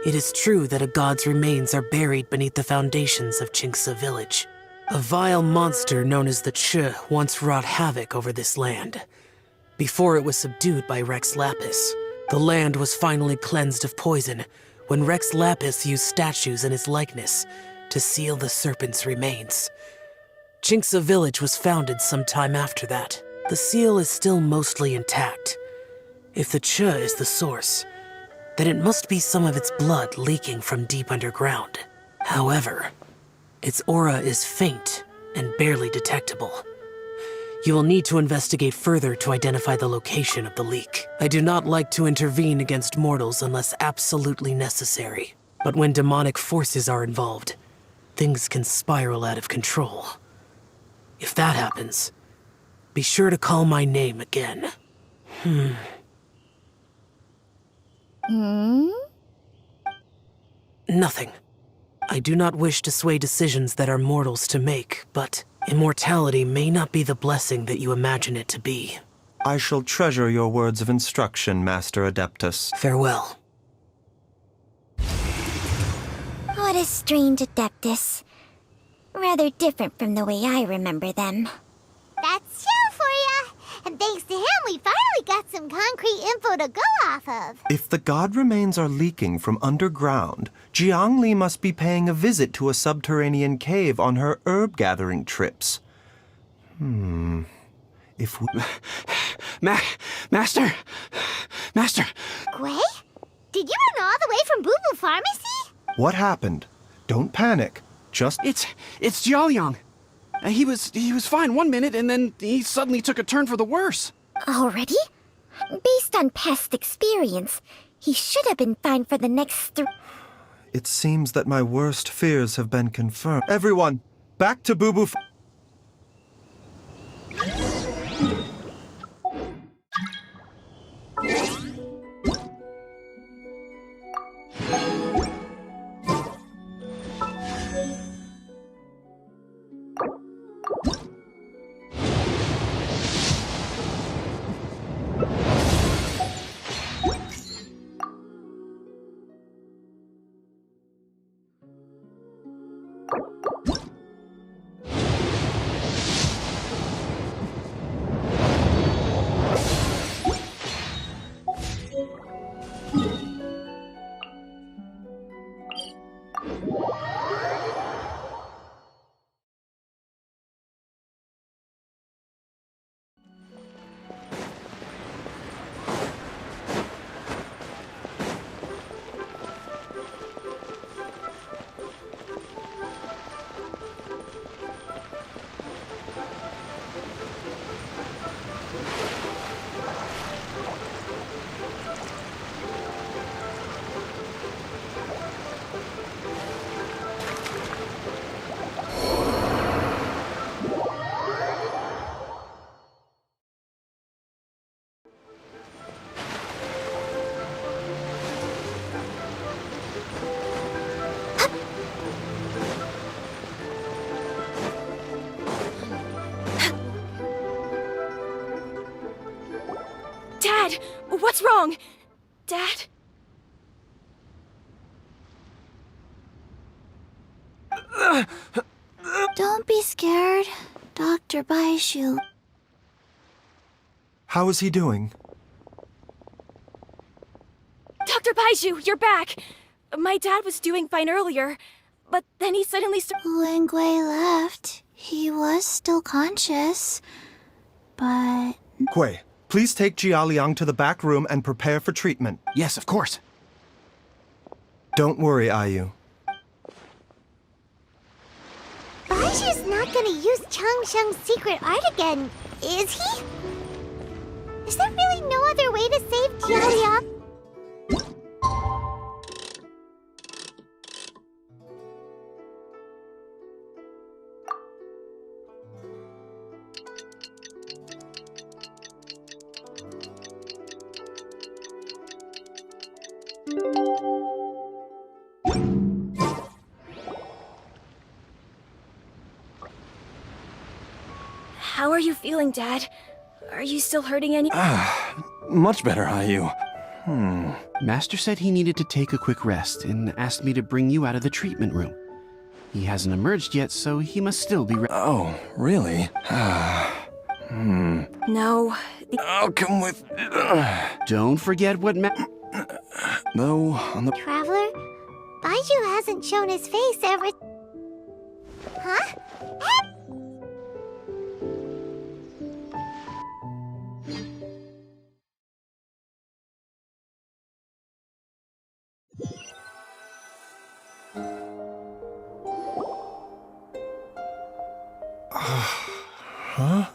It is true that a god's remains are buried beneath the foundations of Chinxa village. A vile monster known as the Che once wrought havoc over this land. Before it was subdued by Rex Lapis, the land was finally cleansed of poison when Rex Lapis used statues in his likeness to seal the serpent's remains. Chinxa village was founded some time after that. The seal is still mostly intact. If the Che is the source, then it must be some of its blood leaking from deep underground. However, its aura is faint and barely detectable. You will need to investigate further to identify the location of the leak. I do not like to intervene against mortals unless absolutely necessary. But when demonic forces are involved, things can spiral out of control. If that happens, be sure to call my name again. Nothing. I do not wish to sway decisions that are mortals to make, but immortality may not be the blessing that you imagine it to be. I shall treasure your words of instruction, Master Adeptus. Farewell. What a strange Adeptus. Rather different from the way I remember them. That's Xiao for ya! And thanks to him, we finally got some concrete info to go off of. If the god remains are leaking from underground, Jiangli must be paying a visit to a subterranean cave on her herb-gathering trips. If we... Master! Gui? Did you run all the way from Bubu Pharmacy? What happened? Don't panic. Just... It's Jiaoyang. He was fine one minute, and then he suddenly took a turn for the worse. Already? Based on past experience, he should have been fine for the next It seems that my worst fears have been confirmed. Everyone, back to Bubu... Dad, what's wrong? Dad? Don't be scared, Dr. Baishu. How is he doing? Dr. Baiju, you're back! My dad was doing fine earlier, but then he suddenly When Gui left, he was still conscious, but... Gui, please take Jialiang to the back room and prepare for treatment. Yes, of course. Don't worry, Ayu. Baishu's not gonna use Changsheng's secret art again, is he? Is there really no other way to save Jialiang? How are you feeling, Dad? Are you still hurting any? Much better, Ayu. Master said he needed to take a quick rest and asked me to bring you out of the treatment room. He hasn't emerged yet, so he must still be Oh, really? No. I'll come with... Don't forget what No, on the... Traveler? Baiju hasn't shown his face ever... Huh? Huh?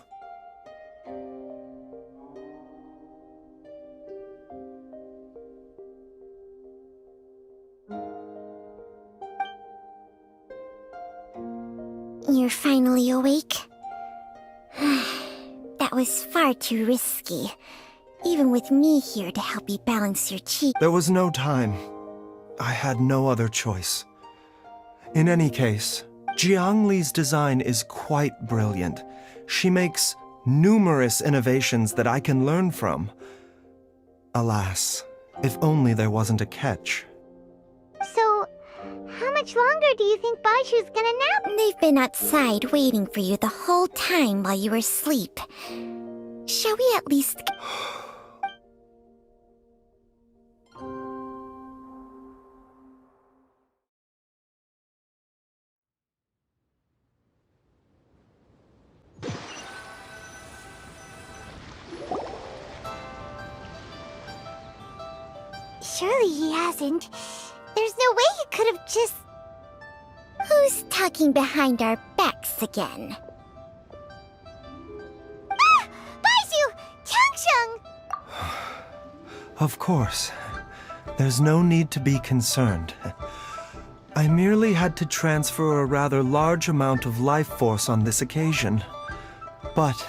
You're finally awake? That was far too risky. Even with me here to help you balance your chi. There was no time. I had no other choice. In any case, Jiang Li's design is quite brilliant. She makes numerous innovations that I can learn from. Alas, if only there wasn't a catch. So, how much longer do you think Baishu's gonna nap? They've been outside waiting for you the whole time while you were asleep. Shall we at least... Surely he hasn't. There's no way he could have just... Who's talking behind our backs again? Ah! Baishu! Changsheng! Of course. There's no need to be concerned. I merely had to transfer a rather large amount of life force on this occasion. But,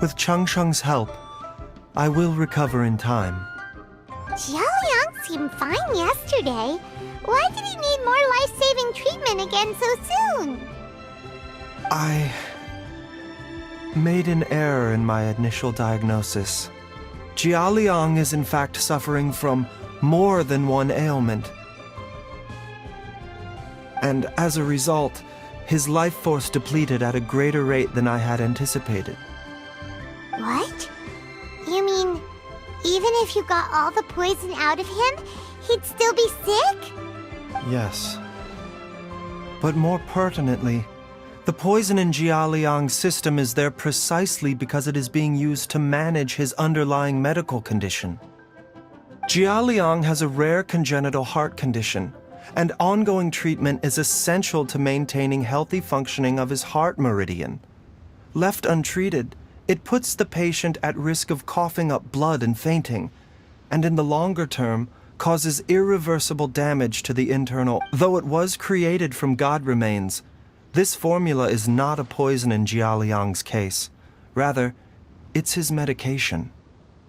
with Changsheng's help, I will recover in time. Jialiang seemed fine yesterday. Why did he need more life-saving treatment again so soon? I made an error in my initial diagnosis. Jialiang is in fact suffering from more than one ailment. And as a result, his life force depleted at a greater rate than I had anticipated. What? You mean, even if you got all the poison out of him, he'd still be sick? Yes. But more pertinently, the poison in Jialiang's system is there precisely because it is being used to manage his underlying medical condition. Jialiang has a rare congenital heart condition, and ongoing treatment is essential to maintaining healthy functioning of his heart meridian. Left untreated, it puts the patient at risk of coughing up blood and fainting, and in the longer term, causes irreversible damage to the internal. Though it was created from god remains, this formula is not a poison in Jialiang's case. Rather, it's his medication.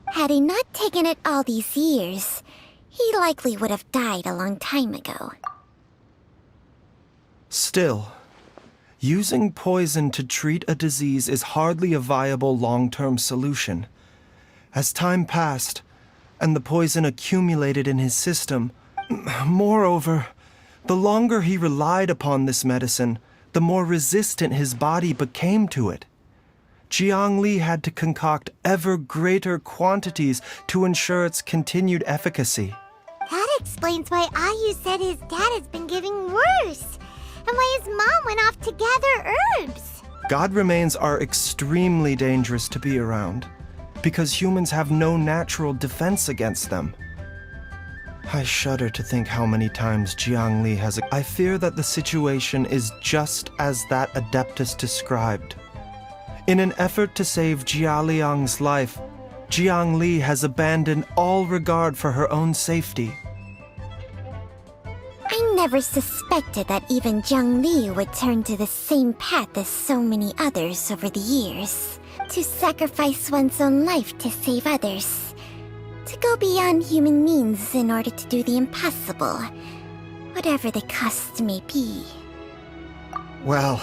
Had he not taken it all these years, he likely would have died a long time ago. Still, using poison to treat a disease is hardly a viable long-term solution. As time passed, and the poison accumulated in his system. Moreover, the longer he relied upon this medicine, the more resistant his body became to it. Jiang Li had to concoct ever greater quantities to ensure its continued efficacy. That explains why Ayu said his dad has been getting worse, and why his mom went off to gather herbs. God remains are extremely dangerous to be around, because humans have no natural defense against them. I shudder to think how many times Jiang Li has... I fear that the situation is just as that Adeptus described. In an effort to save Jia Liang's life, Jiang Li has abandoned all regard for her own safety. I never suspected that even Jiang Li would turn to the same path as so many others over the years. To sacrifice one's own life to save others. To go beyond human means in order to do the impossible, whatever the cost may be. Well,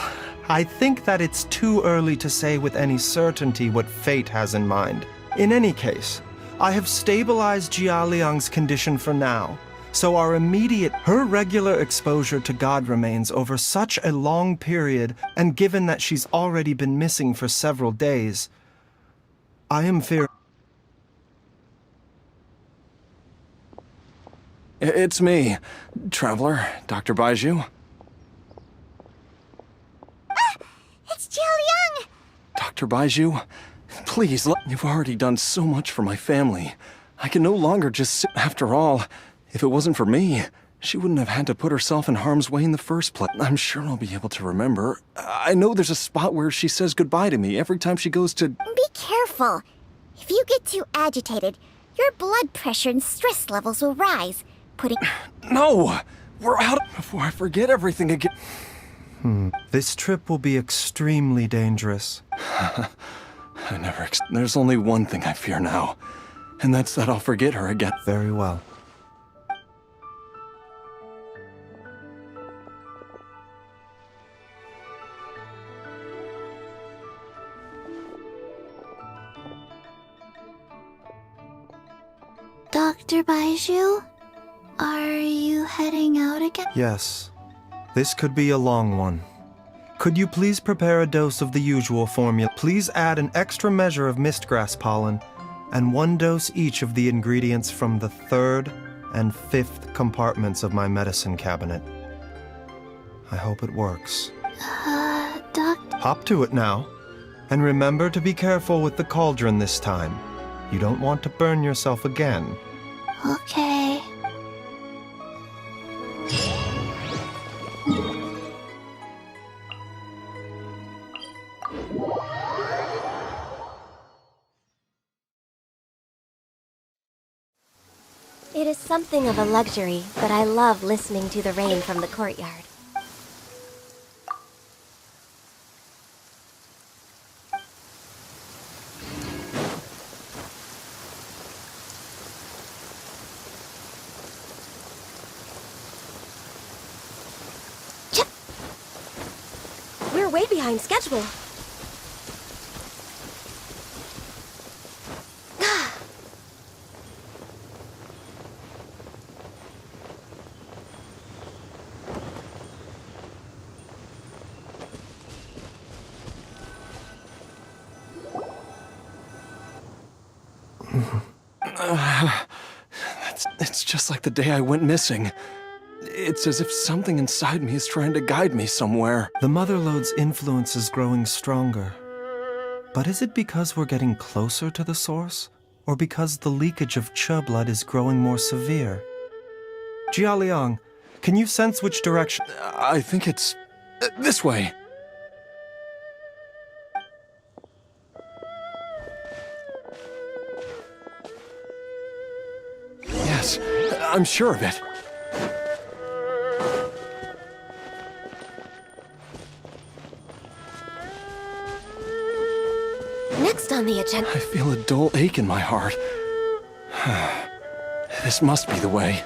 I think that it's too early to say with any certainty what fate has in mind. In any case, I have stabilized Jia Liang's condition for now, so her regular exposure to God remains over such a long period, and given that she's already been missing for several days, I am fearing... It's me, Traveler, Dr. Baiju. It's Jiao Liang! Dr. Baiju, please, you've already done so much for my family. I can no longer just sit. After all, if it wasn't for me, she wouldn't have had to put herself in harm's way in the first place. I'm sure I'll be able to remember. I know there's a spot where she says goodbye to me every time she goes to... Be careful. If you get too agitated, your blood pressure and stress levels will rise, putting... No! We're out before I forget everything again. This trip will be extremely dangerous. There's only one thing I fear now, and that's that I'll forget her again. Very well. Dr. Baiju, are you heading out again? Yes. This could be a long one. Could you please prepare a dose of the usual formula? Please add an extra measure of mistgrass pollen, and 1 dose each of the ingredients from the 3rd and 5th compartments of my medicine cabinet. I hope it works. Doctor... Hop to it now. And remember to be careful with the cauldron this time. You don't want to burn yourself again. Okay. It is something of a luxury, but I love listening to the rain from the courtyard. We're way behind schedule. It's just like the day I went missing. It's as if something inside me is trying to guide me somewhere. The Mother Lode's influence is growing stronger. But is it because we're getting closer to the source? Or because the leakage of Che blood is growing more severe? Jia Liang, can you sense which direction? I think it's... this way. Yes, I'm sure of it. Next on the agenda... I feel a dull ache in my heart. This must be the way.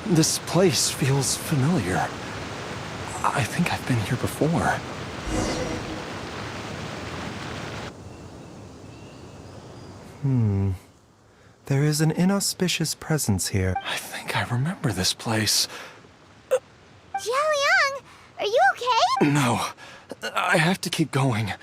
This place feels familiar. I think I've been here before. There is an inauspicious presence here. I think I remember this place. Jialiang, are you okay? No, I have to keep going.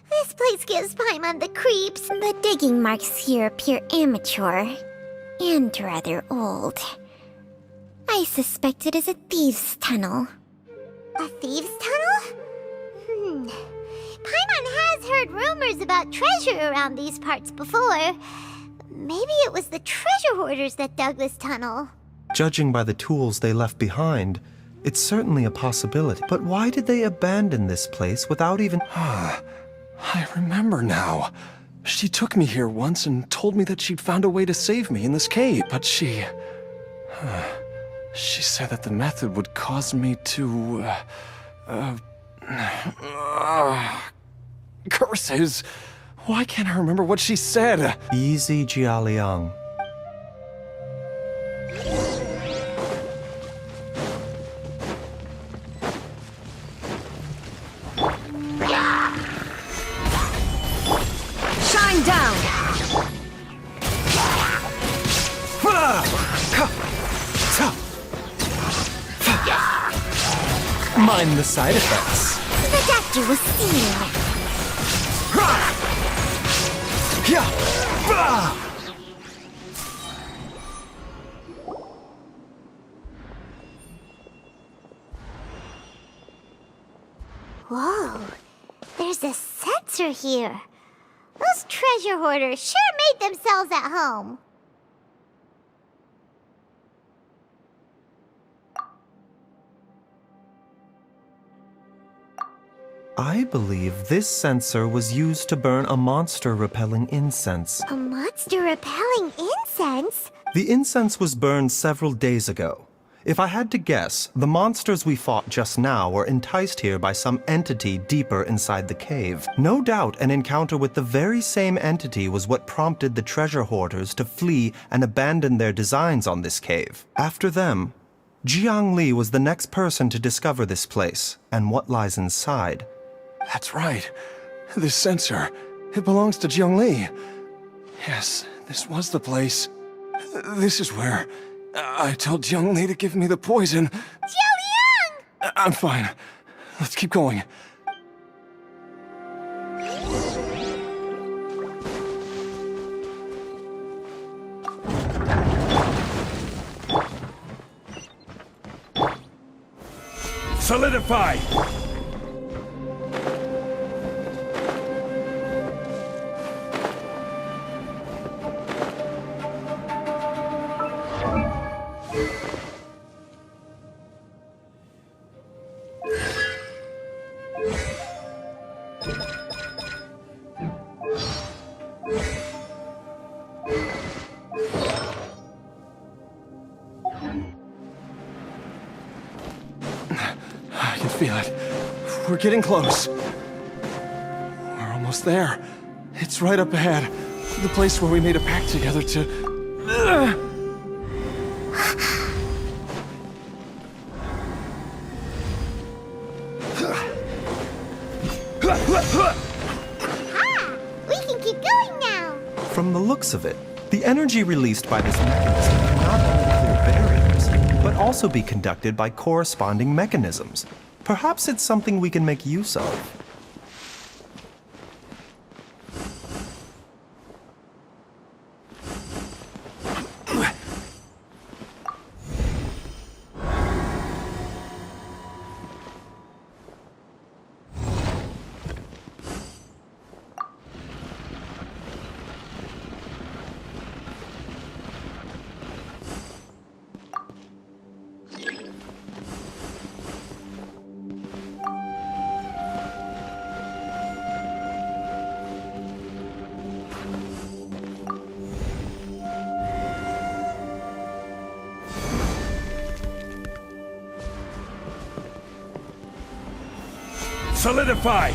This place gives Paimon the creeps. The digging marks here appear amateur and rather old. I suspect it is a thieves' tunnel. A thieves' tunnel? Paimon has heard rumors about treasure around these parts before. Maybe it was the treasure hoarders that dug this tunnel. Judging by the tools they left behind, it's certainly a possibility. But why did they abandon this place without even... I remember now. She took me here once and told me that she'd found a way to save me in this cave. But she said that the method would cause me to... curses! Why can't I remember what she said? Easy, Jialiang. Shine down! Mind the side effects. The doctor was seeing. Whoa, there's a sensor here. Those treasure hoarders sure made themselves at home. I believe this sensor was used to burn a monster-repelling incense. A monster-repelling incense? The incense was burned several days ago. If I had to guess, the monsters we fought just now were enticed here by some entity deeper inside the cave. No doubt an encounter with the very same entity was what prompted the treasure hoarders to flee and abandon their designs on this cave. After them, Jiang Li was the next person to discover this place and what lies inside. That's right. This sensor, it belongs to Jiangli. Yes, this was the place. This is where I told Jiangli to give me the poison. Jialiang! I'm fine. Let's keep going. Solidify! I can feel it. We're getting close. We're almost there. It's right up ahead. The place where we made a pact together to... We can keep going now. From the looks of it, the energy released by this mechanism can not only clear barriers, but also be conducted by corresponding mechanisms. Perhaps it's something we can make use of. Solidify!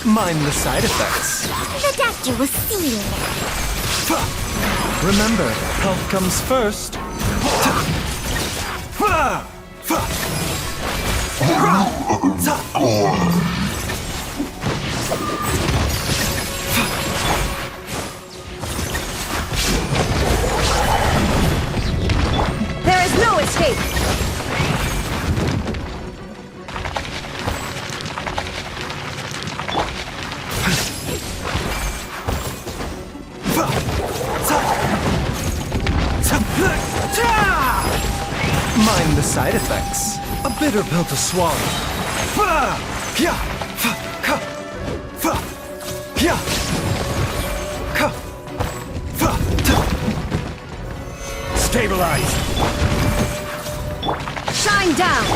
Mind the side effects. The doctor was seeing it. Remember, health comes first. There is no escape! Mind the side effects. A bitter pill to swallow. Stabilize! Shine down!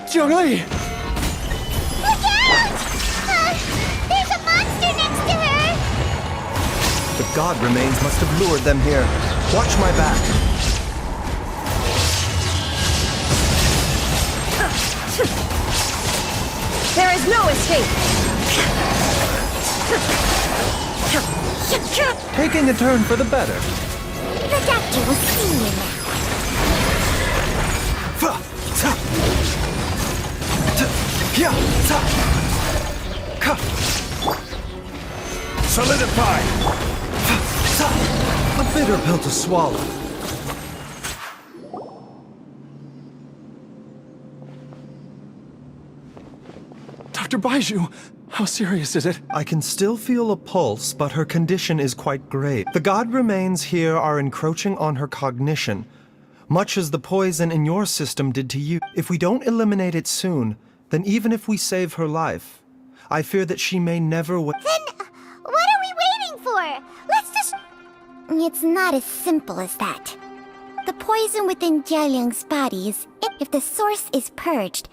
Zhongli! Look out! There's a monster next to her! The god remains must have lured them here. Watch my back. There is no escape! Taking a turn for the better. The doctor will see you now. Solidify! A bitter pill to swallow. Dr. Baiju, how serious is it? I can still feel a pulse, but her condition is quite grave. The god remains here are encroaching on her cognition, much as the poison in your system did to you. If we don't eliminate it soon, then even if we save her life, I fear that she may never Then, what are we waiting for? Let's just... It's not as simple as that. The poison within Jialiang's body is... If the source is purged,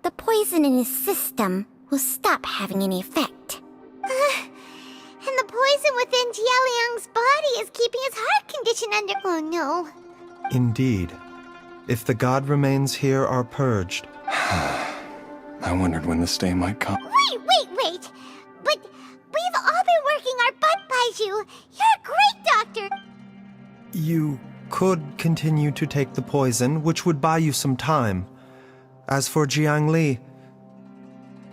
the poison in his system will stop having any effect. And the poison within Jialiang's body is keeping his heart condition under... Oh no. Indeed. If the god remains here are purged. I wondered when this day might come. Wait! But we've all been working our butt, Baiju. You're a great doctor. You could continue to take the poison, which would buy you some time. As for Jiang Li,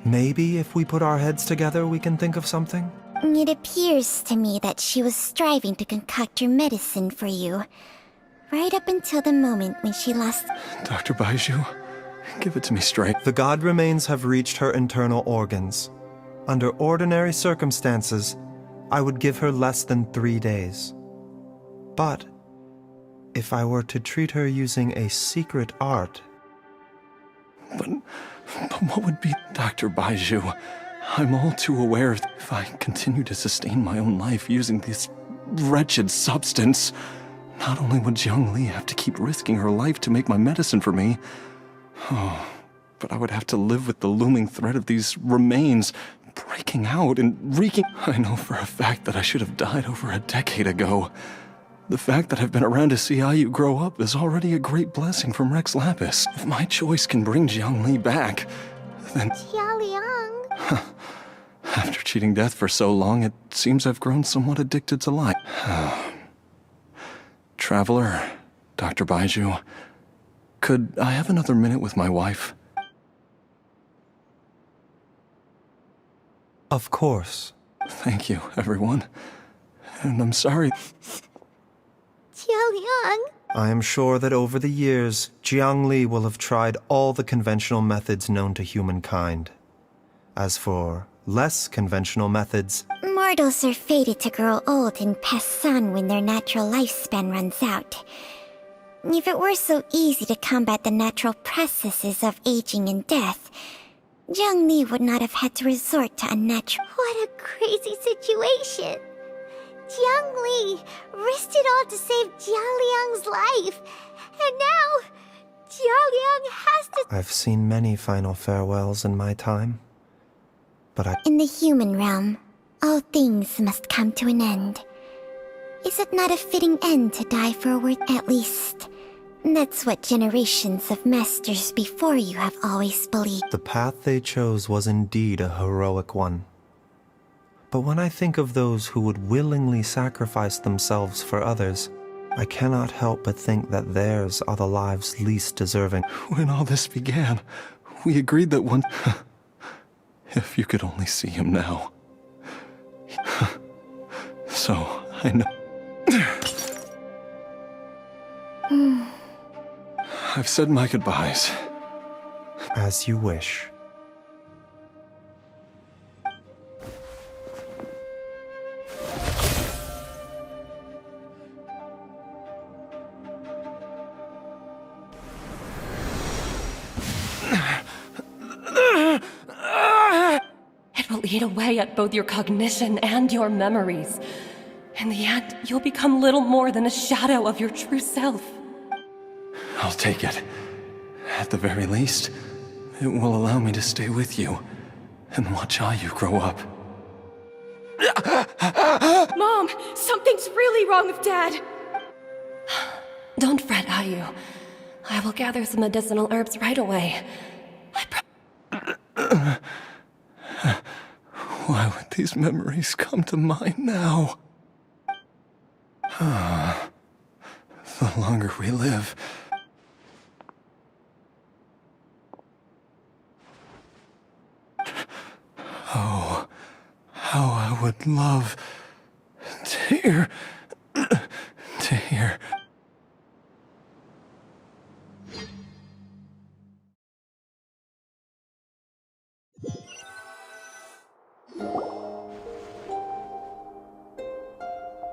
maybe if we put our heads together, we can think of something? It appears to me that she was striving to concoct your medicine for you, right up until the moment when she lost... Dr. Baiju, give it to me straight. The god remains have reached her internal organs. Under ordinary circumstances, I would give her less than 3 days. But if I were to treat her using a secret art... But what would be... Dr. Baiju, I'm all too aware that if I continue to sustain my own life using this wretched substance, not only would Jiang Li have to keep risking her life to make my medicine for me, but I would have to live with the looming threat of these remains breaking out and wreaking... I know for a fact that I should have died over a decade ago. The fact that I've been around to see Ayu grow up is already a great blessing from Rex Lapis. If my choice can bring Jiang Li back, then... Jialiang. After cheating death for so long, it seems I've grown somewhat addicted to life. Traveler, Dr. Baiju, could I have another minute with my wife? Of course. Thank you, everyone. And I'm sorry... Jialiang. I am sure that over the years, Jiang Li will have tried all the conventional methods known to humankind. As for less conventional methods... Mortals are fated to grow old and pass on when their natural lifespan runs out. If it were so easy to combat the natural processes of aging and death, Jiang Li would not have had to resort to unnatural... What a crazy situation. Jiang Li risked it all to save Jialiang's life. And now, Jialiang has to... I've seen many final farewells in my time. But In the human realm, all things must come to an end. Is it not a fitting end to die for a word? At least, that's what generations of masters before you have always believed. The path they chose was indeed a heroic one. But when I think of those who would willingly sacrifice themselves for others, I cannot help but think that theirs are the lives least deserving. When all this began, we agreed that one... If you could only see him now. So, I know... I've said my goodbyes. As you wish. It will eat away at both your cognition and your memories. In the end, you'll become little more than a shadow of your true self. I'll take it. At the very least, it will allow me to stay with you and watch Ayu grow up. Mom, something's really wrong with Dad. Don't fret, Ayu. I will gather some medicinal herbs right away. Why would these memories come to mind now. The longer we live... Oh, how I would love to hear...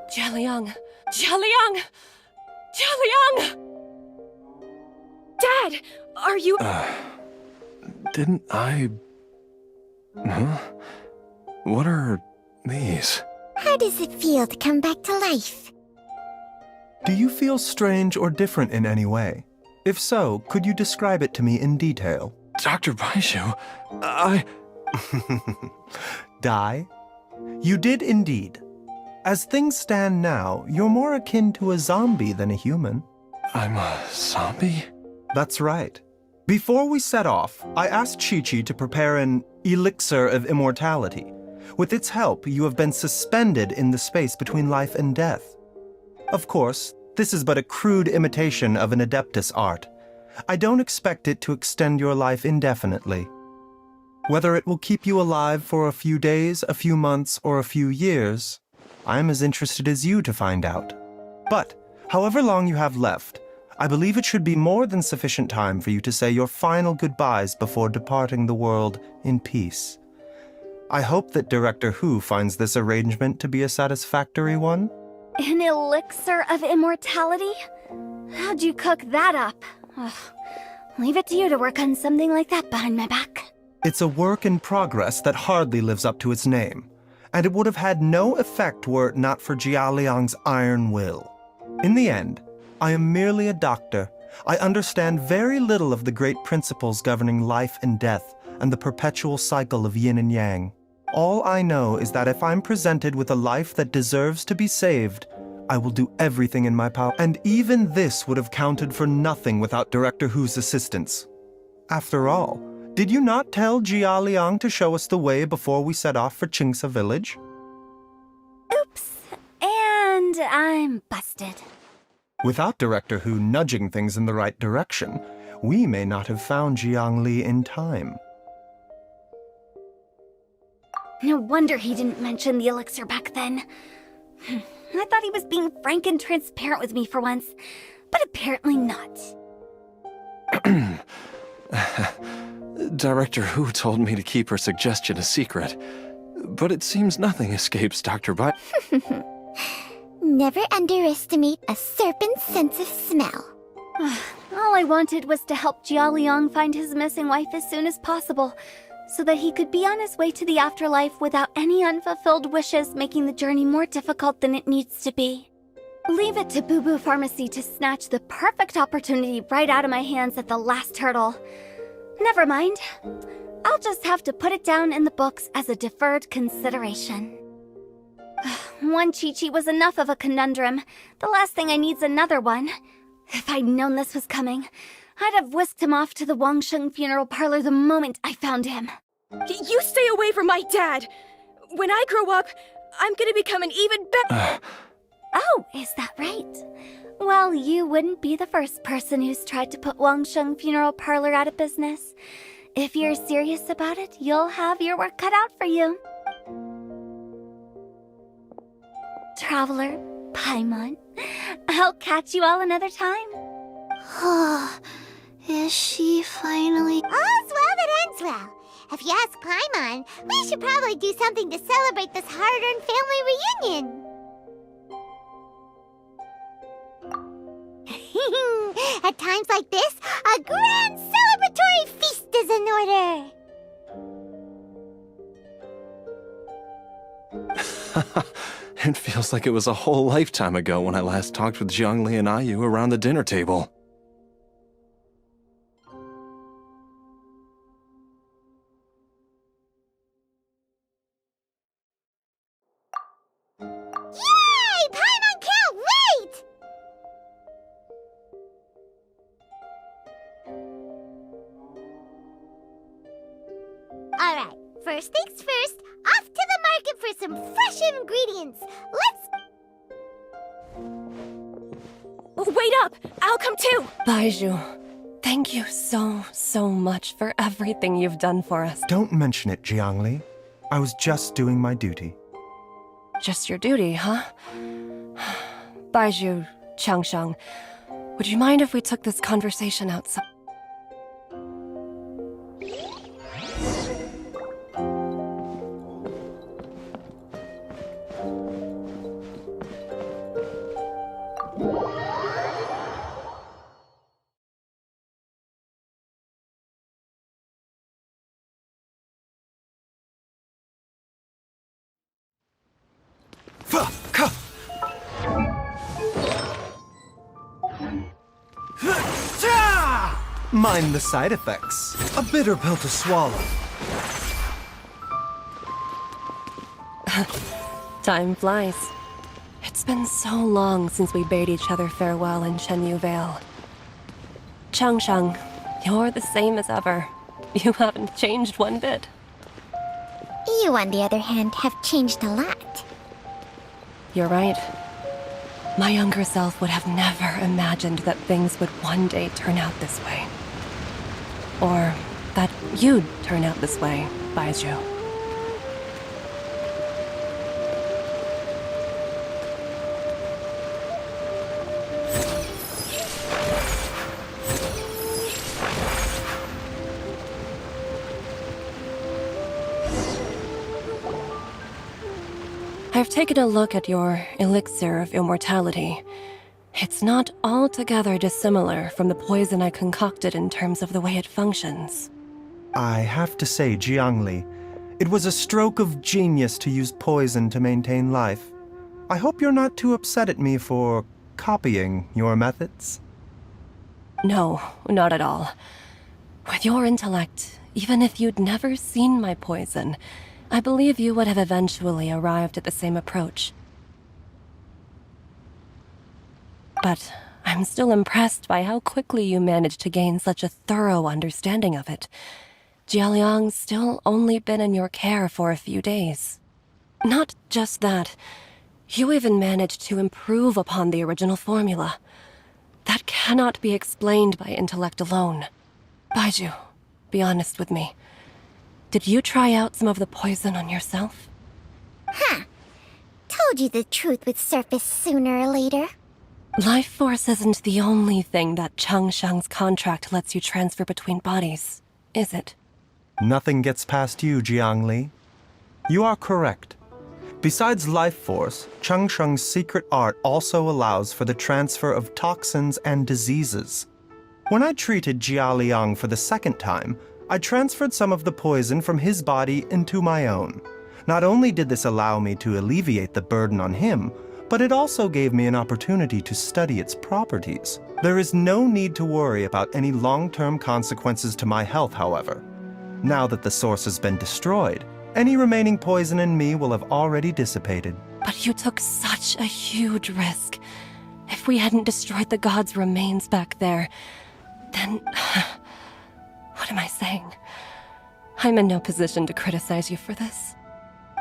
Jialiang! Jialiang! Jialiang! Dad! Are you... Didn't I... Huh? What are these? How does it feel to come back to life? Do you feel strange or different in any way? If so, could you describe it to me in detail? Dr. Baishu, I... Die? You did indeed. As things stand now, you're more akin to a zombie than a human. I'm a zombie? That's right. Before we set off, I asked Chi-Chi to prepare an elixir of immortality. With its help, you have been suspended in the space between life and death. Of course, this is but a crude imitation of an Adeptus art. I don't expect it to extend your life indefinitely. Whether it will keep you alive for a few days, a few months, or a few years, I am as interested as you to find out. But, however long you have left, I believe it should be more than sufficient time for you to say your final goodbyes before departing the world in peace. I hope that Director Hu finds this arrangement to be a satisfactory one. An elixir of immortality? How'd you cook that up? Ugh. Leave it to you to work on something like that behind my back. It's a work in progress that hardly lives up to its name, and it would have had no effect were it not for Jialiang's iron will. In the end, I am merely a doctor. I understand very little of the great principles governing life and death and the perpetual cycle of yin and yang. All I know is that if I'm presented with a life that deserves to be saved, I will do everything in my power. And even this would have counted for nothing without Director Hu's assistance. After all, did you not tell Jia Liang to show us the way before we set off for Qingsa village? Oops. And I'm busted. Without Director Hu nudging things in the right direction, we may not have found Jiangli in time. No wonder he didn't mention the elixir back then. I thought he was being frank and transparent with me for once, but apparently not. Director Hu told me to keep her suggestion a secret, but it seems nothing escapes Dr. Bai. Never underestimate a serpent's sense of smell. All I wanted was to help Jialiang find his missing wife as soon as possible, so that he could be on his way to the afterlife without any unfulfilled wishes making the journey more difficult than it needs to be. Leave it to Boo Boo Pharmacy to snatch the perfect opportunity right out of my hands at the last hurdle. Never mind. I'll just have to put it down in the books as a deferred consideration. One Chi-Chi was enough of a conundrum. The last thing I need's another one. If I'd known this was coming, I'd have whisked him off to the Wangsheng funeral parlor the moment I found him. You stay away from my dad! When I grow up, I'm gonna become an even better... Oh, is that right? Well, you wouldn't be the first person who's tried to put Wangsheng funeral parlor out of business. If you're serious about it, you'll have your work cut out for you. Traveler, Paimon, I'll catch you all another time. Is she finally... All's well that ends well. If you ask Paimon, we should probably do something to celebrate this hard-earned family reunion. At times like this, a grand celebratory feast is in order. It feels like it was a whole lifetime ago when I last talked with Zhongli and Ayu around the dinner table. Yay! Paimon can't wait! Alright, first things first, off to the market for some fresh ingredients. Let's... Wait up! I'll come too! Baiju, thank you so much for everything you've done for us. Don't mention it, Jiangli. I was just doing my duty. Just your duty, huh? Baiju, Changsheng, would you mind if we took this conversation outside? Mind the side effects. A bitter pill to swallow. Time flies. It's been so long since we bade each other farewell in Chenyu Vale. Changsheng, you're the same as ever. You haven't changed one bit. You, on the other hand, have changed a lot. You're right. My younger self would have never imagined that things would one day turn out this way. Or that you'd turn out this way, Baiju. I've taken a look at your elixir of immortality. It's not altogether dissimilar from the poison I concocted in terms of the way it functions. I have to say, Jiangli, it was a stroke of genius to use poison to maintain life. I hope you're not too upset at me for copying your methods. No, not at all. With your intellect, even if you'd never seen my poison, I believe you would have eventually arrived at the same approach. But I'm still impressed by how quickly you managed to gain such a thorough understanding of it. Jialiang's still only been in your care for a few days. Not just that, you even managed to improve upon the original formula. That cannot be explained by intellect alone. Baiju, be honest with me. Did you try out some of the poison on yourself? Huh. Told you the truth would surface sooner or later. Life force isn't the only thing that Changsheng's contract lets you transfer between bodies, is it? Nothing gets past you, Jiangli. You are correct. Besides life force, Changsheng's secret art also allows for the transfer of toxins and diseases. When I treated Jia Liang for the second time, I transferred some of the poison from his body into my own. Not only did this allow me to alleviate the burden on him, but it also gave me an opportunity to study its properties. There is no need to worry about any long-term consequences to my health, however. Now that the source has been destroyed, any remaining poison in me will have already dissipated. But you took such a huge risk. If we hadn't destroyed the god's remains back there, then... What am I saying? I'm in no position to criticize you for this.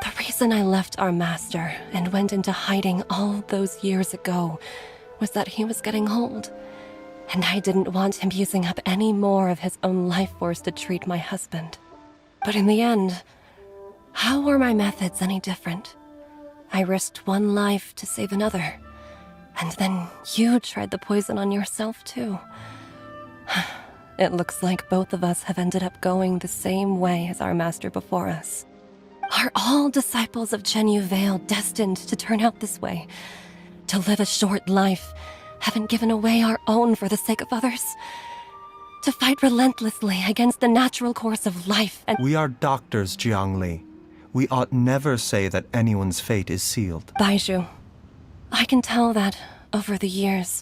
The reason I left our master and went into hiding all those years ago was that he was getting old, and I didn't want him using up any more of his own life force to treat my husband. But in the end, how were my methods any different? I risked one life to save another, and then you tried the poison on yourself too. It looks like both of us have ended up going the same way as our master before us. Are all disciples of Chenyu Vale destined to turn out this way? To live a short life, having given away our own for the sake of others? To fight relentlessly against the natural course of life and— We are doctors, Jiangli. We ought never say that anyone's fate is sealed. Baiju, I can tell that, over the years,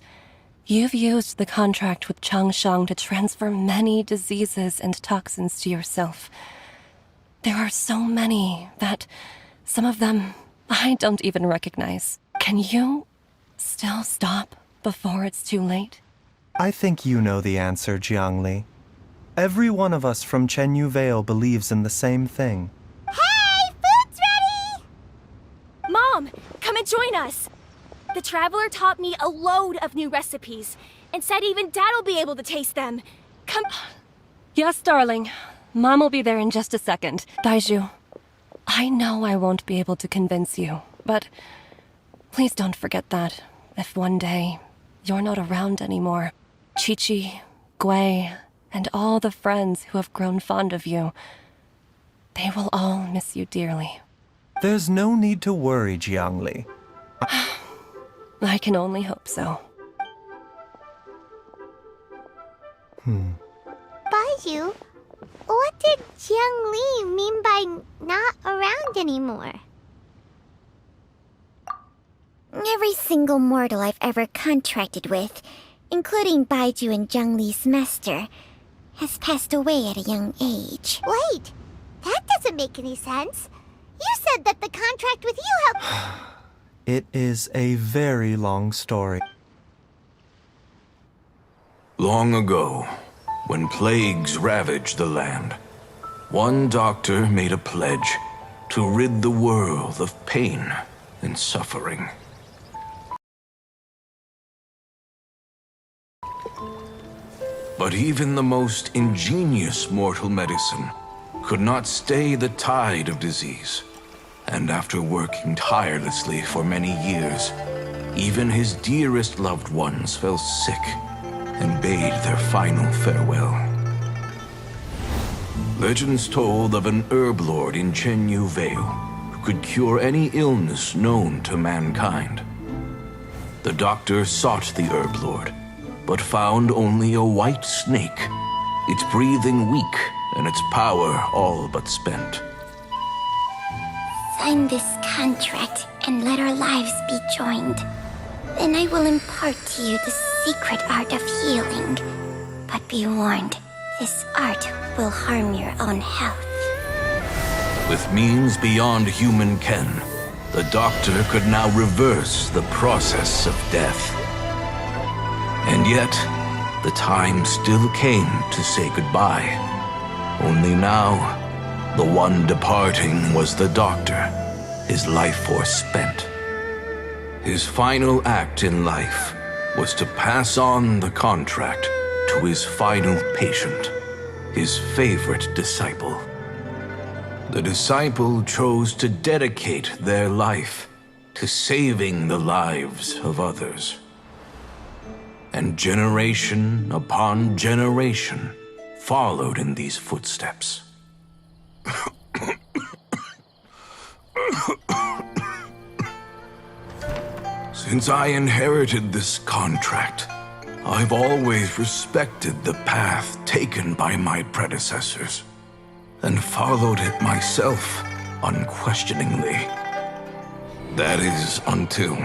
you've used the contract with Changsheng to transfer many diseases and toxins to yourself. There are so many that some of them I don't even recognize. Can you still stop before it's too late? I think you know the answer, Jiangli. Every one of us from Chenyu Vale believes in the same thing. Hey, food's ready! us. The Traveler taught me a load of new recipes, and said even Dad'll be able to taste them. Come... Yes, darling. Mom will be there in just a second. Baiju, I know I won't be able to convince you, but please don't forget that if one day you're not around anymore, Chi-Chi, Gui, and all the friends who have grown fond of you, they will all miss you dearly. There's no need to worry, Jiangli. I can only hope so. Baiju, what did Jiang Li mean by not around anymore? Every single mortal I've ever contracted with, including Baiju and Zhang Li's master, has passed away at a young age. Wait, that doesn't make any sense. You said that the contract with you helped... It is a very long story. Long ago, when plagues ravaged the land, one doctor made a pledge to rid the world of pain and suffering. But even the most ingenious mortal medicine could not stay the tide of disease. And after working tirelessly for many years, even his dearest loved ones fell sick and bade their final farewell. Legends told of an herb lord in Chenyu Vale who could cure any illness known to mankind. The doctor sought the herb lord, but found only a white snake, its breathing weak and its power all but spent. Sign this contract and let our lives be joined. Then I will impart to you the secret art of healing. But be warned, this art will harm your own health. With means beyond human ken, the doctor could now reverse the process of death. And yet, the time still came to say goodbye. Only now, the one departing was the doctor, his life force spent. His final act in life was to pass on the contract to his final patient, his favorite disciple. The disciple chose to dedicate their life to saving the lives of others. And generation upon generation followed in these footsteps. Since I inherited this contract, I've always respected the path taken by my predecessors, and followed it myself unquestioningly. That is until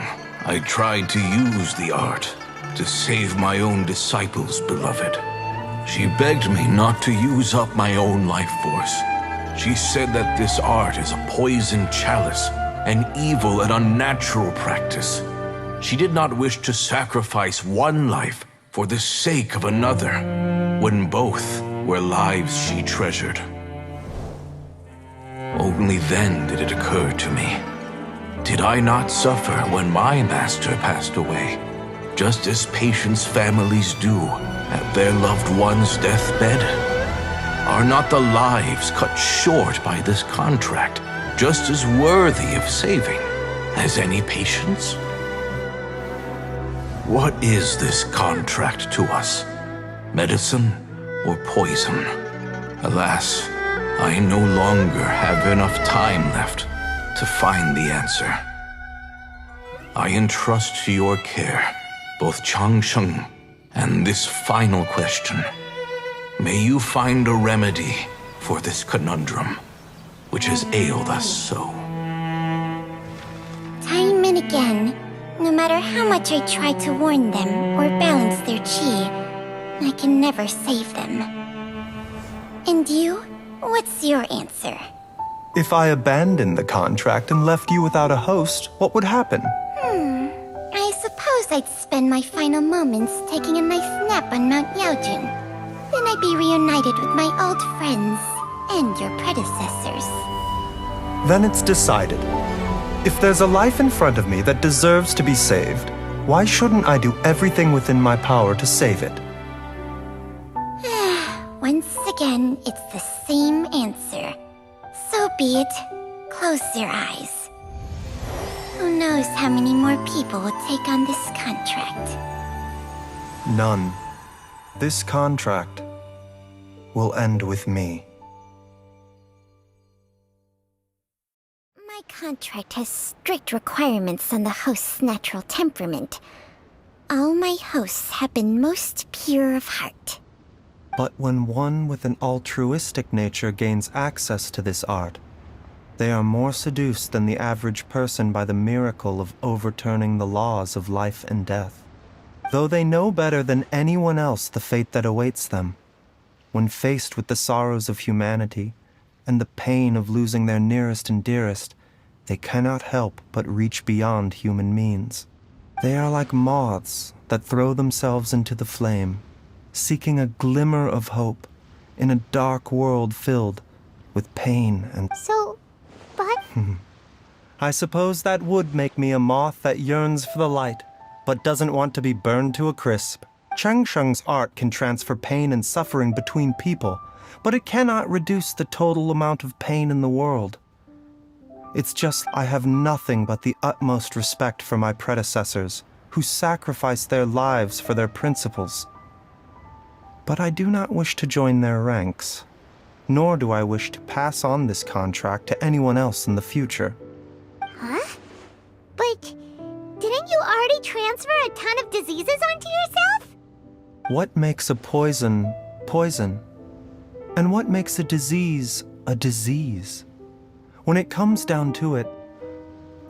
I tried to use the art to save my own disciple's beloved. She begged me not to use up my own life force. She said that this art is a poison chalice, an evil and unnatural practice. She did not wish to sacrifice one life for the sake of another, when both were lives she treasured. Only then did it occur to me. Did I not suffer when my master passed away, just as patients' families do at their loved one's deathbed? Are not the lives cut short by this contract just as worthy of saving as any patients? What is this contract to us? Medicine or poison? Alas, I no longer have enough time left to find the answer. I entrust to your care both Changsheng and this final question. May you find a remedy for this conundrum, which has ailed us so. Time and again, no matter how much I try to warn them or balance their chi, I can never save them. And you? What's your answer? If I abandoned the contract and left you without a host, what would happen? I suppose I'd spend my final moments taking a nice nap on Mount Yaojun. Then I'd be reunited with my old friends and your predecessors. Then it's decided. If there's a life in front of me that deserves to be saved, why shouldn't I do everything within my power to save it? Once again, it's the same answer. So be it. Close your eyes. Who knows how many more people will take on this contract? None. This contract will end with me. My contract has strict requirements on the host's natural temperament. All my hosts have been most pure of heart. But when one with an altruistic nature gains access to this art, they are more seduced than the average person by the miracle of overturning the laws of life and death. Though they know better than anyone else the fate that awaits them, when faced with the sorrows of humanity and the pain of losing their nearest and dearest, they cannot help but reach beyond human means. They are like moths that throw themselves into the flame, seeking a glimmer of hope in a dark world filled with pain and... So, but... I suppose that would make me a moth that yearns for the light, but doesn't want to be burned to a crisp. Cheng Sheng's art can transfer pain and suffering between people, but it cannot reduce the total amount of pain in the world. It's just I have nothing but the utmost respect for my predecessors, who sacrificed their lives for their principles. But I do not wish to join their ranks, nor do I wish to pass on this contract to anyone else in the future. Huh? But didn't you already transfer a ton of diseases onto yourself? What makes a poison, poison? And what makes a disease, a disease? When it comes down to it,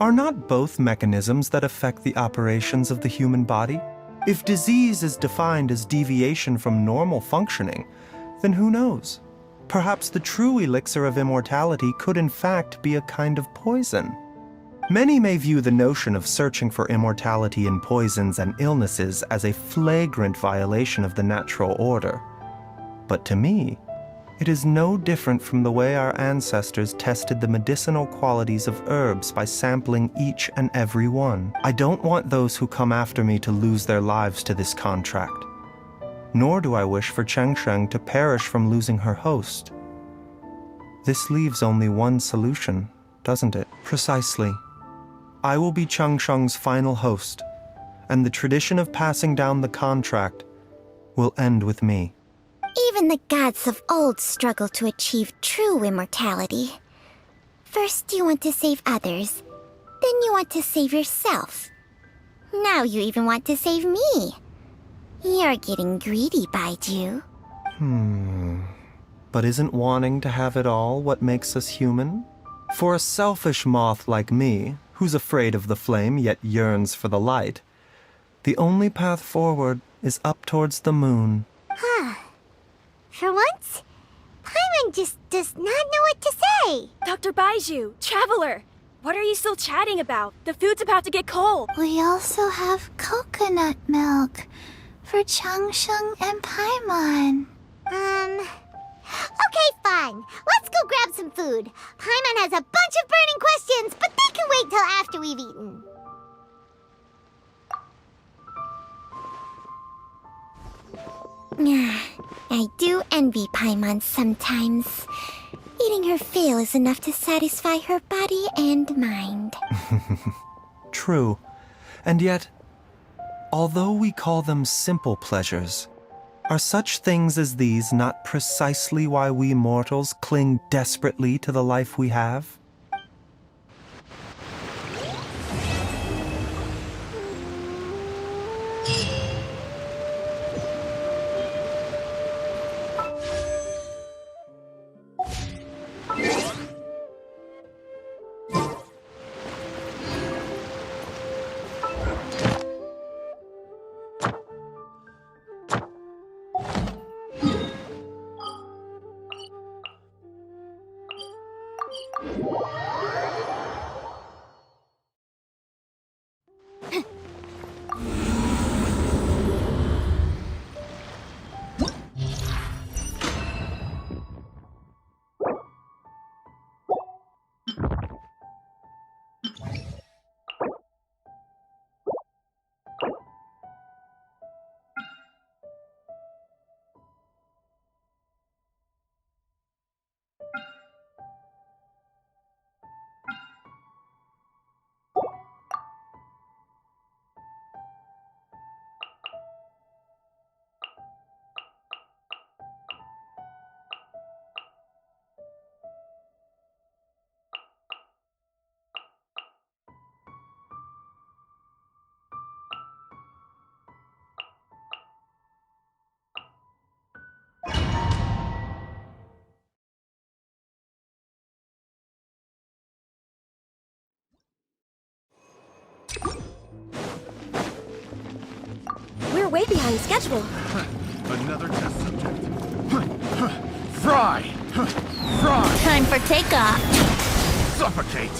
are not both mechanisms that affect the operations of the human body? If disease is defined as deviation from normal functioning, then who knows? Perhaps the true elixir of immortality could in fact be a kind of poison. Many may view the notion of searching for immortality in poisons and illnesses as a flagrant violation of the natural order. But to me, it is no different from the way our ancestors tested the medicinal qualities of herbs by sampling each and every one. I don't want those who come after me to lose their lives to this contract. Nor do I wish for Cheng Sheng to perish from losing her host. This leaves only one solution, doesn't it? Precisely. I will be Cheng Sheng's final host, and the tradition of passing down the contract will end with me. Even the gods of old struggle to achieve true immortality. First you want to save others, then you want to save yourself. Now you even want to save me. You're getting greedy, Baiju. But isn't wanting to have it all what makes us human? For a selfish moth like me, who's afraid of the flame yet yearns for the light, the only path forward is up towards the moon. For once, Paimon just does not know what to say. Dr. Baiju, Traveler, what are you still chatting about? The food's about to get cold. We also have coconut milk for Cheng Sheng and Paimon. Okay, fine. Let's go grab some food. Paimon has a bunch of burning questions, but they can wait till after we've eaten. I do envy Paimon sometimes. Eating her fill is enough to satisfy her body and mind. True. And yet, although we call them simple pleasures, are such things as these not precisely why we mortals cling desperately to the life we have? way behind schedule. Another test subject. Fry! Fry! Time for takeoff. Suffocate!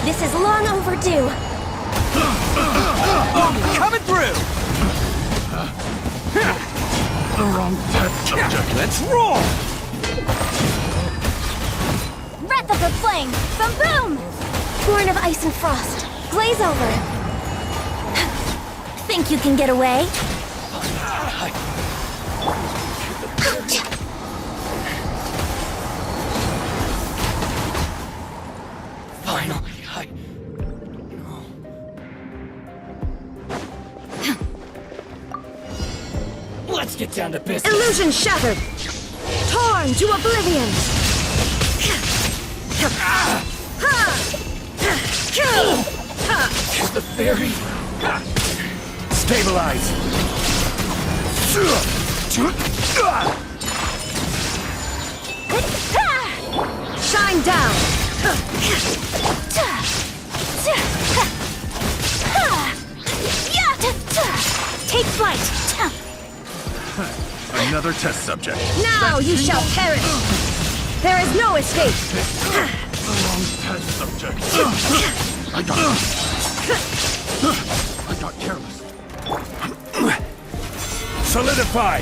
This is long overdue. Coming through! The wrong test subject. Let's roll! Wrath of the flame. From boom. Born of ice and frost. Glaze over. Think you can get away? Finally, Let's get down to business. Illusion shattered! Torn to oblivion! Here's the fairy. Stabilize! Shine down! Take flight. Another test subject. Now you shall perish! There is no escape! The wrong test subject. I got careless. Solidify!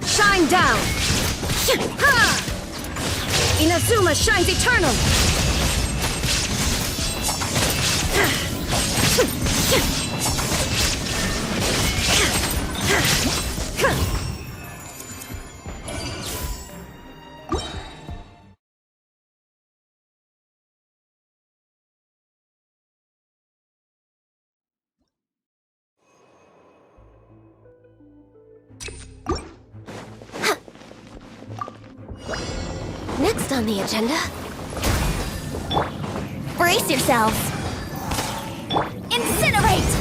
Shine down! Inazuma shines eternal! Next on the agenda. Brace yourselves. Incinerate!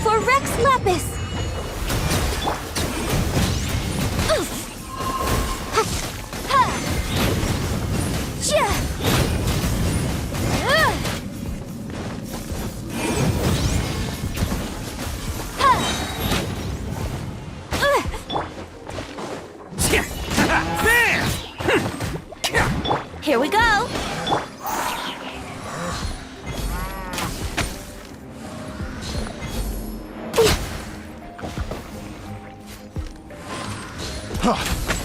For Rex Lapis! Here we go.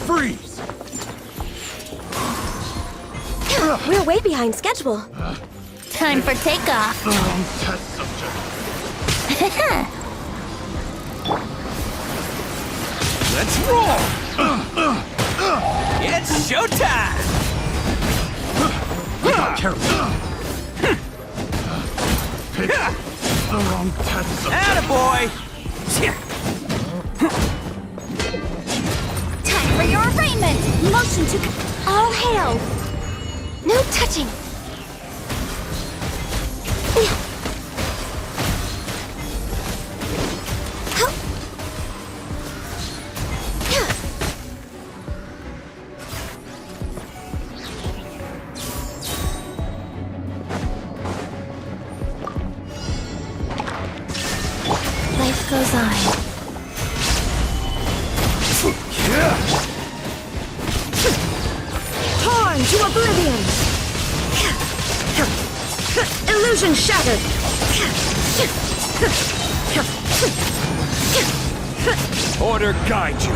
Freeze! We're way behind schedule. Time for takeoff. The wrong test subject. Let's roll! It's showtime! I got careless. Pick the wrong test subject. Attaboy! Time for your arraignment. Motion to... All hail! No touching! Life goes on. Torn to oblivion! Illusion shattered! Order guide you.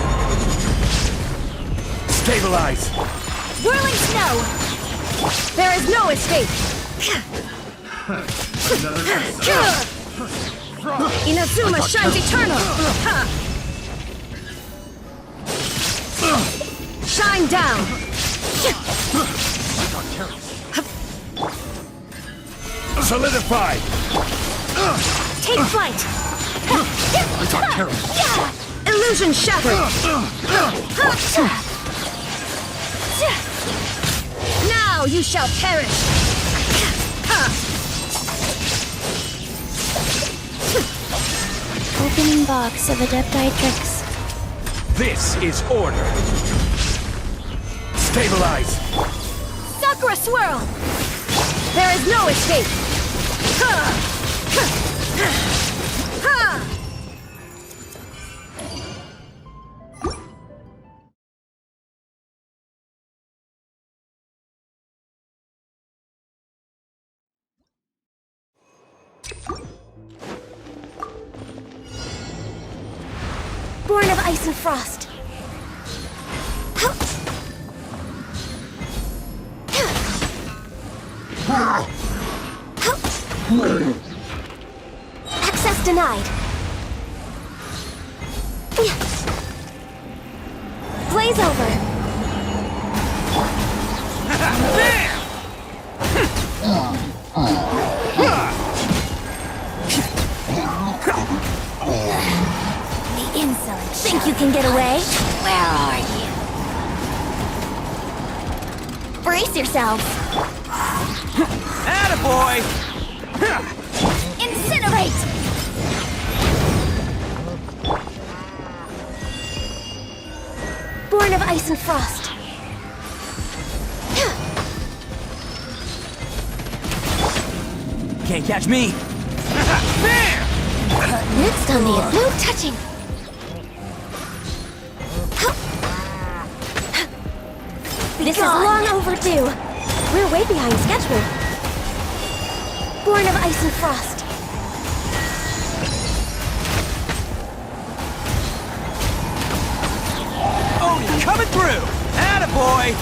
Stabilize. Whirling snow! There is no escape! Another test subject. Inazuma shines eternal! Shine down! Solidify! Take flight! I got careless. Illusion shattered! Now you shall perish! Opening box of Adepti tricks. This is order. Stabilize! Sakura Swirl! There is no escape! Born of ice and frost. Access denied. Blaze over. The insolent. Think you can get away? Where are you? Brace yourselves. Attaboy! Incinerate! Born of ice and frost. Can't catch me! Next on the no touching. This is long overdue. We're way behind schedule. Born of ice and frost. Oni coming through! Attaboy!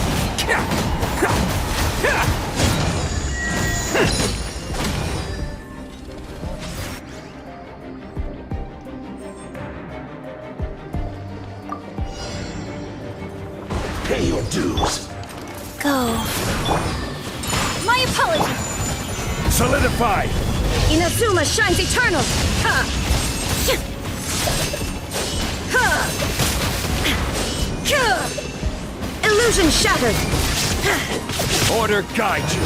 Pay your dues. Go. My apologies. Solidify! Inazuma shines eternal! Ha! Ha! Ha! Illusion shattered! Order guide you.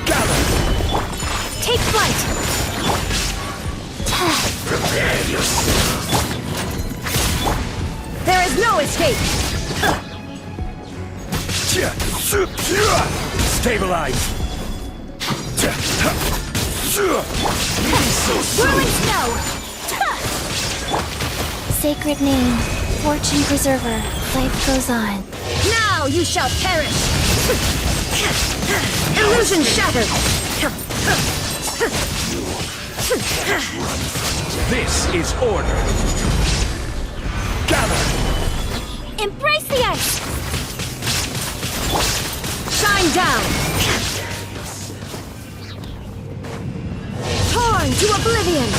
Gather! Take flight! Prepare yourself. There is no escape! Stabilize! Whirling snow! Sacred name, fortune preserver, life goes on. Now you shall perish! Illusion shattered! This is order. Gather! Embrace the ice! Shine down! Torn to oblivion!